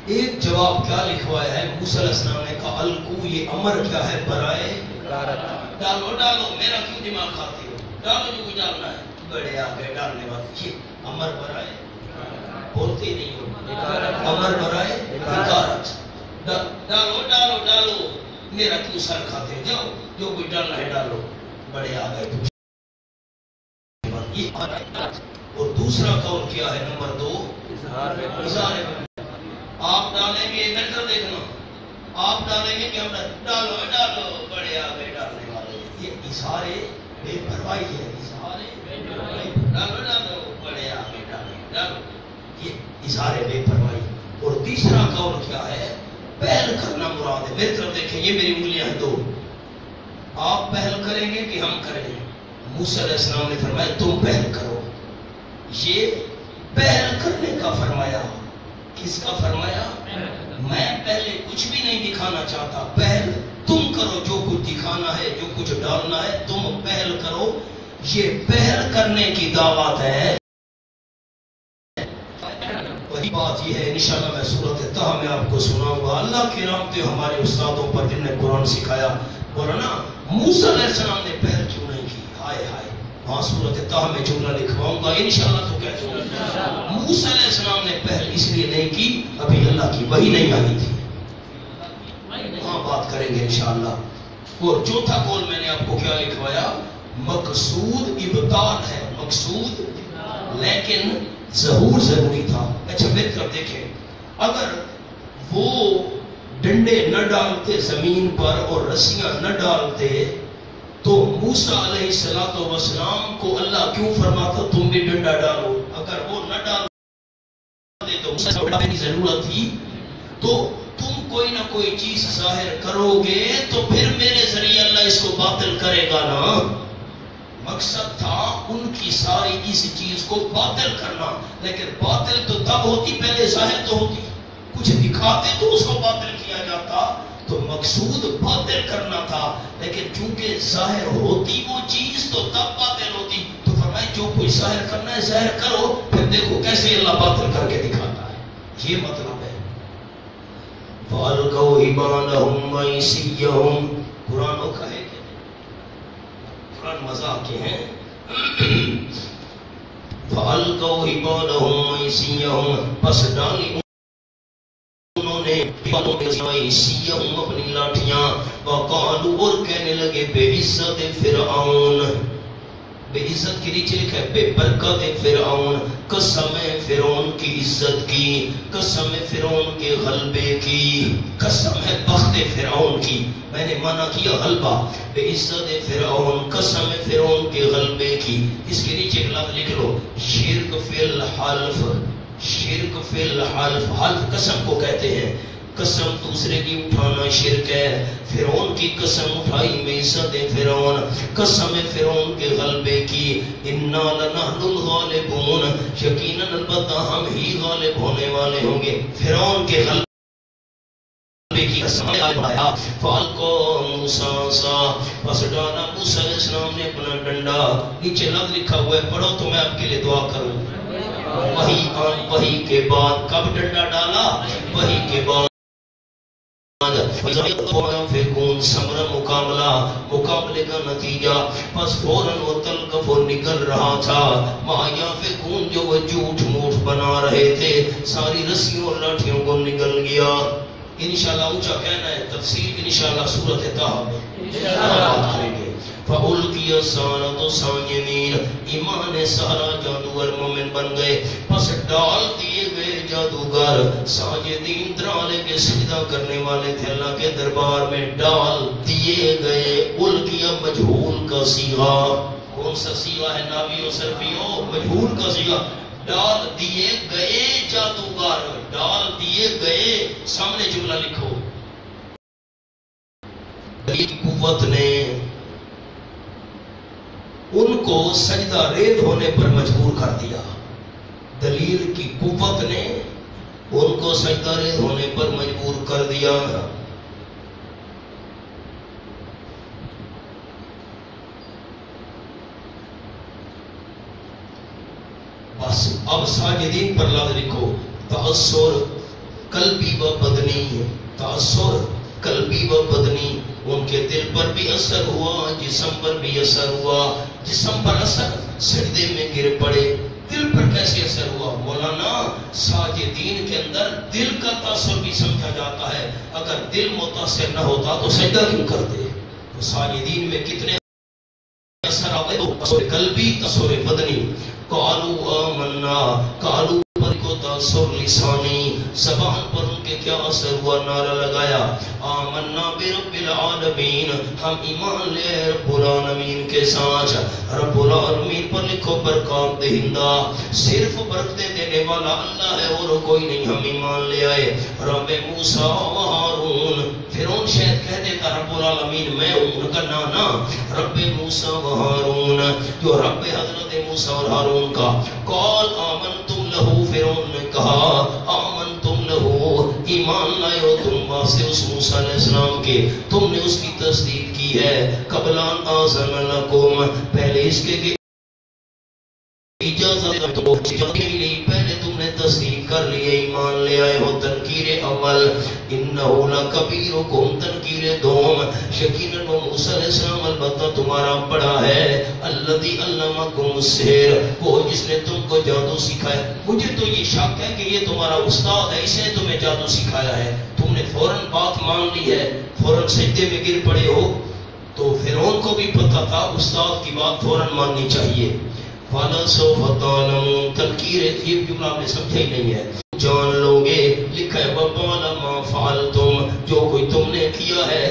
ایک جواب کیا لکھوایا ہے؟ موسیٰ علیہ السلام نے کہا الکو، یہ امر کیا ہے؟ برائے ڈالو. ڈالو، میرا کیوں دماغ کھاتی ہو؟ ڈالو جو کچھ ڈالنا ہے. بڑے آگے ڈالنے والے، یہ امر برائے بولتے نہیں ہو، امر برائے حکارت. ڈالو ڈالو ڈالو، میرا کیوں سر کھاتے ہو؟ جاؤ جو کچھ ڈالنا ہے ڈالو. بڑے آگے. اور دوسرا قول کیا ہے؟ نمبر 2 اظہار. آپ ڈالیں گے نظر دیکھنا، آپ ڈالیں گے کہ ہم ڈالو ڈالو، بڑے آگے ڈالنے والے. یہ اظہار بے پرواہی ہے. اظہار ڈالو ڈالو، بڑے آگے ڈالو، یہ اظہار بے پرواہی. اور تیسرا قول کیا ہے؟ پہل کرنا مراد ہے. میری طرف دیکھیں، یہ میری انگلیاں ہیں 2. آپ پہل کریں گے کہ ہم کریں گے؟ موسیٰ علیہ السلام نے فرمایا تم پہل کرو. یہ پہل کرنے کا فرمایا. کس کا فرمایا؟ میں پہلے کچھ بھی نہیں دکھانا چاہتا، پہل تم کرو. جو کچھ دکھانا ہے، جو کچھ ڈالنا ہے، تم پہل کرو. یہ پہل کرنے کی دعوت ہے. وہی بات یہ ہے، انشاءاللہ میں سورۃ طہ میں آپ کو سناؤں گا. اللہ کی رحمتیں ہمارے استادوں پر جن نے قرآن سکھایا. بولا نا موسیٰ علیہ السلام نے پہل کیوں نہیں کی؟ ہائے ہائے، وہاں سورۃ طہ میں جملہ لکھواؤں گا انشاءاللہ. تو کہتے ہوں موسیٰ علیہ السلام نے پہل اس لیے نہیں کی، ابھی اللہ کی وحی نہیں آئی تھی. وہاں بات کریں گے انشاءاللہ. اور چوتھا قول میں نے آپ کو کیا لکھوایا؟ مقصود ابطال ہے، مقصود لیکن ظہور ضروری تھا. اچھا میری طرف دیکھیں، اگر وہ ڈنڈے نہ ڈالتے زمین پر اور رسیاں نہ ڈالتے تو موسیٰ علیہ السلام کو اللہ کیوں فرماتا تم بھی ڈنڈا ڈالو؟ اگر وہ نہ ڈالتے تو موسیٰ کی ضرورت تھی. تو تم کوئی نہ کوئی چیز ظاہر کرو گے تو پھر میرے ذریعے اللہ اس کو باطل کرے گا نا. مقصد تھا ان کی ساری اس چیز کو باطل کرنا. لیکن باطل تو تب ہوتی پہلے ظاہر تو ہوتی. کچھ دکھاتے تو اس کو باطل کیا جاتا. تو مقصود باطل کرنا تھا، لیکن چونکہ ظاہر ہوتی وہ چیز تو تب باطل ہوتی. تو فرمائے جو کوئی ظاہر کرنا ہے ظاہر کرو، پھر دیکھو کیسے اللہ باطل کر کے دکھاتا ہے. یہ مطلب ہے. فَأَلْقَوْا حِبَالَهُمْ وَعِصِيَّهُمْ. قرآن وہ کہے کہ قرآن مذاق کے ہیں. فَأَلْقَوْا حِبَالَهُمْ وَعِصِيَّهُمْ. پس ڈالی انہوں نے اپنی لاٹھیاں. وَقَالُوا. اور کہنے لگے بے عزت فرعون. بے عزت کے نیچے لکھا ہے بے برکت فرعون. قسم فرعون کی عزت کی، قسم فرعون کے غلبے کی، قسم ہے بخت فرعون کی. میں نے مانا کیا غلبہ. بے عزت فرعون، قسم فرعون کے غلبے کی. اس کے نیچے ایک لفظ لکھ لو، شرک فی الحلف. شرک فی الحلف. حلف قسم کو کہتے ہیں. قسم دوسرے کی اٹھانا شرک ہے. فرعون کی قسم اٹھائی میں عزت فرعون، قسم فرعون کے غلبے کی. انا لنحن الغالبون. یقیناً البتہ ہم ہی غالب ہونے والے ہوں گے. فرعون کے غلبے کی قسم آیا فالقو موسیٰ سا پس ڈالا موسیٰ علیہ السلام نے اپنا ڈنڈا نیچے لفظ لکھا ہوا ہے پڑھو تو میں آپ کے لیے دعا کروں وحی کے بعد کب ڈنڈا ڈالا وحی کے بعد فیکون سمرا مقابلے کا نتیجہ پس فوراً وہ تلقف نکل رہا تھا مایا فیکون جو وہ جھوٹ موٹ بنا رہے تھے ساری رسیوں اور لاٹھیوں کو نکل گیا انشاءاللہ اونچا کہنا ہے تفسیر انشاءاللہ سورۃ طہ میں بات کریں گے فَأُلْقِيَ السَّحَرَةُ سَاجِدِينَ ایمان سارا جادوگر مومن بن گئے پس ڈال دیے گئے جادوگر ساجدین درالے کے سجدہ کرنے والے تھے اللہ کے دربار میں ڈال دیے گئے القیا مجہول کا صیغہ کون سا صیغہ ہے ناویو صرفیو مجہول کا صیغہ ڈال دیے گئے جادوگر ڈال دیے گئے سامنے جملہ لکھو دلیل قوت نے ان کو سجدہ ریز ہونے پر مجبور کر دیا دلیل کی قوت نے ان کو سجدہ ریز ہونے پر مجبور کر دیا بس اب ساجدین پر لفظ لکھو تأثر قلبی و بدنی تأثر قلبی و بدنی ان کے دل پر بھی اثر ہوا جسم پر بھی اثر ہوا جسم پر اثر سجدے میں گر پڑے دل پر کیسے اثر ہوا مولانا ساجدین کے اندر دل کا تاثر بھی سمجھا جاتا ہے اگر دل متاثر نہ ہوتا تو سجدہ کیوں کرتے تو ساجدین میں کتنے اثر آتے تو تاثر قلبی تاثر بدنی قالوا آمنا قالوا پر کو تاثر لسانی زبان پر ان کے کیا اثر ہوا نعرہ لگایا آمنا برب العالمین ہم ایمان لے رب العالمین کے ساتھ رب العالمین پر لکھو برکات دہندہ صرف برکتیں دینے والا اللہ ہے اور کوئی نہیں ہم ایمان لے آئے رب موسیٰ و ہارون فرعون شاید کہہ دیتا رب العالمین میں ان کا نانا رب موسیٰ و ہارون جو رب حضرت موسیٰ اور ہارون کا قال آمنتم لہو فرعون نے کہا آمنتم لہو ایمان لائے ہو تم واسطے اس موسیٰ علیہ السلام کے تم نے اس کی تصدیق کی ہے قبلان آزم لکم پہلے اس کے اجازت پہلے تم نے تصدیق کر لیے ایمان لے آئے ہو تنکیر اول انہو لکبیرکم تنکیر دوم یقیناً وہ موسیٰ علیہ السلام البتہ تمہارا بڑا ہے الذی علمکم السحر وہ جس نے تم کو جادو سکھایا مجھے تو یہ شک ہے کہ یہ تمہارا استاد ہے اس نے تمہیں جادو سکھایا ہے تم نے فوراً بات مان لی ہے فوراً سجدے میں گر پڑے ہو تو فرعون کو بھی پتہ تھا استاد کی بات فوراً ماننی چاہیے فَلَا سَوْفَ تَعْلَمُونَ تنکیر یہ جملہ آپ نے سمجھا ہی نہیں ہے جان لوگے لکھا ہے وَبَالَ مَا فَعَلْتُمْ جو کوئی تم نے کیا ہے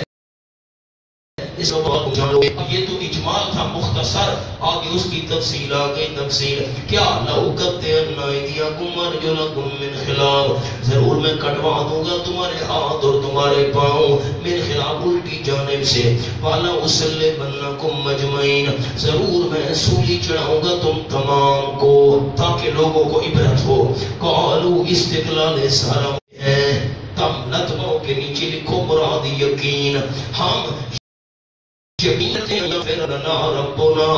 اس کو بہت جان لوگے اب یہ تو اجمال تھا مختصر آگے اس کی تفصیل آگئی تفصیل کیا لَأُقَطِّعَنَّ أَيْدِيَكُمْ وَأَرْجُلَكُمْ مِنْ خِلَافٍ ضرور میں کٹوا دوں گا تمہارے ہاتھ اور تمہارے پاؤں من خلاف الٹی جانب سے وَعَلَى أُصَلِّبَنَّكُمْ مَجْمَعِينَ ضرور میں سولی چڑھاؤں گا تم تمام کو تاکہ لوگوں کو عبرت ہو قالوا استقلال سارا ہے تم نتبوں کے نیچے لکھو مراد یقین ہم یقین رکھتے ہیں یغفر لنا ربنا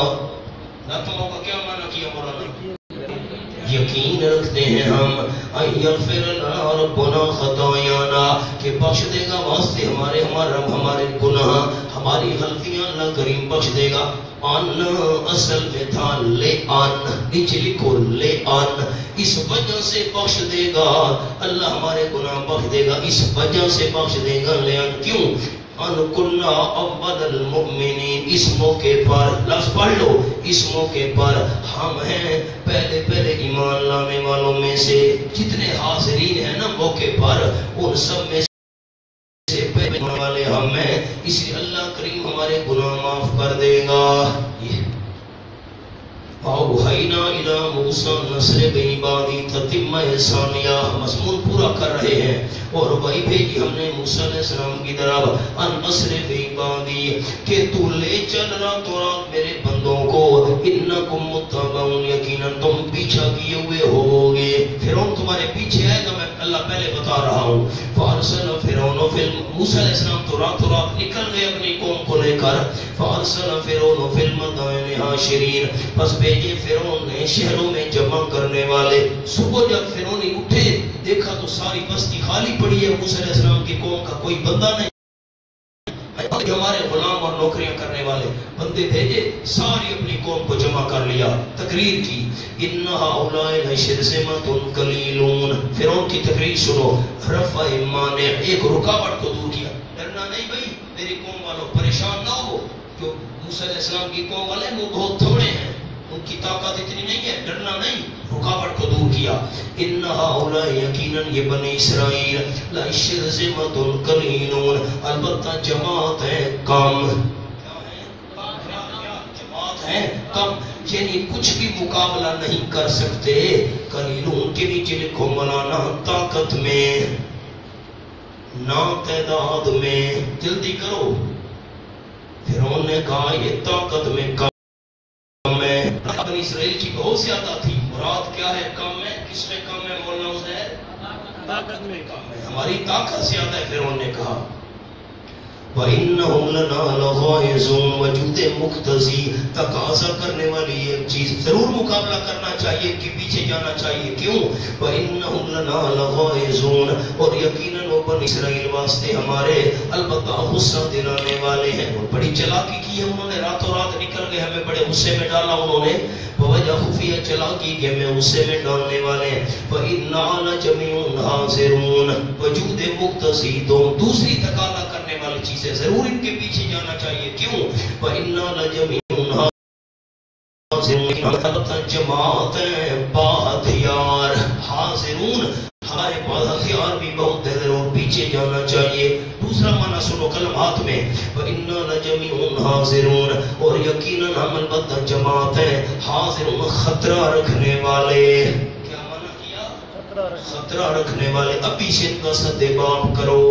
نتبوں کا کیا معنی کیا مولانا یقین رکھتے ہیں ہم یغفر لنا ربنا خطایانا کہ بخش دے گا واسطے ہمارے گناہ ہماری غلطیاں اللہ کریم بخش دے گا آن اصل میں تھا لے آن نیچے لکھو لے آن اس وجہ سے بخش دے گا اللہ ہمارے گناہ بخش دے گا اس وجہ سے بخش دے گا لے آن کیوں ان کنا اول المؤمنین اس موقع پر لفظ پڑھ لو اس موقع پر ہم ہیں پہلے ایمان لانے والوں میں سے جتنے حاضرین ہیں نا موقع پر ان سب میں سے پہلے والے ہم ہیں اس لیے اللہ کریم ہمارے گناہ معاف کر دے گا اوحینا الی موسیٰ نصر بعبادی تتم ثانیہ مضمون پورا پورا کر رہے ہیں. اور وہی بھیجی ہم نے موسیٰ علیہ السلام کی طرف ان اسر بعبادی کہ تو لے چل رات و رات میرے بندوں کو انکم متبعون یقیناً تم پیچھا کیے ہوئے ہوگے. فرعون تمہارے پیچھے ہے تو میں اللہ پہلے بتا رہا ہوں. فارسل فرعون موسیٰ علیہ السلام تو رات و رات نکل گئے اپنی قوم کو لے کر. فارسل فرعون فی المدائن حاشرین پس بھیجے فرعون نے شہروں میں جمع کرنے والے. صبح جب فرعون اٹھے دیکھا تو ساری بستی خالی پڑی ہے. موسیٰ علیہ السلام کی قوم کا کوئی بندہ نہیں. ہمارے غلام اور نوکریاں کرنے والے بندے بھیجے ساری اپنی قوم کو جمع کر لیا. تقریر کی ان هؤلاء لشرذمۃ قلیلون. فرعون کی تقریر سنو. رفع مانع ایک رکاوٹ کو دور کیا. ڈرنا نہیں بھائی میری قوم والوں پریشان نہ ہو. جو موسیٰ علیہ السلام کی قوم والے وہ بہت تھوڑے ہیں ان کی طاقت اتنی نہیں ہے. ڈرنا نہیں رکاوٹ کو دور کیا. ان هؤلاء یقیناً یہ بنی اسرائیل لشرذمۃ قلیلون البتہ جماعت ہے کم. جماعت ہے کم یعنی کچھ بھی مقابلہ نہیں کر سکتے. قلیلون کے نیچے لکھو مولانا طاقت میں نہ تعداد میں. جلدی کرو. فرعون نے کہا یہ طاقت میں کم ہے. بنی اسرائیل کی بہت زیادہ تھی. مراد کیا ہے کم ہے؟ کس میں کم ہے مولانا عزیر؟ طاقت میں کم ہے. ہماری طاقت زیادہ ہے. فرعون نے کہا وَإِنَّهُمْ لَنَا لَغَائِظُونَ وجود مقتضی تقاضا کرنے والی ایک چیز ضرور مقابلہ کرنا چاہیے کہ پیچھے جانا چاہیے. کیوں؟ وَإِنَّهُمْ لَنَا لَغَائِظُونَ اور یقیناً وہ بنی اسرائیل واسطے ہمارے البتہ غصہ دلانے والے ہیں. اور بڑی چلاکی کی ہے انہوں نے. راتوں رات نکل گئے ہمیں بڑے غصے میں ڈالا انہوں نے. بوجہ خفیہ چلاکی کہ ہمیں غصے میں ڈالنے والے ہیں. وَإِنَّا لَجَمِيعٌ حَاذِرُونَ وجود مقتضی دوسری تقاضا کرنے والی چیز ضرور ان کے پیچھے جانا چاہیے. کیوں؟ وَإِنَّا لَجَمِيعٌ حَاذِرُونَ جماعت با ہتھیار. حاضرون ہمارے پاس ہتھیار بھی بہت ہے ضرور پیچھے جانا چاہیے. دوسرا معنی سنو کلمات میں وَإِنَّا لَجَمِيعٌ حَاذِرُونَ اور یقیناً ہم البتہ جماعت ہیں حاضرون خطرہ رکھنے والے. کیا معنی کیا؟ خطرہ رکھنے والے. ابھی سے ان کا سد باب کرو.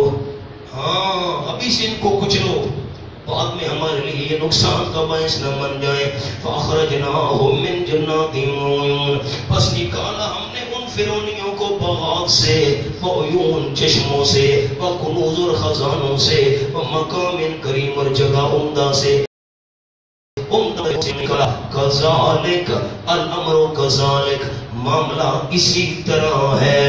ہاں ابھی سے ان کو کچلو بعد میں ہمارے لیے یہ نقصان کا باعث نہ بن جائے. فَأَخْرَجْنَاهُمْ مِنْ جَنَّاتٍ وَعُيُونٍ پس نکالا ہم نے ان فرعونیوں کو باغات سے وعیون چشموں سے وکنوز اور خزانوں سے ومقام کریم اور جگہ عمدہ سے. عمدہ سے نکالا. کذالک الامر کذالک معاملہ اسی طرح ہے.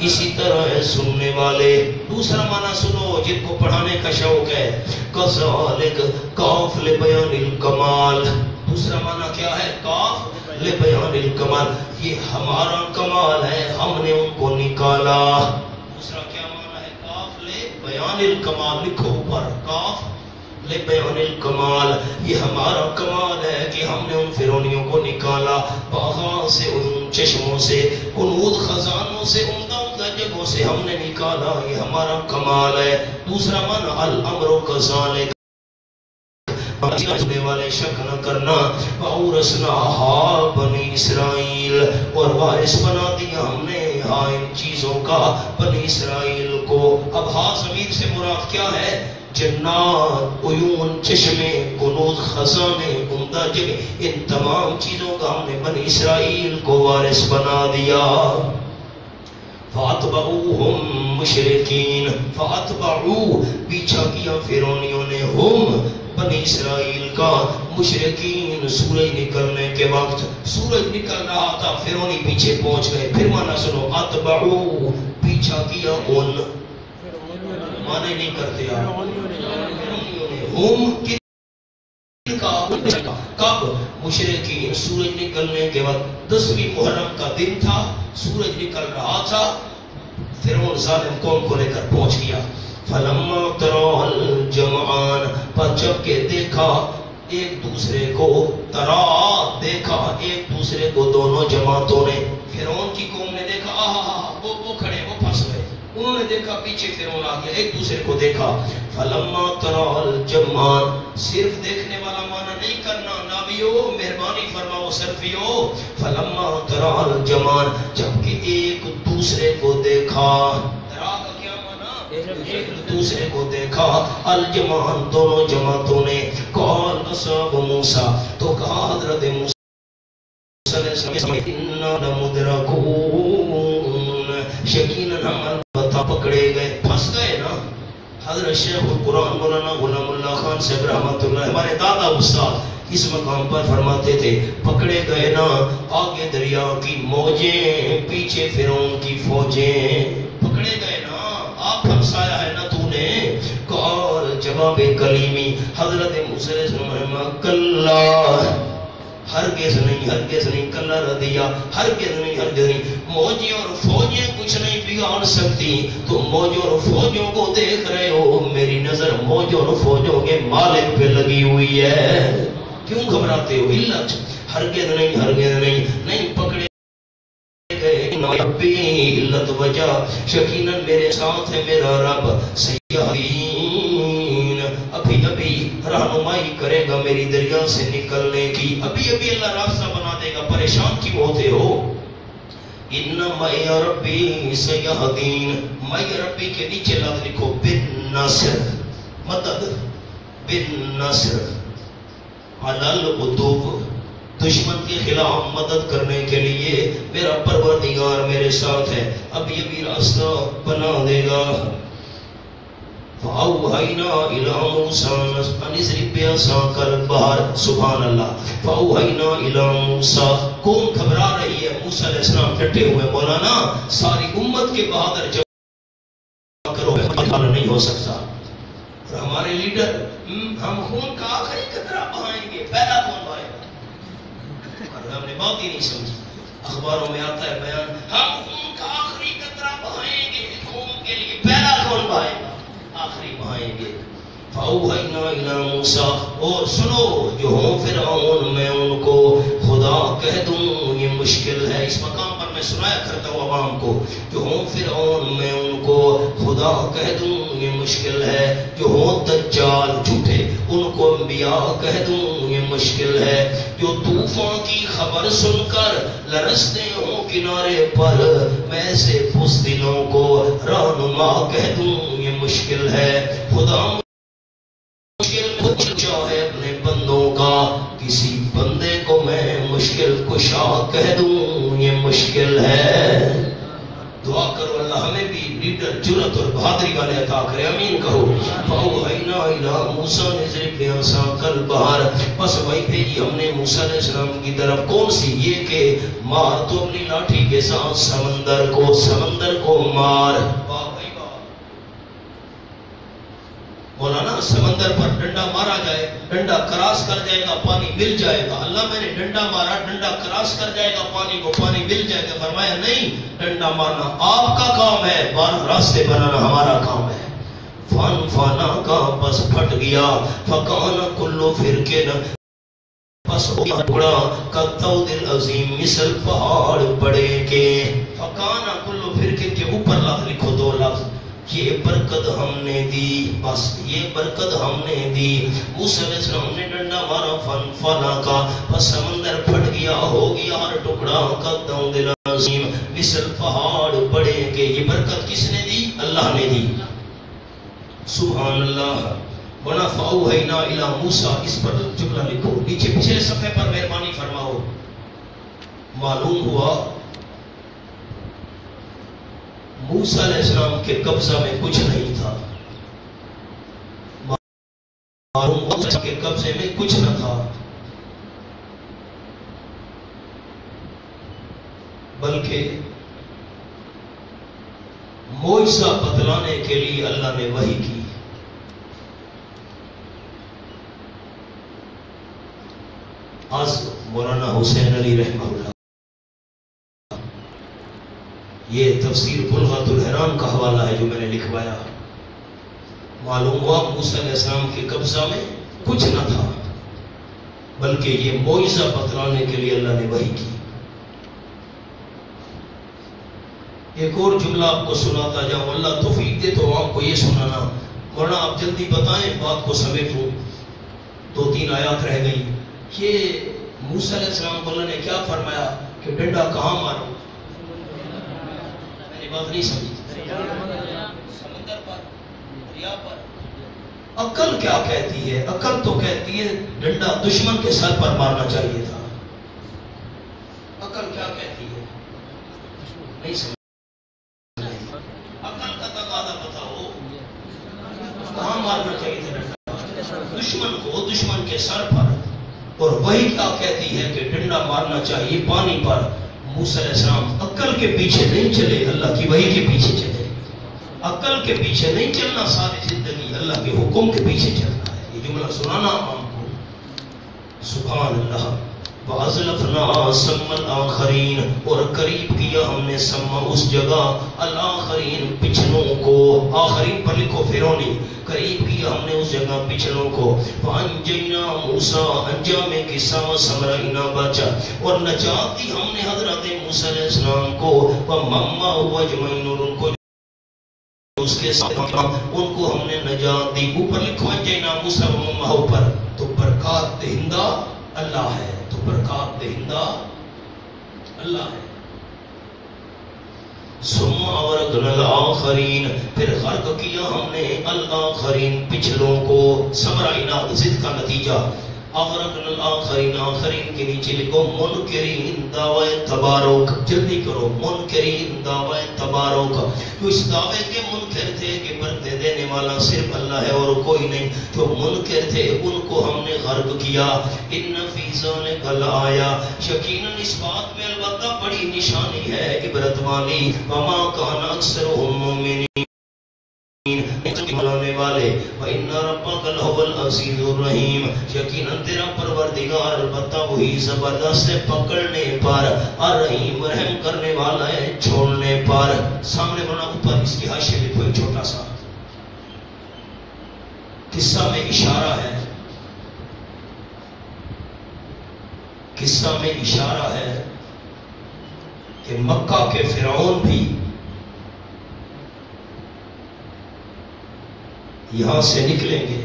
اسی طرح ہے سننے والے. دوسرا معنی سنو جن کو پڑھانے کا شوق ہے. کذالک کاف لبیان الکمال. دوسرا معنی کیا ہے؟ کاف لبیان الکمال یہ ہمارا کمال ہے ہم نے ان کو نکالا. دوسرا کیا معنی ہے؟ کاف لبیان الکمال. لکھو اوپر کاف لبیان الکمال یہ ہمارا کمال ہے کہ ہم نے ان فرعونیوں کو نکالا. باغات سے ان چشموں سے کنوز خزانوں سے عمدہ جگہوں سے ہم نے نکالا. یہ ہمارا کمال ہے. دوسرا معنی الامر کذالک سننے والے شک نہ کرنا. وَأَوْرَثْنَاهَا بنی اسرائیل اور وارث بنا دیا ہم نے یہاں ان چیزوں کا بنی اسرائیل کو. اب ہاں ضمیر سے مراد کیا ہے؟ جنات عیون چشمے کنوز خزانے عمدہ جگہ ان تمام چیزوں کا ہم نے بنی اسرائیل کو وارث بنا دیا. فَأَتْبَعُوهُمْ مُشْرِكِينَ فَأَتْبَعُوا پیچھا کیا فرعونیوں نے ہم بنی اسرائیل کا مشرکین. سورج نکلنے کے وقت سورج نکل رہا تھا فرعونی پیچھے پہنچ گئے. پھر معنی سنو اتبعو پیچھا کیا ان معنی نہیں کرتے ہم کب مشرکین. سورج نکلنے کے وقت 10ویں محرم کا دن تھا. سورج نکل رہا تھا. فرعون ظالم قوم کو لے کر پہنچ گیا. فلما ترا الجمعان پر جب کہ دیکھا ایک دوسرے کو ترا دیکھا ایک دوسرے کو دونوں جماعتوں نے. فرعون کی قوم نے دیکھا وہ کھڑے وہ پھنس گئے. انہوں نے دیکھا پیچھے فرعون آ گیا. ایک دوسرے کو دیکھا. فلما ترا الجمعان صرف دیکھنے والا معنی نہیں کرنا. نہ بھی نبیو مہربانی فرماؤ صرفیو فلما ترا الجمان جبکہ ایک دوسرے کو دیکھا ترا کا کیا معنی ایک دوسرے کو دیکھا الجمان دونوں جماعتوں نے قال اصحاب موسیٰ تو کہا حضرت موسیٰ یقیناً ہم البتہ پکڑے گئے پھنس گئے نا. حضرت شیخ القرآن مولانا غلام اللہ خان صاحب رحمۃ اللہ ہمارے دادا استاد اس مقام پر فرماتے تھے پکڑے گئے نا آگے دریا کی موجیں پیچھے فرعون کی فوجیں. پکڑے گئے نا آپ پھنسایا ہے نا تو نے. قال جواب کلیمی حضرت موسیٰ علیہ السلام کلا ہرگز نہیں کلا ردیا ہرگز نہیں. موجیں اور فوجیں کچھ نہیں بگاڑ سکتی. تو موجوں اور فوجوں کو دیکھ رہے ہو میری نظر موجوں اور فوجوں کے مالک پہ لگی ہوئی ہے. کیوں گھبراتے ہو؟ علت ہرگز نہیں پکڑے گئے ربی علت وجہ یقیناً میرے ساتھ ہے میرا رب سیادین ابھی رہنمائی کرے گا میری دریا سے نکلنے کی. ابھی اللہ راستہ بنا دے گا. پریشان کیوں ہوتے ہو؟ ان مَعِيَ رَبِّي سَيَهْدِينِ مَعِيَ رَبِّي کے نیچے لفظ لکھو بالنصر مدد بالنصر علی العدو دشمن کے خلاف مدد کرنے کے لیے میرا پروردگار میرے ساتھ ہے. ابھی راستہ بنا دے گا. فَأَوْحَيْنَا إِلَىٰ مُوسَىٰ أَنِ اضْرِب بِّعَصَاكَ الْبَحْرَ سبحان اللہ. فَأَوْحَيْنَا إِلَىٰ مُوسَىٰ کون گھبرا رہی ہے؟ موسیٰ علیہ السلام ڈٹے ہوئے. مولانا ساری امت کے بہادر جمع کرو نہیں ہو سکتا. اور ہمارے لیڈر ہم خون کا آخری قطرہ بہائیں گے پہلا کون بہائے گا؟ ہم نے بات ہی نہیں سمجھی. اخباروں میں آتا ہے بیان ہم خون کا آخری قطرہ بہائیں گے خون کے لیے پہلا کون بہائے گا؟ آخری بہائیں گے. فَأَوْحَيْنَا إِلَىٰ مُوسَىٰ اور سنو جو ہوں فرعون میں ان کو خدا کہہ دوں یہ مشکل ہے. اس مقام پر میں سنایا کرتا ہوں عوام کو جو ہوں فرعون میں ان کو خدا کہہ دوں یہ مشکل ہے. جو ہوں دجال جھوٹے ان کو انبیاء کہہ دوں یہ مشکل ہے. جو طوفان کی خبر سن کر لرزتے ہوں کنارے پر میں سے بزدلوں کو رہنما کہہ دوں یہ مشکل ہے. خدا مشکل چاہے اپنے بندوں کا کسی بندے کو میں مشکل کشا کہہ دوں یہ مشکل ہے. دعا کرو اللہ ہمیں بھی لیڈر جرأت اور بہادری والے عطا کرے. امین کہو. فَأَوْحَيْنَا إِلَىٰ مُوسَىٰ أَنِ اضْرِب بِّعَصَاكَ الْبَحْرَ بس وہی بھیجی ہم نے موسیٰ علیہ السلام کی طرف. کون سی؟ یہ کہ مار تو اپنی لاٹھی کے ساتھ سمندر کو مار. مولانا سمندر پر ڈنڈا مارا جائے ڈنڈا کراس کر جائے گا پانی مل جائے گا. اللہ میں نے ڈنڈا مارا ڈنڈا کراس کر جائے گا پانی کو پانی مل جائے گا. فرمایا نہیں ڈنڈا مارنا آپ کا کام ہے بارہ راستے بنانا ہمارا کام ہے. فان فانا کا بس پھٹ گیا فکان کلو فرقے نہ بس ہو گیا ٹکڑا کالطود العظیم مثل پہاڑ بڑے کے. فکان کلو فرقے کے اوپر لفظ لکھو دو لفظ یہ برکت ہم نے دی. بس یہ برکت ہم نے دی. موسیٰ علیہ السلام نے ڈنڈا مارا فن فنا کا بس سمندر پھٹ گیا ہو گیا ہر ٹکڑا کالطود العظیم مثل پہاڑ بڑے کے. یہ برکت کس نے دی؟ اللہ نے دی. سبحان اللہ. ورنہ فَأَوْحَيْنَا إِلَىٰ مُوسَىٰ اس پر جملہ لکھو نیچے پچھلے صفحے پر مہربانی فرماؤ. معلوم ہوا موسیٰ علیہ السلام کے قبضہ میں کچھ نہیں تھا. معلوم ہوا کے قبضے میں کچھ نہ تھا بلکہ معجزہ بتلانے کے لیے اللہ نے وحی کی. آج مولانا حسین علی رحمہ اللہ یہ تفسیر بلغۃ الحرام کا حوالہ ہے جو میں نے لکھوایا. معلوم ہوا موسیٰ علیہ السلام کے قبضہ میں کچھ نہ تھا بلکہ یہ معجزہ بتلانے کے لیے اللہ نے وحی کی. ایک اور جملہ آپ کو سناتا جاؤں. اللہ توفیق دے تو آپ کو یہ سنانا. ورنہ آپ جلدی بتائیں بات کو سمیٹوں. 2-3 آیات رہ گئی. یہ موسیٰ علیہ السلام کو اللہ نے کیا فرمایا کہ ڈنڈا کہاں مارو؟ میری بات نہیں سمجھی؟ سمندر پر، دریا پر۔ عقل کیا کہتی ہے؟ عقل تو کہتی ہے ڈنڈا دشمن کے سر پر مارنا چاہیے تھا۔ عقل کیا کہتی ہے؟ نہیں سمجھ؟ عقل کا تقاضا بتاؤ، کہاں مارنا چاہیے تھا ڈنڈا؟ دشمن کو، دشمن کے سر پر۔ اور وہی کیا کہتی ہے کہ ڈنڈا مارنا چاہیے پانی پر۔ موسیٰ علیہ السلام عقل کے پیچھے نہیں چلے، اللہ کی وحی کے پیچھے چلے۔ عقل کے پیچھے نہیں چلنا ساری زندگی، اللہ کے حکم کے پیچھے چلنا ہے۔ یہ جملہ سنانا عام کو، سبحان اللہ۔ وَأَزْلَفْنَا ثَمَّ الْآخَرِينَ، اور قریب کیا ہم نے ثم اس جگہ، الآخرین پچھلوں کو، آخرین پر لکھو فرعونی، قریب کیا ہم نے اس جگہ پچھلوں کو۔ وَأَنْجَيْنَا مُوسَىٰ، انجام قصہ وَسَمْرَئِنَا بچا، اور نجات دی ہم نے حضرت موسیٰ علیہ السلام کو، وَمَمَّا هُوَ اجمعین، اور ان کو اس کے ساتھ ان کو ہم نے نجات دی۔ اوپر لکھو انجینا موسیٰ وممہ اوپر، تو برکات دہندہ اللہ ہے، تو برکات دہندہ اللہ ہے۔ ثم اغرقنا الآخرین، پھر غرق کیا ہم نے الآخرین پچھلوں کو۔ سمرائنا ضد کا نتیجہ، اغرقنا الآخرین، آخرین کے نیچے لکھو منکرین دعوی تبارک، جلدی کرو، منکرین دعوی تبارک، جو اس دعوے کے منکر تھے کہ برکتیں دینے والا صرف اللہ ہے اور کوئی نہیں، جو منکر تھے ان کو ہم نے غرق کیا۔ ان فی ذلک لآیہ، یقیناً اس بات میں البتہ بڑی نشانی ہے، عبرت والی۔ وما کان اکثرهم مؤمنین، ملانے والے، وَإِنَّ رَبَّكَ لَهُوَ الْعَزِيزُ الرَّحِيمُ، یقیناً تیرا پروردگار البتہ وہی زبردست ہے پکڑنے پر، الرحیم رحم کرنے والا ہے چھوڑنے پر۔ سامنے بنا اوپر اس کی حاشیے میں کوئی چھوٹا سا قصہ میں اشارہ ہے، قصہ میں اشارہ ہے کہ مکہ کے فرعون بھی یہاں سے نکلیں گے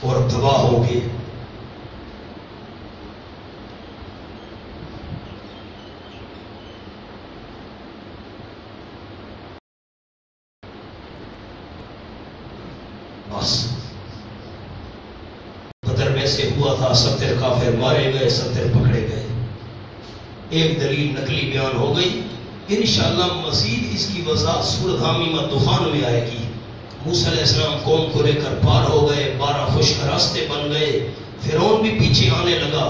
اور تباہ ہوں گے۔ بس بدر میں سے ہوا تھا، 70 کافر مارے گئے، 70 پکڑے گئے۔ ایک دلیل نقلی بیان ہو گئی، انشاءاللہ مزید اس کی وضاحت سورۃ حامیم الدخان میں آئے گی۔ موسیٰ علیہ السلام قوم کو لے کر پار ہو گئے، 12 خشک راستے بن گئے، فرعون بھی پیچھے آنے لگا۔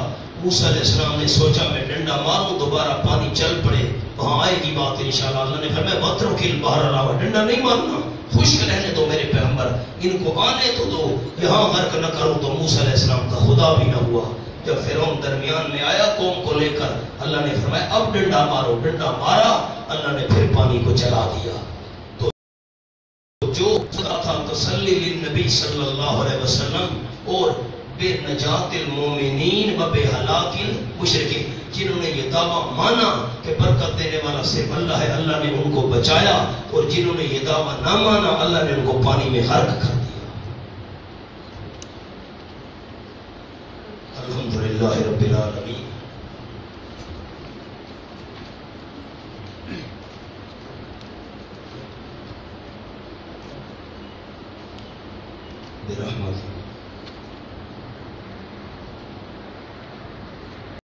موسیٰ علیہ السلام نے سوچا میں ڈنڈا ماروں دوبارہ پانی چل پڑے، وہاں آئے گی بات انشاءاللہ۔ اللہ نے فرمایا وَاتْرُكِ الْبَحْرَ رَهْوًا، ڈنڈا نہیں مارنا، خشک رہنے دو میرے پیغمبر، ان کو آنے تو دو، یہاں غرق نہ کروں۔ تو موسیٰ علیہ السلام کا خدا بھی نہ ہوا۔ جب فرعون درمیان میں آیا قوم کو لے کر، اللہ نے فرمایا اب ڈنڈا مارو، ڈنڈا مارا، اللہ نے پھر پانی کو چلا دیا۔ تو جو خدا تھا تسلی للنبی صلی اللہ علیہ وسلم اور بے نجات المومنین و بے ہلاک المشرکین، جنہوں نے یہ دعویٰ مانا کہ برکت دینے والا صرف اللہ ہے، اللہ نے ان کو بچایا، اور جنہوں نے یہ دعویٰ نہ مانا اللہ نے ان کو پانی میں غرق کر دیا۔ الحمدللہ رب العالمین۔ برحمتہ